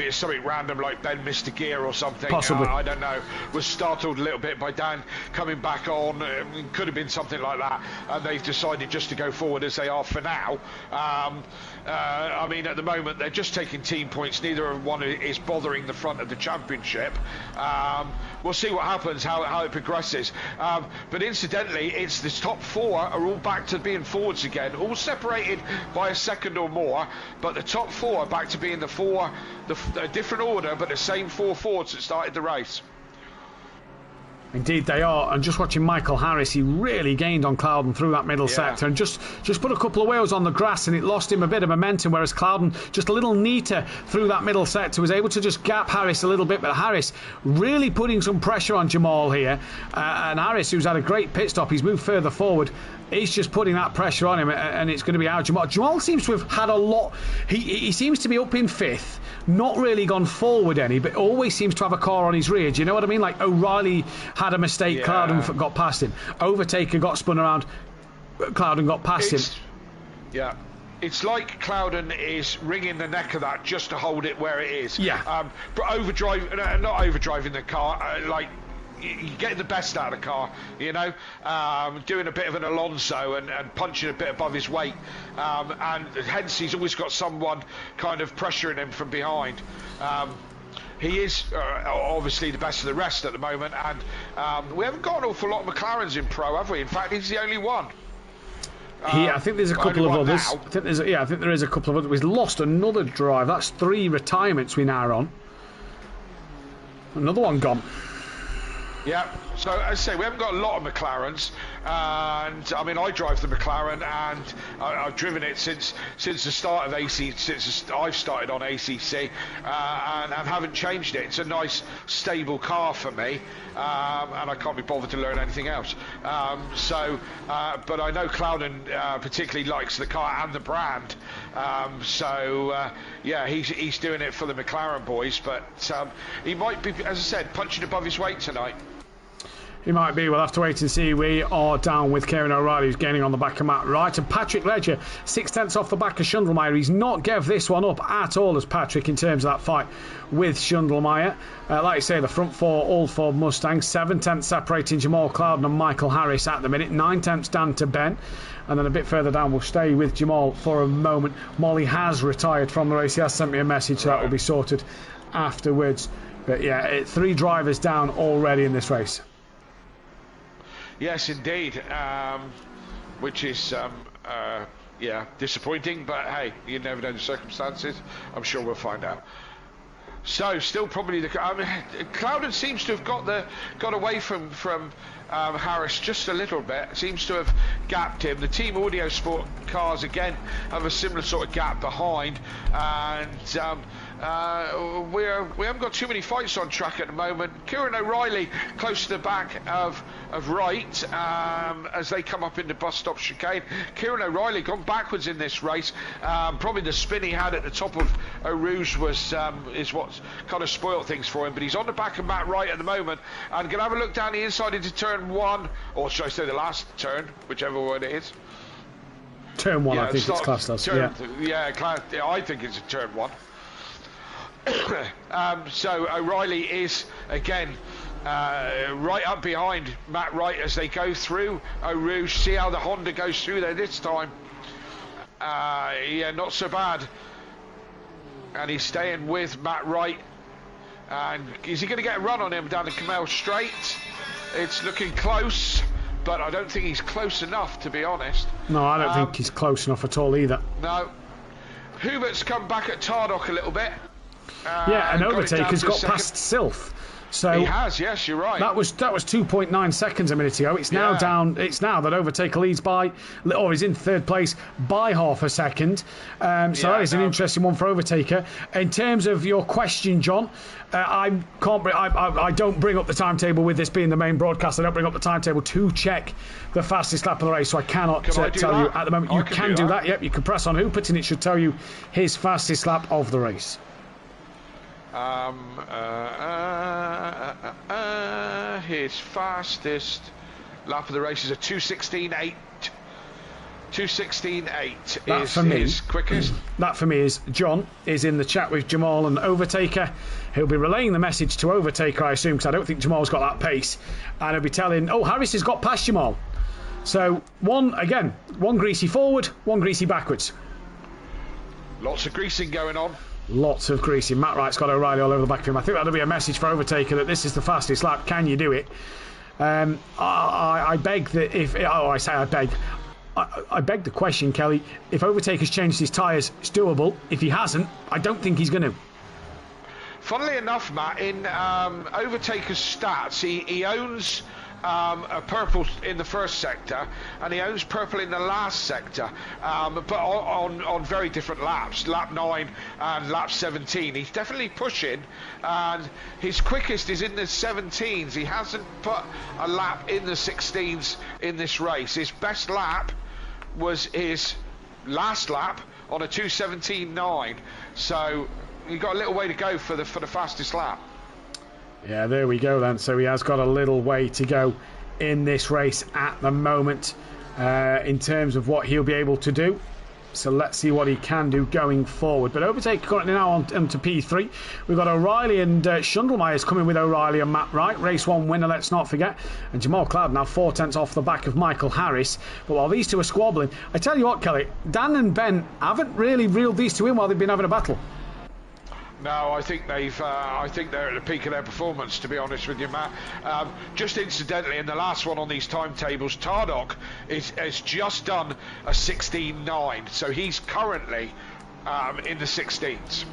it's something random like Ben missed a gear or something. Possibly. I don't know. Was startled a little bit by Dan coming back on. It could have been something like that. And they've decided just to go forward as they are for now. I mean, at the moment, they're just taking team points. Neither one is bothering the front of the championship. We'll see what happens, how it progresses. But incidentally, it's the top four are all back to being forwards again, all separated by a second or more. But the top four are back to being a different order, but the same four forwards that started the race. Indeed they are, and just watching Michael Harris, he really gained on Clouden through that middle sector and just put a couple of wheels on the grass and it lost him a bit of momentum, whereas Clouden just a little neater through that middle sector, was able to just gap Harris a little bit, but Harris really putting some pressure on Jamal here, and Harris, who's had a great pit stop, he's moved further forward, he's just putting that pressure on him, and it's going to be out. Jamal seems to have had a lot, he seems to be up in fifth, not really gone forward any, but always seems to have a car on his rear. Do you know what I mean? Like O'Reilly had a mistake, Clouden got past him. Overtaker got spun around, Clouden got past him. Yeah. It's like Clouden is wringing the neck of that just to hold it where it is. Yeah. But not overdriving the car, like you get the best out of the car, you know, doing a bit of an Alonso and punching a bit above his weight, and hence he's always got someone kind of pressuring him from behind. He is obviously the best of the rest at the moment, and we haven't got an awful lot of McLarens in Pro, have we? In fact, he's the only one. I think there's a couple of others. I think there is a couple of others. We've lost another drive. That's 3 retirements we now are on. Another one gone. Yeah, so as I say, we haven't got a lot of McLarens, and I mean, I drive the McLaren, and I've driven it since the start of ACC, since I've started on ACC, and haven't changed it. It's a nice, stable car for me, and I can't be bothered to learn anything else. But I know Clouden particularly likes the car and the brand, yeah, he's doing it for the McLaren boys, but he might be, as I said, punching above his weight tonight. He might be. We'll have to wait and see. We are down with Kieran O'Reilly, who's gaining on the back of Matt Wright. And Patrick Ledger, 6/10 off the back of Schundelmeyer. He's not gave this one up at all as Patrick in terms of that fight with Schundelmeyer. Like I say, the front four, all Ford Mustangs. 7/10 separating Jamal Clouden and Michael Harris at the minute. 9/10 down to Ben. And then a bit further down, we'll stay with Jamal for a moment. Molly has retired from the race. He has sent me a message, so that will be sorted afterwards. But yeah, 3 drivers down already in this race. Yes, indeed, which is yeah, disappointing, but hey, you never know the circumstances. I'm sure we'll find out. So, still probably Clouden seems to have got away from Harris just a little bit. Seems to have gapped him. The Team Audio Sport cars again have a similar sort of gap behind, and we haven't got too many fights on track at the moment. Kieran O'Reilly close to the back of Wright as they come up into bus stop chicane. Kieran O'Reilly gone backwards in this race. Probably the spin he had at the top of Eau Rouge is what's kind of spoiled things for him. But he's on the back of Matt Wright at the moment, and going to have a look down the inside into turn 1, or should I say the last turn, whichever one it is. Turn 1, I think it's classed as. I think it's a turn 1. So O'Reilly is again right up behind Matt Wright as they go through Eau Rouge. See how the Honda goes through there this time. Yeah, not so bad. And he's staying with Matt Wright. And is he going to get a run on him down the Camel Straight? It's looking close, but I don't think he's close enough, to be honest. No, I don't think he's close enough at all either. No. Hubert's come back at Tardock a little bit. Yeah, and Overtaker's got past Sylph. So he has, yes, you're right. That was 2.9 seconds a minute ago. It's now down. It's now that Overtaker leads by, or is in third place by half a second. So that is an interesting one for Overtaker. In terms of your question, John, I don't bring up the timetable with this being the main broadcast. I don't bring up the timetable to check the fastest lap of the race, so I cannot tell you at the moment. You can do that. Yep, you can press on Hubert and it should tell you his fastest lap of the race. His fastest lap of the race is a 2:16.8. 2:16.8 is his quickest. That for me is John is in the chat with Jamal and Overtaker. He'll be relaying the message to Overtaker, I assume, because I don't think Jamal's got that pace. And he'll be telling, oh, Harris has got past Jamal. So one greasy forward, one greasy backwards. Lots of greasing going on. Lots of greasing. Matt Wright's got O'Reilly all over the back of him. I think that'll be a message for Overtaker that this is the fastest lap. Can you do it? I beg that if... Oh, I say I beg. I beg the question, Kelly. If Overtaker's changed his tyres, it's doable. If he hasn't, I don't think he's going to. Funnily enough, Matt, in Overtaker's stats, he owns... a purple in the first sector, and he owns purple in the last sector, but on very different laps, lap 9 and lap 17. He's definitely pushing, and his quickest is in the 17s. He hasn't put a lap in the 16s in this race. His best lap was his last lap on a 2:17.9, so you've got a little way to go for the fastest lap. Yeah, there we go then. So he has got a little way to go in this race at the moment in terms of what he'll be able to do. So let's see what he can do going forward. But Overtaker currently now on to P3. We've got O'Reilly and Schundelmeyer's coming with O'Reilly and Matt Wright. Race 1 winner, let's not forget. And Jamal Cloud now 4 tenths off the back of Michael Harris. But while these two are squabbling, I tell you what, Kelly, Dan and Ben haven't really reeled these two in while they've been having a battle. No, I think they've. I think they're at the peak of their performance, to be honest with you, Matt. Just incidentally, in the last one on these timetables, Tardock has just done a 16.9, so he's currently in the 16s.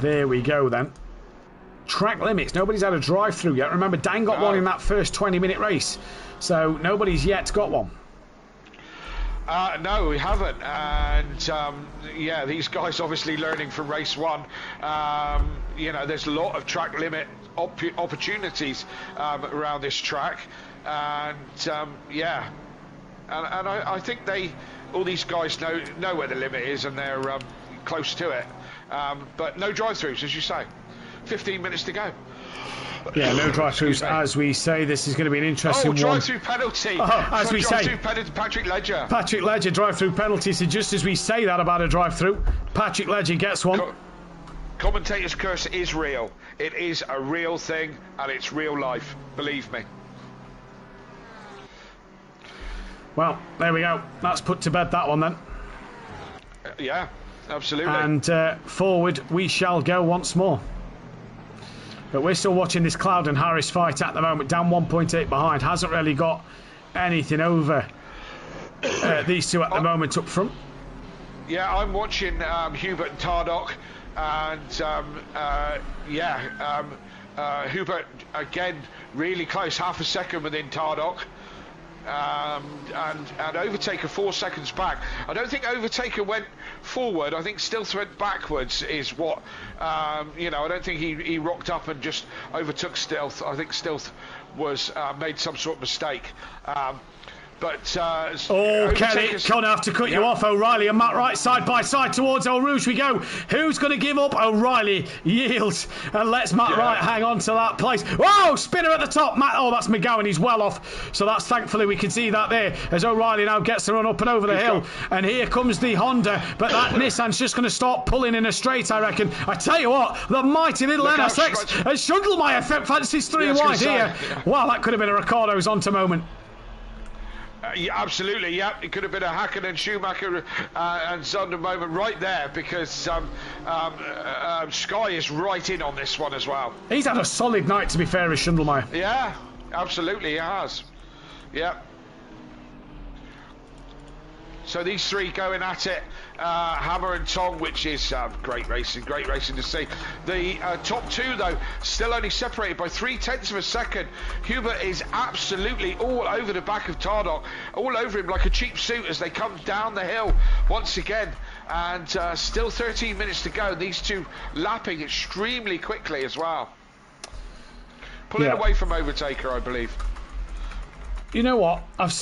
There we go then. Track limits. Nobody's had a drive-through yet. Remember, Dan got one in that first 20-minute race, so nobody's yet got one. No, we haven't, and yeah, these guys obviously learning from race 1. You know, there's a lot of track limit opportunities around this track, and yeah, and I think all these guys know where the limit is, and they're close to it, but no drive-throughs, as you say. 15 minutes to go. Yeah, no drive-throughs, as we say. This is going to be an interesting one. Drive-through penalty. As we say. Drive-through penalty, Patrick Ledger. Patrick Ledger, drive-through penalty. So just as we say that about a drive-through, Patrick Ledger gets one. Commentator's curse is real. It is a real thing, and it's real life. Believe me. Well, there we go. That's put to bed, that one then. Yeah, absolutely. And forward we shall go once more. But we're still watching this Cloud and Harris fight at the moment. Down 1.8 behind. Hasn't really got anything over these two at the moment up front. Yeah, I'm watching Hubert and Tardock. And Hubert, again, really close. Half a second within Tardock. And Overtaker 4 seconds back. I don't think Overtaker went forward. I think Stilth went backwards is what, you know, I don't think he rocked up and just overtook Stilth. I think Stilth was made some sort of mistake. But oh, Kelly, gonna have to cut you off. O'Reilly and Matt Wright side by side towards Eau Rouge we go. Who's going to give up? O'Reilly yields and lets Matt Wright hang on to that place. Oh, spinner at the top. Oh, that's McGowan. He's well off. So that's thankfully we can see that there as O'Reilly now gets to run up and over the hill. And here comes the Honda. But that Nissan's just going to start pulling in a straight, I reckon. I tell you what, the mighty little NSX as Schundelmeyer fancies 3 wide here. Wow, that could have been a Ricardo Zonta moment. Yeah, absolutely, yeah. It could have been a Hakkinen, Schumacher and Zonda moment right there because Sky is right in on this one as well. He's had a solid night, to be fair, as Schundelmeyer. Yeah, absolutely, he has. Yeah. So these three going at it, hammer and tong, which is great racing to see. The top two, though, still only separated by 0.3 of a second. Hubert is absolutely all over the back of Tardok, all over him like a cheap suit as they come down the hill once again. And still 13 minutes to go. These two lapping extremely quickly as well. Pulling away from Overtaker, I believe. You know what? I've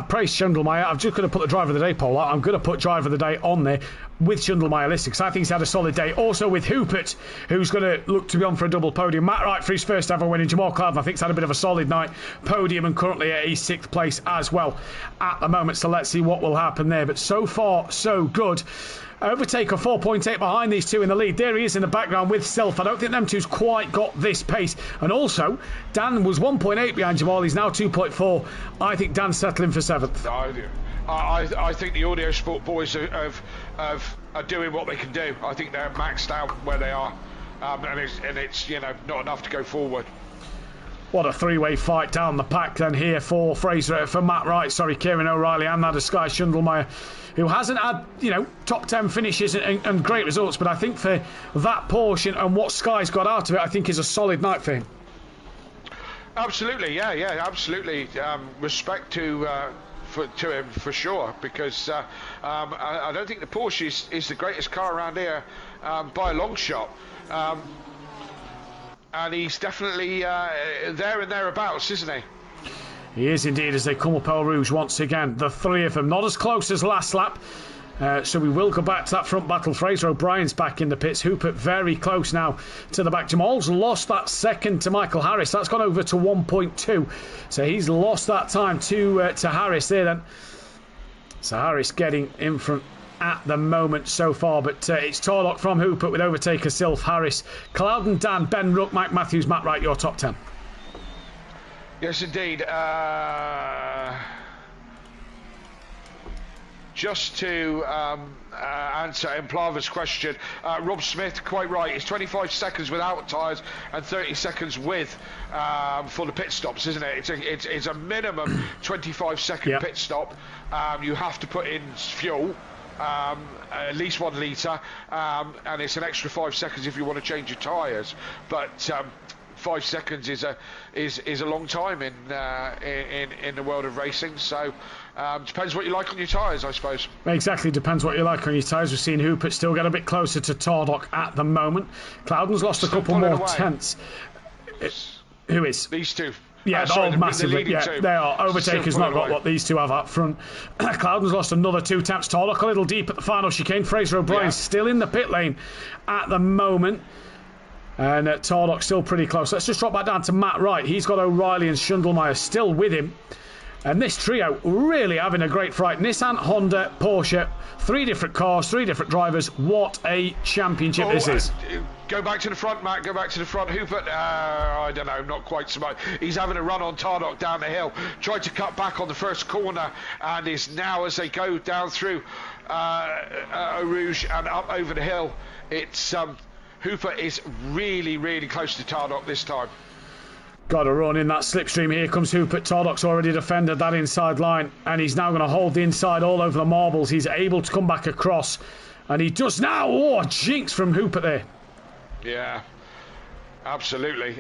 praised Schundelmeyer. I'm just going to put the driver of the day poll out. I'm going to put driver of the day on there with Schundelmeyer listed because I think he's had a solid day. Also with Hupert, who's going to look to be on for a double podium. Matt Wright for his first ever win. Jamal Clouden, I think, has had a bit of a solid night. Podium and currently at a 6th place as well at the moment. So let's see what will happen there. But so far, so good. Overtaker 4.8 behind these two in the lead. There he is in the background with Self. I don't think them two's quite got this pace. And also, Dan was 1.8 behind Jamal. He's now 2.4. I think Dan's settling for 7th. I think the Audio Sport boys are doing what they can do. I think they're maxed out where they are. And it's you know, not enough to go forward. What a three-way fight down the pack then here for Matt Wright, Kieran O'Reilly and that of Sky Schundelmeyer, who hasn't had, you know, top 10 finishes and great results, but I think for that portion and what Sky's got out of it, I think is a solid night for him. Absolutely, yeah, absolutely. Respect to him for sure, because I don't think the Porsche is the greatest car around here by a long shot. And he's definitely there and thereabouts, isn't he? He is indeed, as they come up Eau Rouge once again. The three of them, not as close as last lap. So we will go back to that front battle. Fraser O'Brien's back in the pits. Hupert very close now to the back. Jamal's lost that second to Michael Harris. That's gone over to 1.2. So he's lost that time to Harris there then. So Harris getting in front at the moment so far, but it's Torlock from Hupert with Overtaker, Sylph, Harris, Clouden, Dan, Ben Ruck, Mike Matthews, Matt Wright, your top 10. Yes, indeed. Just to answer Implava's question, Rob Smith, quite right, it's 25 seconds without tyres and 30 seconds with for the pit stops, isn't it? It's a minimum 25-second pit stop. You have to put in fuel. At least 1 litre, and it's an extra 5 seconds if you want to change your tyres. But 5 seconds is a long time in the world of racing. So depends what you like on your tyres, I suppose. Exactly, depends what you like on your tyres. We've seen Hupert still get a bit closer to Tardok at the moment. Clouden's lost a couple more tenths. Who is? These two. Yeah, massively. Yeah, they are. Overtaker's not got what these two have up front. Clouden's lost another 2 taps. Torlock a little deep at the final chicane. Fraser O'Brien still in the pit lane at the moment. And Torlock still pretty close. Let's just drop back down to Matt Wright. He's got O'Reilly and Schundelmeyer still with him. And this trio really having a great fight. Nissan, Honda, Porsche. 3 different cars, 3 different drivers. What a championship this is. Go back to the front, Matt. Go back to the front. Hupert, I don't know, not quite so much. He's having a run on Tardok down the hill. Tried to cut back on the first corner and is now, as they go down through Eau Rouge and up over the hill, it's Hupert is really, really close to Tardok this time. Got to run in that slipstream. Here comes Hupert. Tardok's already defended that inside line, and he's now going to hold the inside all over the marbles. He's able to come back across, and he does now. Oh, jinx from Hupert there. Yeah, absolutely.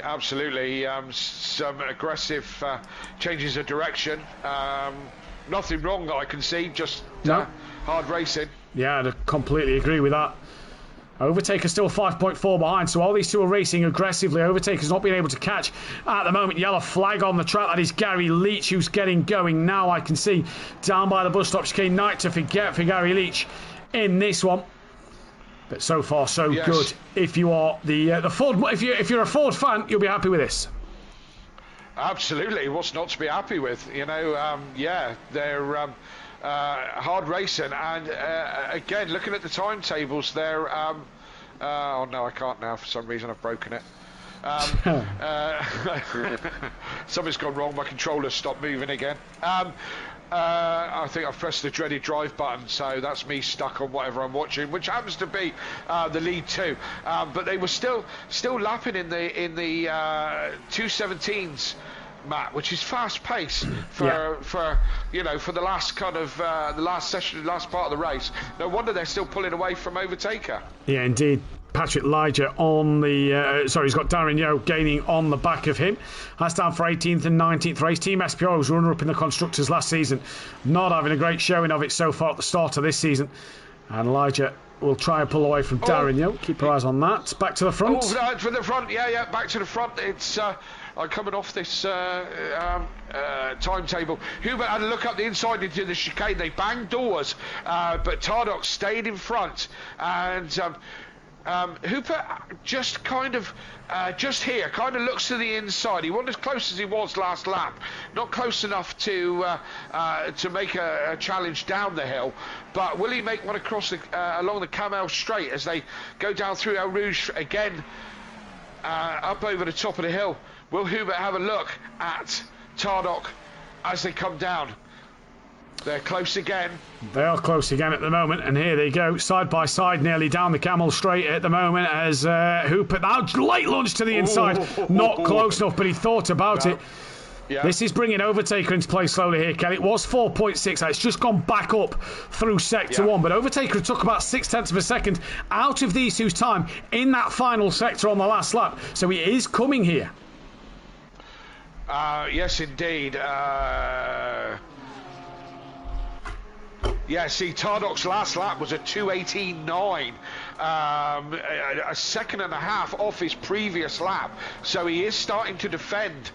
Some aggressive changes of direction. Nothing wrong that I can see, just hard racing. Yeah, I completely agree with that. Overtaker still 5.4 behind, so all these two are racing aggressively. Overtaker's not being able to catch at the moment. Yellow flag on the track. That is Gary Leach who's getting going now. I can see down by the bus stop chicane. Night to forget for Gary Leach in this one. But so far so good. If you are the Ford, if you're a Ford fan, you'll be happy with this. Absolutely, what's not to be happy with? You know, yeah, they're hard racing, and again, looking at the timetables, they're oh no, I can't now. For some reason, I've broken it. Something's gone wrong. My controller's stopped moving again. I think I've pressed the dreaded drive button, so that's me stuck on whatever I'm watching, which happens to be the lead two. But they were still lapping in the 217s, Matt, which is fast pace for you know, for the last kind of the last session, last part of the race. No wonder they're still pulling away from Overtaker. Yeah, indeed. Patrick Liger on the sorry, he's got Darren Yeo gaining on the back of him. That's down for 18th and 19th race. Team SPR was runner-up in the constructors last season, not having a great showing of it so far at the start of this season. And Liger will try and pull away from Darren Yeo. Keep your eyes on that. Back to the front. Oh, for the front, yeah, back to the front. It's coming off this timetable. Hubert had a look up the inside into the chicane. They banged doors, but Tardok stayed in front, and Hooper just kind of just here kind of looks to the inside. He wasn't as close as he was last lap, not close enough to make a challenge down the hill, but will he make one across the along the Camel Straight as they go down through El Rouge again, up over the top of the hill? Will Hubert have a look at Tardok as they come down? They're close again. They are close again at the moment, and here they go, side by side, nearly down the Camel Straight at the moment as Hooper now late launch to the inside, not close enough, but he thought about it. Yeah. This is bringing Overtaker into play slowly here, Kelly. It was 4.6. It's just gone back up through sector one, but Overtaker took about 0.6 of a second out of these two's time in that final sector on the last lap, so he is coming here. Yes, indeed. Yeah, see, Tardok's last lap was a 2:18.9, a second and a half off his previous lap. So he is starting to defend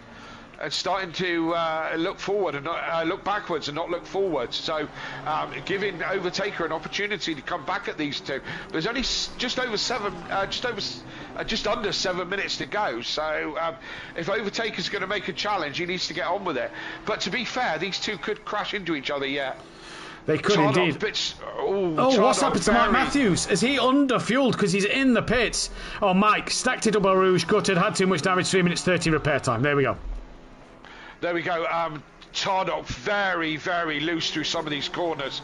and starting to look forward and not look backwards and not look forwards. So giving Overtaker an opportunity to come back at these two. There's only just under 7 minutes to go. So if Overtaker's going to make a challenge, he needs to get on with it. But to be fair, these two could crash into each other yet. They could indeed. What's happened to Mike Matthews? Is he under-fueled because he's in the pits? Oh, Mike, stacked it up Eau Rouge, gutted, had too much damage, 3 minutes 30 repair time. There we go. There we go. Tardok very, very loose through some of these corners,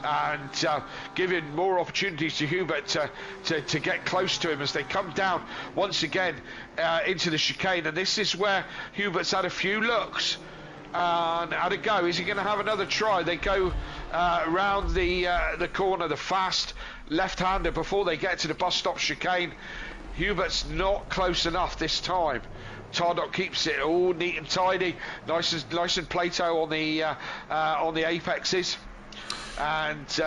and giving more opportunities to Hubert to get close to him as they come down once again into the chicane. And this is where Hubert's had a few looks. And how to go? Is he going to have another try? They go round the corner, the fast left-hander before they get to the bus stop chicane. Hubert's not close enough this time. Tardok keeps it all neat and tidy, nice and Plato on the apexes, and.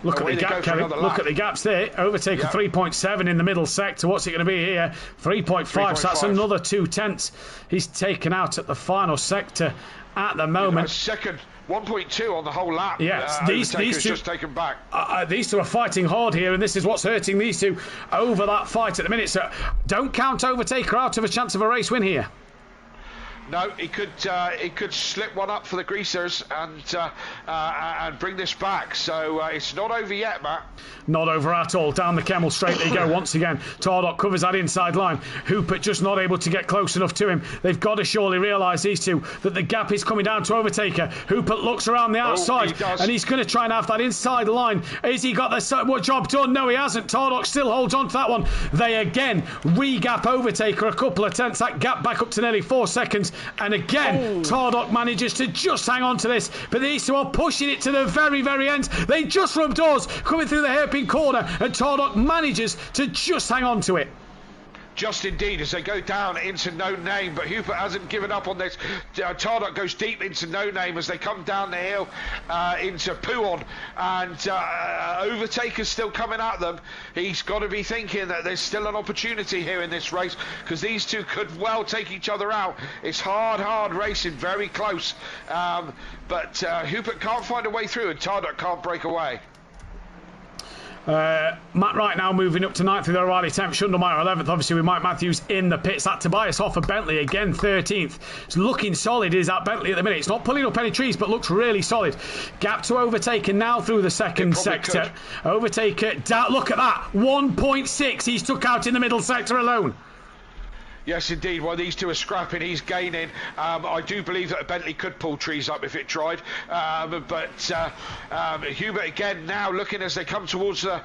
Look at the gap, Kelly. Look at the gaps there. Overtaker 3.7 in the middle sector. What's it going to be here? 3.5. So that's another 0.2. He's taken out at the final sector at the moment. Second, 1.2 on the whole lap. Yes, these two just taken back. These two are fighting hard here, and this is what's hurting these two over that fight at the minute. So don't count Overtaker out of a chance of a race win here. No, he could slip one up for the greasers and bring this back. So it's not over yet, Matt. Not over at all. Down the Camel Straight they go once again. Tardok covers that inside line. Hooper just not able to get close enough to him. They've got to surely realise, these two, that the gap is coming down to Overtaker. Hooper looks around the outside, and he's going to try and have that inside line. Has he got the job done? No, he hasn't. Tardok still holds on to that one. They again re-gap Overtaker a couple of tenths. That gap back up to nearly 4 seconds. And again, Tardok manages to just hang on to this, but these two are pushing it to the very, very end. They just rub doors coming through the hairpin corner, and Tardok manages to just hang on to it. Just indeed, as they go down into No Name, but Hubert hasn't given up on this. Tardot goes deep into No Name as they come down the hill into Puon, and Overtaker's still coming at them. He's got to be thinking that there's still an opportunity here in this race, because these two could well take each other out. It's hard racing, very close, but Hubert can't find a way through, and Tardot can't break away. Matt right now moving up to 9th with O'Reilly 10th, Schundelmeyer 11th, obviously with Mike Matthews in the pits. That Tobias Hoffer Bentley again 13th. It's looking solid, is that Bentley at the minute. It's not pulling up any trees, but looks really solid. Gap to Overtaker now through the second sector. Overtaker, look at that, 1.6 he's took out in the middle sector alone. Yes, indeed. While these two are scrapping, he's gaining. I do believe that Bentley could pull trees up if it tried. But Hubert again now looking as they come towards the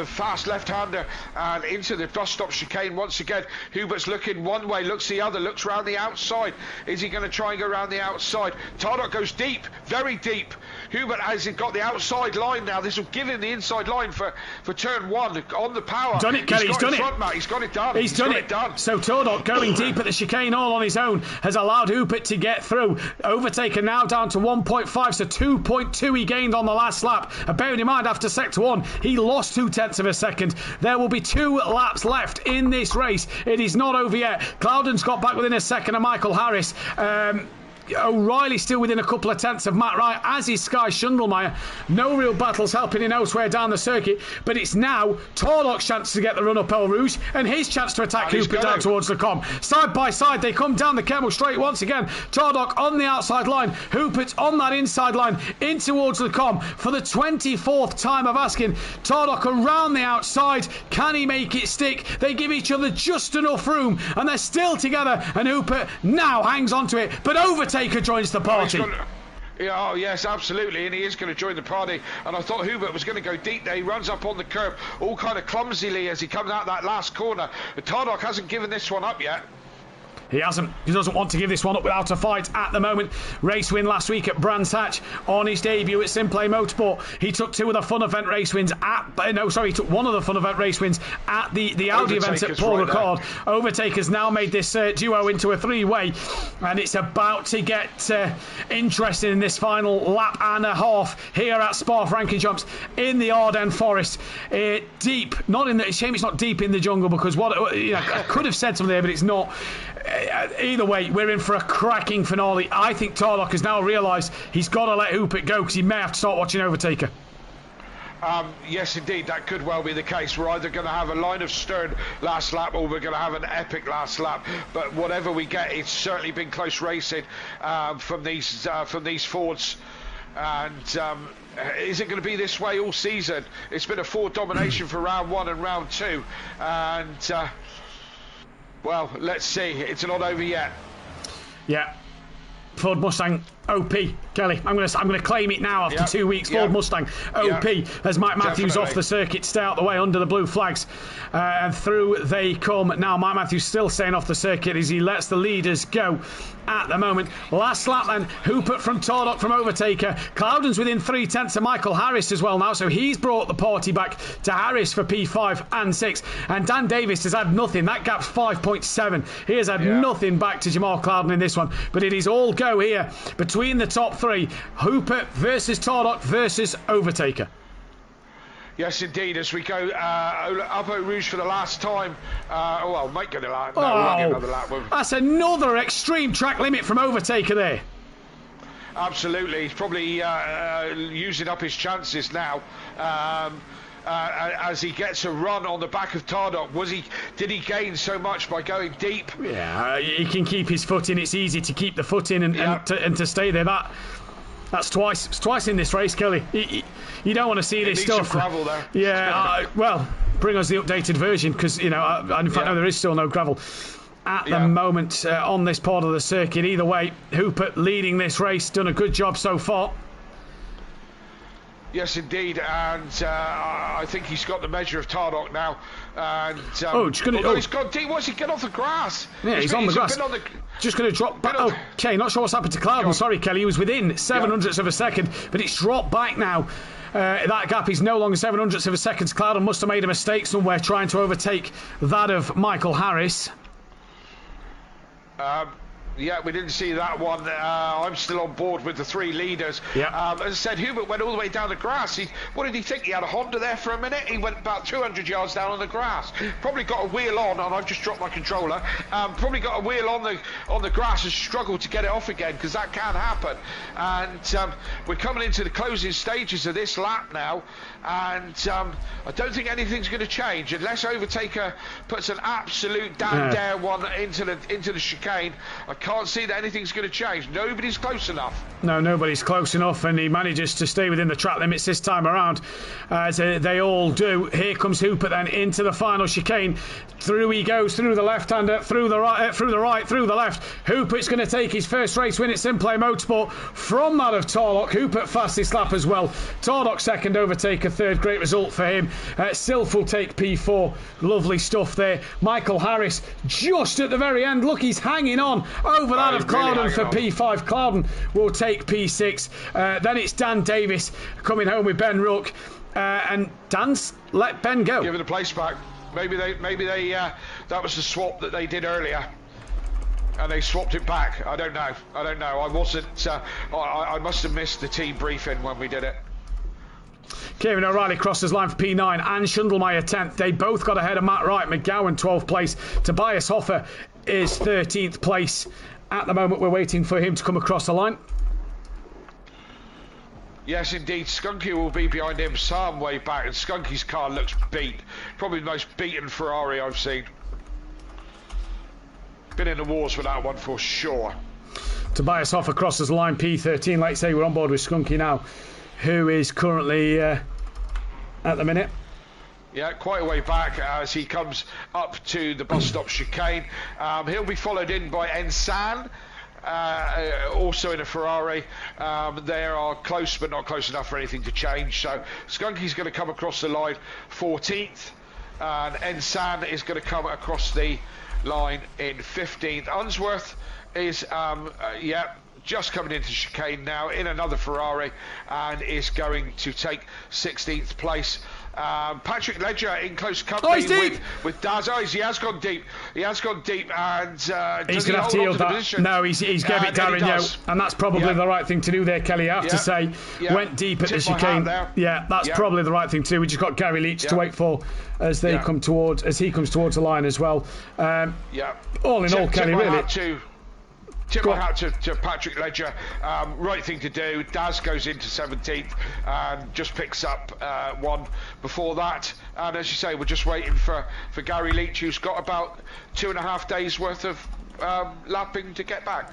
fast left-hander and into the bus stop chicane once again. Hubert's looking one way, looks the other, looks round the outside. Is he going to try and go round the outside? Tardot goes deep, very deep. Hubert has got the outside line now. This will give him the inside line for turn one on the power. Done it, Kelly. He's done it. He's got it done. He's done it. So Tardot going deep at the chicane all on his own has allowed Hubert to get through. Overtaker now down to 1.5, so 2.2 he gained on the last lap. And bearing in mind, after sector 1, he lost 0.2 of a second. There will be 2 laps left in this race. It is not over yet. Cloudon's got back within a second of Michael Harris. O'Reilly still within a couple of tenths of Matt Wright, as is Sky Schundelmeyer. No real battles helping him elsewhere down the circuit, but it's now Tardot's chance to get the run up El Rouge and his chance to attack Hubert down towards the Com. Side by side they come down the Kemmel straight once again. Tardot on the outside line, Hubert on that inside line in towards the Com for the 24th time of asking. Tardot around the outside, can he make it stick? They give each other just enough room and they're still together, and Hubert now hangs on to it, but Overtaker joins the party. Oh yes, absolutely, and he is going to join the party. And I thought Hubert was going to go deep there. He runs up on the curb all kind of clumsily as he comes out that last corner. But Tardot hasn't given this one up yet. He hasn't. He doesn't want to give this one up without a fight at the moment. Race win last week at Brands Hatch on his debut at SimPlay Motorsport. He took 2 of the fun event race wins he took 1 of the fun event race wins at the Audi event at Paul Ricard. Overtaker's now made this duo into a 3-way, and it's about to get interesting in this final lap and a half here at Spa-Francorchamps in the Ardennes Forest. Deep, not in the shame it's not deep in the jungle, because I could have said something there, but it's not. Either way, we're in for a cracking finale. I think Tardot has now realised he's got to let Hubert go, because he may have to start watching Overtaker. Yes, indeed, that could well be the case. We're either going to have a line of stern last lap, or we're going to have an epic last lap. But whatever we get, it's certainly been close racing from these Fords. And is it going to be this way all season? It's been a Ford domination for round 1 and round 2, and well, let's see. It's not over yet. Yeah. Ford Mustang OP, Kelly. I'm going to claim it now after 2 weeks. Ford Mustang OP as Mike Matthews definitely off the circuit, stay out the way under the blue flags, and through they come. Now Mike Matthews still staying off the circuit as he lets the leaders go at the moment. Last lap then, Hubert from Tardot from Overtaker. Cloudon's within 0.3 of Michael Harris as well now, so he's brought the party back to Harris for P5 and 6, and Dan Davis has had nothing. That gap's 5.7. He has had nothing back to Jamal Cloudon in this one, but it is all go here between the top 3. Hubert versus Tardot versus Overtaker. Yes, indeed, as we go up Eau Rouge for the last time. Well, might get a lap. No, we won't get another lap. That's another extreme track limit from Overtaker there. Absolutely. He's probably using up his chances now. As he gets a run on the back of Tardot. Did he gain so much by going deep? Yeah, he can keep his foot in. It's easy to keep the foot in and to stay there. That's twice. It's twice in this race, Kelly. You don't want to see this stuff. Some gravel there. Yeah, well, bring us the updated version, because in fact no, there is still no gravel at the moment on this part of the circuit. Either way, Hubert leading this race, done a good job so far. Yes, indeed, and I think he's got the measure of Tardock now. And he's gone deep. What's he get off the grass? Yeah, he's on the grass. Just going to drop back. Okay, not sure what's happened to Clouden. Sorry, Kelly. He was within 700ths of a second, but it's dropped back now. That gap is no longer 700ths of a second. Clouden must have made a mistake somewhere trying to overtake that of Michael Harris. Yeah, we didn't see that one. I'm still on board with the three leaders. Yeah. As I said, Hubert went all the way down the grass. What did he think? He had a Honda there for a minute. He went about 200 yards down on the grass. Probably got a wheel on, and I've just dropped my controller. Probably got a wheel on the grass and struggled to get it off again, because that can happen. And we're coming into the closing stages of this lap now, and I don't think anything's going to change unless Overtaker puts an absolute damn dare one into the chicane. I can't see that anything's going to change. Nobody's close enough. No, nobody's close enough, and he manages to stay within the track limits this time around, as they all do. Here comes Hooper then into the final chicane. Through he goes, through the left-hander, through the right, through the left. Hooper's going to take his first race win at SimPlay Motorsport from that of Tardock. Hooper fastest lap as well. Tardock second, Overtaker third. Great result for him. Sylph will take P4. Lovely stuff there. Michael Harris just at the very end. Look, he's hanging on over that of Clouden really for P5. Clouden will take P6. Then it's Dan Davis coming home with Ben Rook, and Dan's let Ben go. Give it a place back. Maybe they that was the swap that they did earlier, and they swapped it back. I don't know. I wasn't. I must have missed the team briefing when we did it. Kieran O'Reilly crosses line for P9 and Schundelmeyer 10th. They both got ahead of Matt Wright. McGowan 12th place. Tobias Hoffer is 13th place. At the moment, we're waiting for him to come across the line. Yes, indeed. Skunky will be behind him some way back, and Skunky's car looks beat. Probably the most beaten Ferrari I've seen. Been in the wars with that one for sure. Tobias Hoffer crosses the line P13. Like I say, we're on board with Skunky now, who is currently at the minute. Yeah, quite a way back as he comes up to the bus stop chicane. He'll be followed in by Ensan, also in a Ferrari. They are close, but not close enough for anything to change. So Skunky's going to come across the line 14th, and Ensan is going to come across the line in 15th. Unsworth is, just coming into chicane now in another Ferrari, and is going to take 16th place. Patrick Ledger in close company with Daz. He has gone deep. And he's going to have to yield that. Position? No, he's gave it Darren, and that's probably the right thing to do there, Kelly. I have to say, went deep at the chicane. Yeah, that's probably the right thing to do. We just got Gary Leach to wait for as they come towards, as he comes towards the line as well. All in all, Kelly, really. Tip my hat to Patrick Ledger. Right thing to do. Daz goes into 17th and just picks up one before that. And as you say, we're just waiting for Gary Leach, who's got about 2.5 days worth of lapping to get back.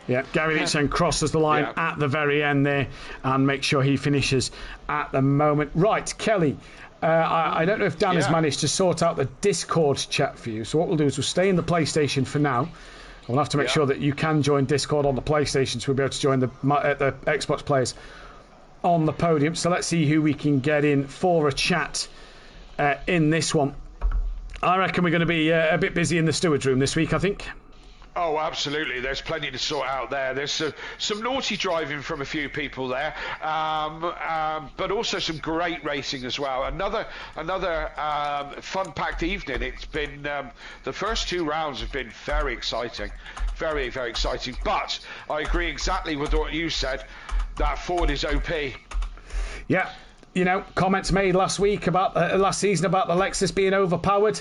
Yeah, Gary Leach then crosses the line at the very end there and makes sure he finishes at the moment. Right, Kelly. I don't know if Dan has managed to sort out the Discord chat for you. So what we'll do is we'll stay in the PlayStation for now. We'll have to make sure that you can join Discord on the PlayStation, so we'll be able to join the Xbox players on the podium. So let's see who we can get in for a chat in this one. I reckon we're going to be a bit busy in the steward's room this week, I think. Oh, absolutely. There's plenty to sort out there. There's some naughty driving from a few people there, but also some great racing as well. Another fun-packed evening. It's been the first 2 rounds have been very exciting, very, very exciting. But I agree exactly with what you said. That Ford is OP. Yeah, comments made last week about last season about the Lexus being overpowered.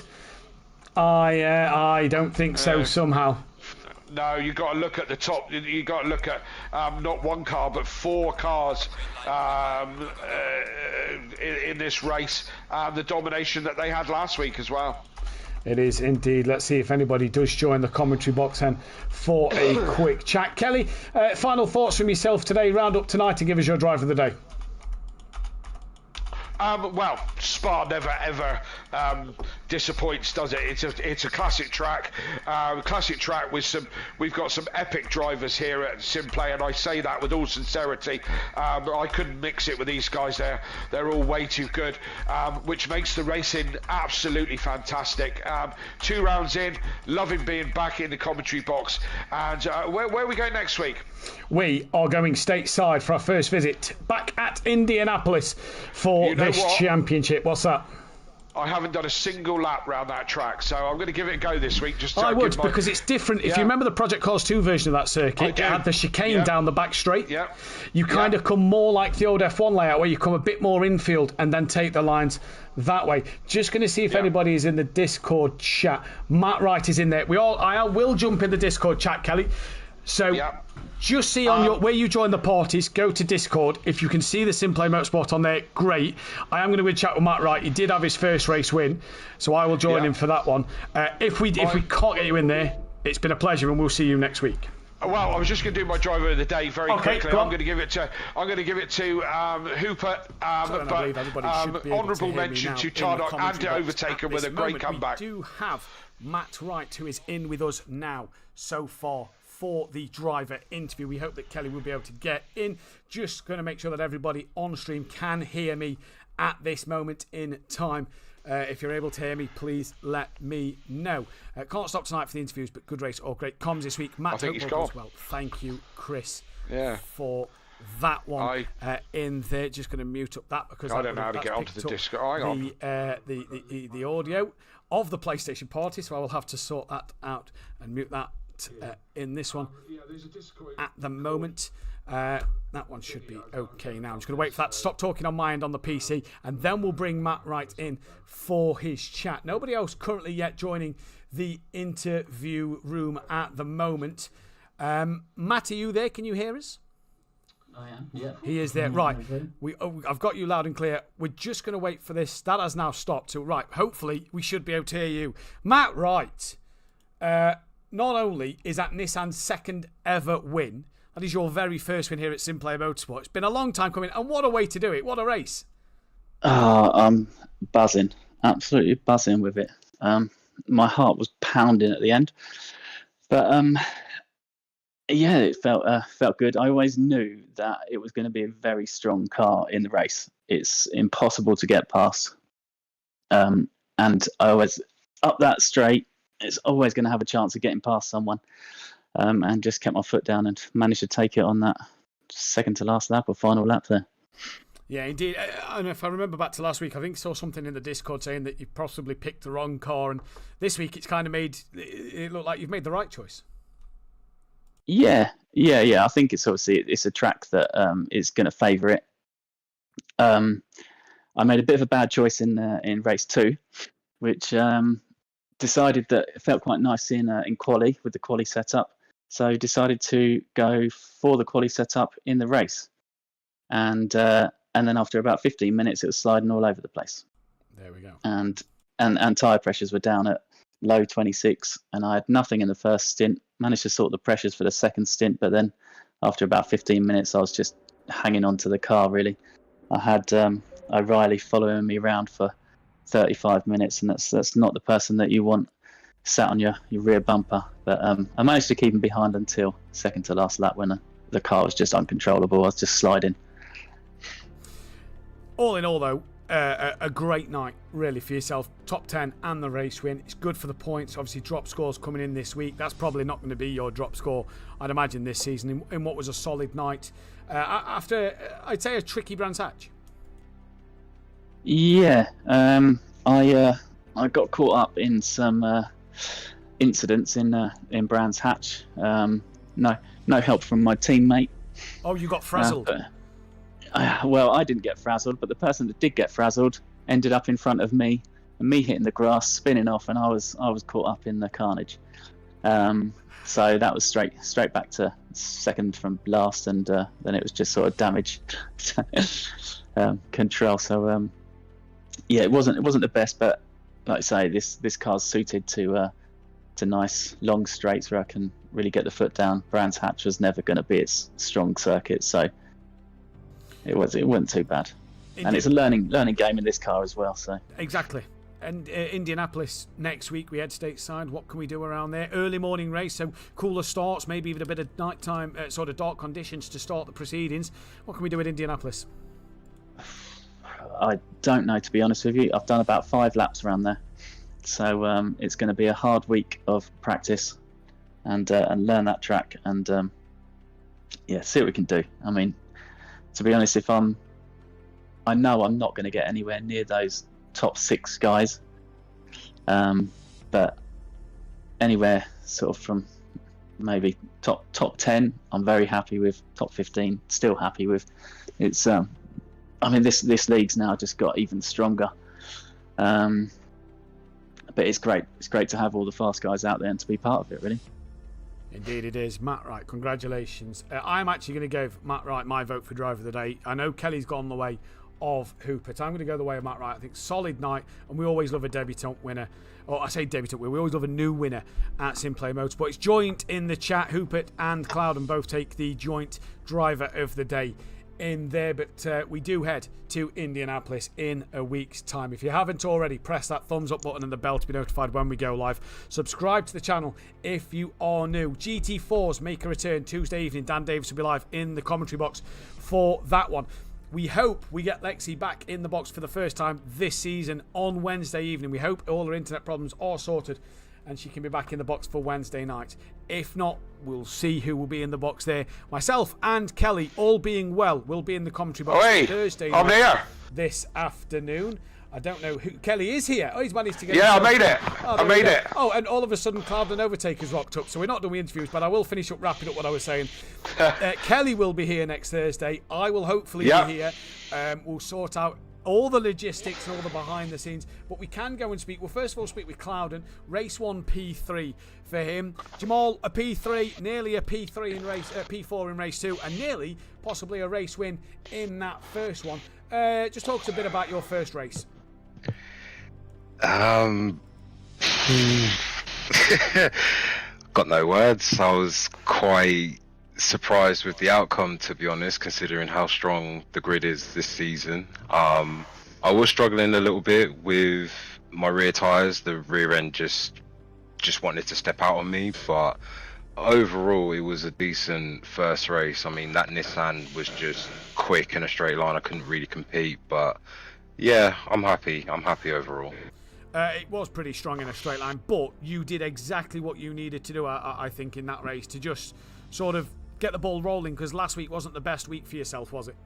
I don't think so. Somehow. No, you've got to look at the top. You've got to look at not one car, but 4 cars in this race. The domination that they had last week as well. It is indeed. Let's see if anybody does join the commentary box then for a quick chat. Kelly, final thoughts from yourself today. Round up tonight and give us your drive of the day. disappoints, does it? It's a classic track, we've got some epic drivers here at SimPlay, and I say that with all sincerity. I couldn't mix it with these guys. They're all way too good, which makes the racing absolutely fantastic. 2 rounds in, loving being back in the commentary box. And where are we going next week? We are going stateside for our first visit back at Indianapolis for this championship. What's that? I haven't done a single lap round that track, so I'm going to give it a go this week. I would, because it's different. If you remember the Project Cars 2 version of that circuit, it had the chicane down the back straight. You kind of come more like the old F1 layout, where you come a bit more infield and then take the lines that way. Just going to see if anybody is in the Discord chat. Matt Wright is in there. I will jump in the Discord chat, Kelly. So just see on where you join the parties, go to Discord. If you can see the SimPlay Motorsport on there, great. I am going to go and chat with Matt Wright. He did have his first race win, so I will join him for that one. If we can't get you in there, it's been a pleasure, and we'll see you next week. Well, I was just going to do my driver of the day very quickly. I'm going to give it to Hooper, but honourable mention to Tardok and to Overtaker with a great comeback. We do have Matt Wright, who is in with us now so far for the driver interview. We hope that Kelly will be able to get in. Just going to make sure that everybody on stream can hear me at this moment in time. If you're able to hear me, please let me know. Can't stop tonight for the interviews, but good race or great comms this week. Matt, hope all goes well. Thank you, Chris, for that one in there. Just going to mute up that because I don't know how to get onto the Discord. Hang on. The audio of the PlayStation party, so I will have to sort that out and mute that in this one at the moment. That one should be okay now. I'm just going to wait for that to stop talking on my end on the PC, and then we'll bring Matt Wright in for his chat. Nobody else currently yet joining the interview room at the moment. Matt, are you there? Can you hear us? I am, yeah. He is there. Right. I've got you loud and clear. We're just going to wait for this. That has now stopped. So, right, hopefully we should be able to hear you. Matt Wright, not only is that Nissan's second ever win, that is your very first win here at SimPlay Motorsport. It's been a long time coming, and what a way to do it. What a race. I'm buzzing. Absolutely buzzing with it. My heart was pounding at the end. But, yeah, it felt good. I always knew that it was going to be a very strong car in the race. It's impossible to get past. And I always, up that straight, it's always going to have a chance of getting past someone. And just kept my foot down and managed to take it on that second to last lap or final lap there. Yeah, indeed. And if I remember back to last week, I think I saw something in the Discord saying that you possibly picked the wrong car. And this week it's kind of made it look like you've made the right choice. Yeah. I think it's obviously it's a track that is going to favour it. I made a bit of a bad choice in race 2, which decided that it felt quite nice in quali with the quali setup. So decided to go for the quali setup in the race, and then after about 15 minutes, it was sliding all over the place. There we go. And tyre pressures were down at low 26, and I had nothing in the first stint. Managed to sort the pressures for the second stint, but then after about 15 minutes, I was just hanging on to the car. Really, I had O'Reilly following me around for 35 minutes, and that's not the person that you want sat on your rear bumper. But I managed to keep him behind until second to last lap when the car was just uncontrollable. I was just sliding. All in all, though, a great night, really, for yourself. Top 10 and the race win. It's good for the points. Obviously, drop scores coming in this week. That's probably not going to be your drop score, I'd imagine, this season in what was a solid night. After, I'd say, a tricky Brands Hatch. Yeah, I got caught up in some incidents in Brands Hatch. No help from my teammate. Oh, you got frazzled. Well, I didn't get frazzled, but the person that did get frazzled ended up in front of me, and me hitting the grass, spinning off, and I was caught up in the carnage. So that was straight back to second from last, and then it was just sort of damage control. So yeah, it wasn't the best, but like I say, this car's suited to nice long straights where I can really get the foot down. Brands Hatch was never going to be its strong circuit, so it wasn't too bad. Indeed. And it's a learning game in this car as well. So exactly. And Indianapolis next week, we head stateside. What can we do around there? Early morning race, so cooler starts, maybe even a bit of nighttime, sort of dark conditions to start the proceedings. What can we do at Indianapolis? I don't know, to be honest with you. I've done about 5 laps around there, so it's going to be a hard week of practice and learn that track and see what we can do. I mean, to be honest, I know I'm not going to get anywhere near those top 6 guys, but anywhere sort of from maybe top 10, I'm very happy with. Top 15, still happy with. It's I mean, this league's now just got even stronger, but it's great. It's great to have all the fast guys out there and to be part of it, really. Indeed it is. Matt Wright, congratulations. I'm actually going to give Matt Wright my vote for driver of the day. I know Kelly's gone the way of Hooper. I'm going to go the way of Matt Wright. I think solid night, and we always love a debutant winner. Or I say debutant winner, we always love a new winner at SimPlay Motorsport. It's joint in the chat. Hoopert and Clouden both take the joint driver of the day in there, but we do head to Indianapolis in a week's time. If you haven't already, press that thumbs up button and the bell to be notified when we go live. Subscribe to the channel if you are new. GT4s make a return Tuesday evening. Dan Davis will be live in the commentary box for that one. We hope we get Lexi back in the box for the first time this season on Wednesday evening. We hope all her internet problems are sorted and she can be back in the box for Wednesday night. If not, we'll see who will be in the box there. Myself and Kelly, all being well, will be in the commentary box Thursday night. I'm here This afternoon. I don't know who. Kelly is here. Oh, he's managed to get. Yeah, I made it. I made it. Oh, and all of a sudden, Cloud and Overtaker's rocked up. So we're not doing interviews, but I will finish up wrapping up what I was saying. Kelly will be here next Thursday. I will hopefully be here. We'll sort out all the logistics and all the behind the scenes, but we can go and speak. We'll first of all speak with Clouden. Race 1 P3 for him. Jamal, a P3, nearly a P3 in race, P4 in race 2, and nearly possibly a race win in that first one. Just talk us a bit about your first race. Got no words. I was quite surprised with the outcome, to be honest, considering how strong the grid is this season. I was struggling a little bit with my rear tyres. The rear end just wanted to step out on me, but overall it was a decent first race. I mean, that Nissan was just quick in a straight line. I couldn't really compete, but yeah, I'm happy overall. It was pretty strong in a straight line, but you did exactly what you needed to do, I think, in that race, to just sort of get the ball rolling, because last week wasn't the best week for yourself, was it?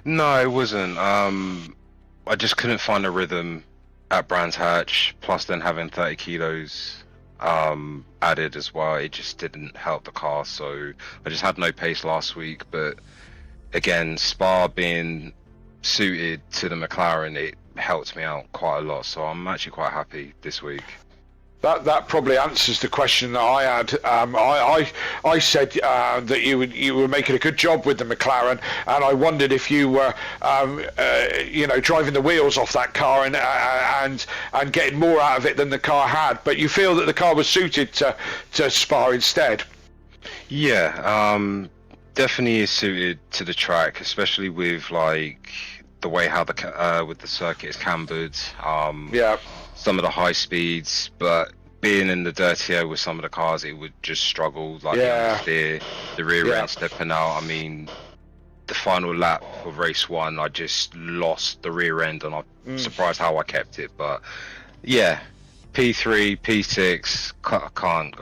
No, it wasn't. I just couldn't find a rhythm at Brands Hatch, plus then having 30 kilos added as well, it just didn't help the car, so I just had no pace last week. But again, Spa being suited to the McLaren, it helped me out quite a lot, so I'm actually quite happy this week. That probably answers the question that I had. I said that you were making a good job with the McLaren, and I wondered if you were, driving the wheels off that car and getting more out of it than the car had. But you feel that the car was suited to Spa instead. Yeah, definitely is suited to the track, especially with like the way how with the circuit is cambered. Some of the high speeds, but being in the dirty air with some of the cars, it would just struggle. Like the rear end stepping out. I mean, the final lap of race 1, I just lost the rear end, and I'm surprised how I kept it. But yeah, P3, P6, I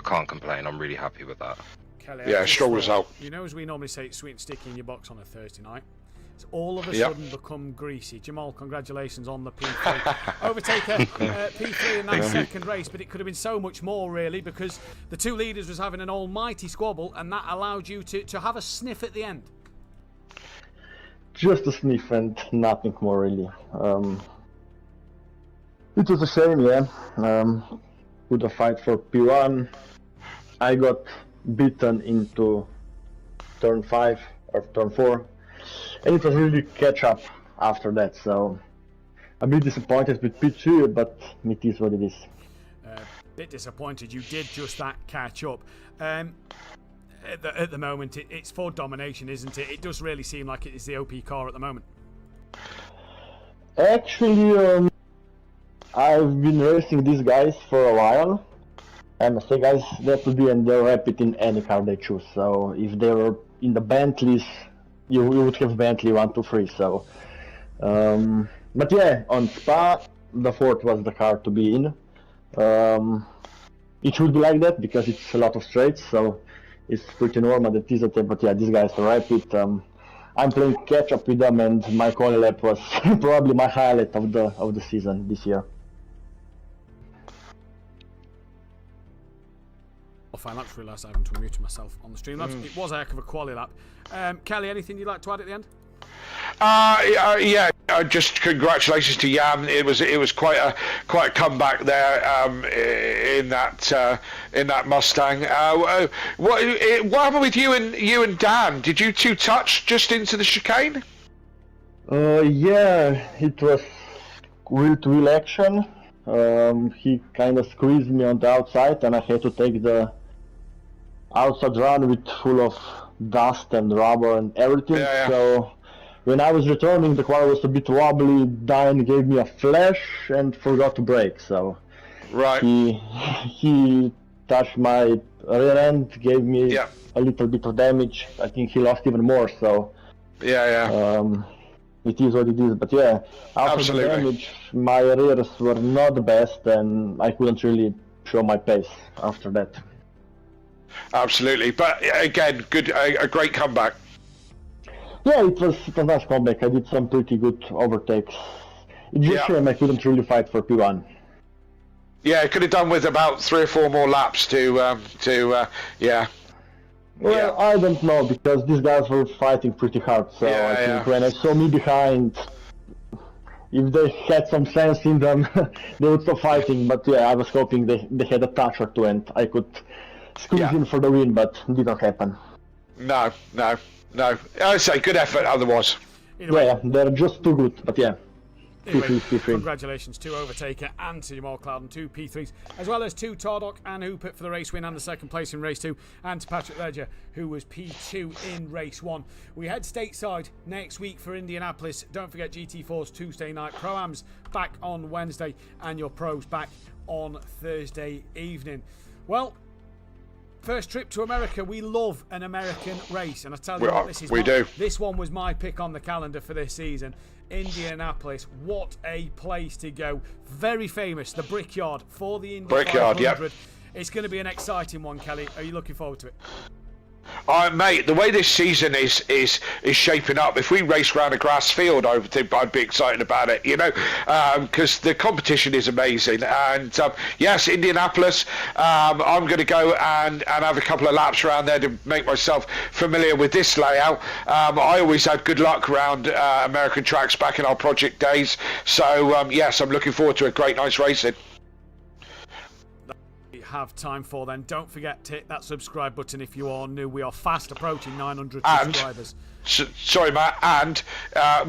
can't complain. I'm really happy with that. Kelly, strong result. You know, as we normally say, it's sweet and sticky in your box on a Thursday night. It's all of a sudden become greasy. Jamal, congratulations on the P3. Overtaker, P3 in that second race, but it could have been so much more, really, because the two leaders was having an almighty squabble, and that allowed you to have a sniff at the end. Just a sniff and nothing more, really. It was a shame, with a fight for P1. I got beaten into turn 5 or turn 4. And it was really catch up after that, so a bit disappointed with P2, but it is what it is. Bit disappointed you did just that catch up. At the moment, it's Ford domination, isn't it? It does really seem like it is the OP car at the moment. Actually, I've been racing these guys for a while, and I say guys, that to be and they're rapid in any car they choose. So if they were in the Bentleys, you would have Bentley 1, 2, 3. So, but yeah, on Spa, the Ford was the car to be in. It should be like that because it's a lot of straights, so it's pretty normal that is it. But yeah, these guys are rapid. I'm playing catch up with them, and my quali lap was probably my highlight of the season this year. Fine, I just realised I haven't unmuted myself on the stream. It was a heck of a quali lap. Kelly, anything you'd like to add at the end? Yeah. Just congratulations to Jan. It was quite a comeback there in that Mustang. What happened with you and Dan? Did you two touch just into the chicane? Yeah, it was wheel-to-wheel action. He kind of squeezed me on the outside, and I had to take the outside run with full of dust and rubber and everything. Yeah. So when I was returning, the car was a bit wobbly. Dan gave me a flash and forgot to brake. So right, he touched my rear end, gave me a little bit of damage. I think he lost even more. So it is what it is. But yeah, after the damage, my rears were not the best, and I couldn't really show my pace after that. Absolutely, but again, a great comeback. Yeah, it was a nice comeback. I did some pretty good overtakes. It's just shame I couldn't really fight for P1. Yeah, could have done with about 3 or 4 more laps to Well, I don't know, because these guys were fighting pretty hard, so I think when I saw me behind, if they had some sense in them, they would stop fighting. But yeah, I was hoping they had a touch or two and I could squeeze in for the win, but it didn't happen. No. I say good effort otherwise. Yeah, they're just too good, but yeah. Anyway, congratulations to Overtaker and to Jamal Clouden, 2 P3s, as well as to Tardok and Hoopert for the race win and the second place in race 2, and to Patrick Ledger, who was P2 in race 1. We head stateside next week for Indianapolis. Don't forget GT4's Tuesday night Pro-Ams back on Wednesday, and your pros back on Thursday evening. Well, first trip to America. We love an American race, and I tell you what, this one was my pick on the calendar for this season. Indianapolis, what a place to go. Very famous, the Brickyard for the Indy 500. It's going to be an exciting one, Kelly. Are you looking forward to it? Mate, the way this season is shaping up, if we race around a grass field, I'd be excited about it, because the competition is amazing. And yes, Indianapolis, I'm going to go and have a couple of laps around there to make myself familiar with this layout. I always had good luck around American tracks back in our project days. So yes, I'm looking forward to a great night's racing. Have time for then. Don't forget to hit that subscribe button if you are new. We are fast approaching 900 subscribers. Sorry, Matt. And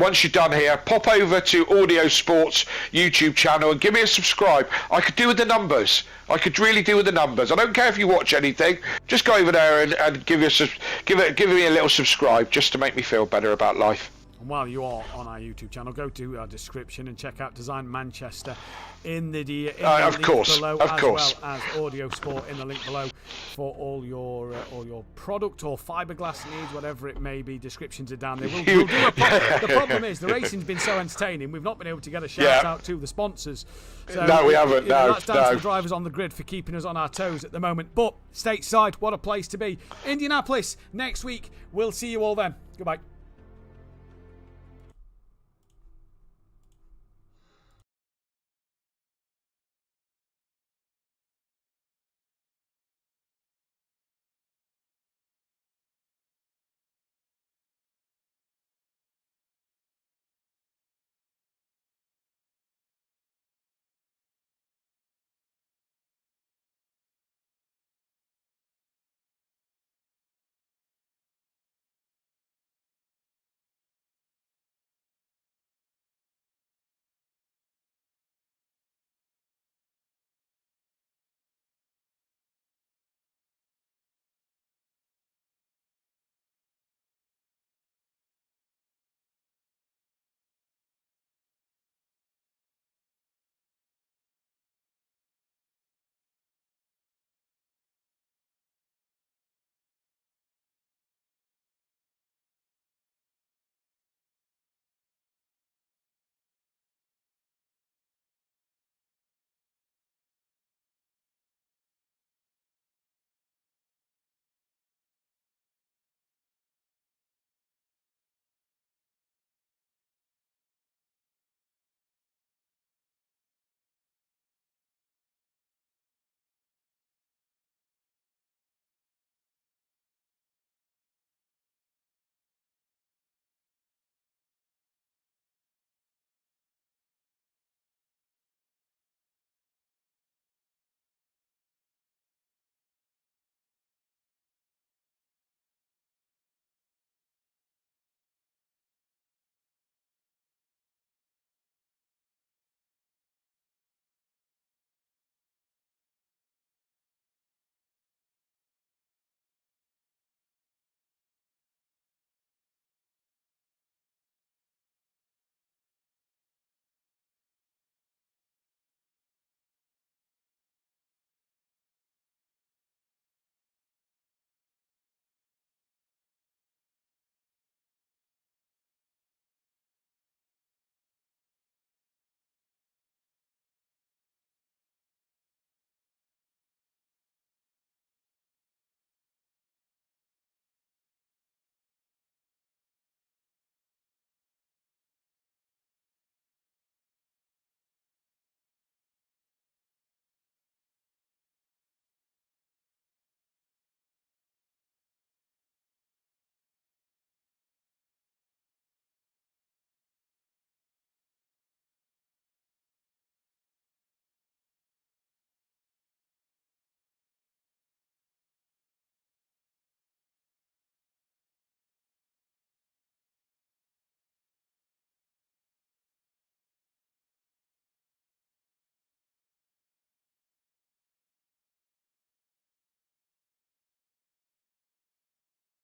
once you're done here, pop over to Audio Sports YouTube channel and give me a subscribe. I could do with the numbers. I could really do with the numbers. I don't care if you watch anything. Just go over there and give me a little subscribe just to make me feel better about life. And while you are on our YouTube channel, go to our description and check out Design Manchester in the link below, as well as Audio Sport in the link below for all your product or fiberglass needs, whatever it may be. Descriptions are down there. We'll do the problem is the racing's been so entertaining, we've not been able to get a shout out to the sponsors. So no, we haven't. That's down to the drivers on the grid for keeping us on our toes at the moment. But stateside, what a place to be. Indianapolis next week. We'll see you all then. Goodbye.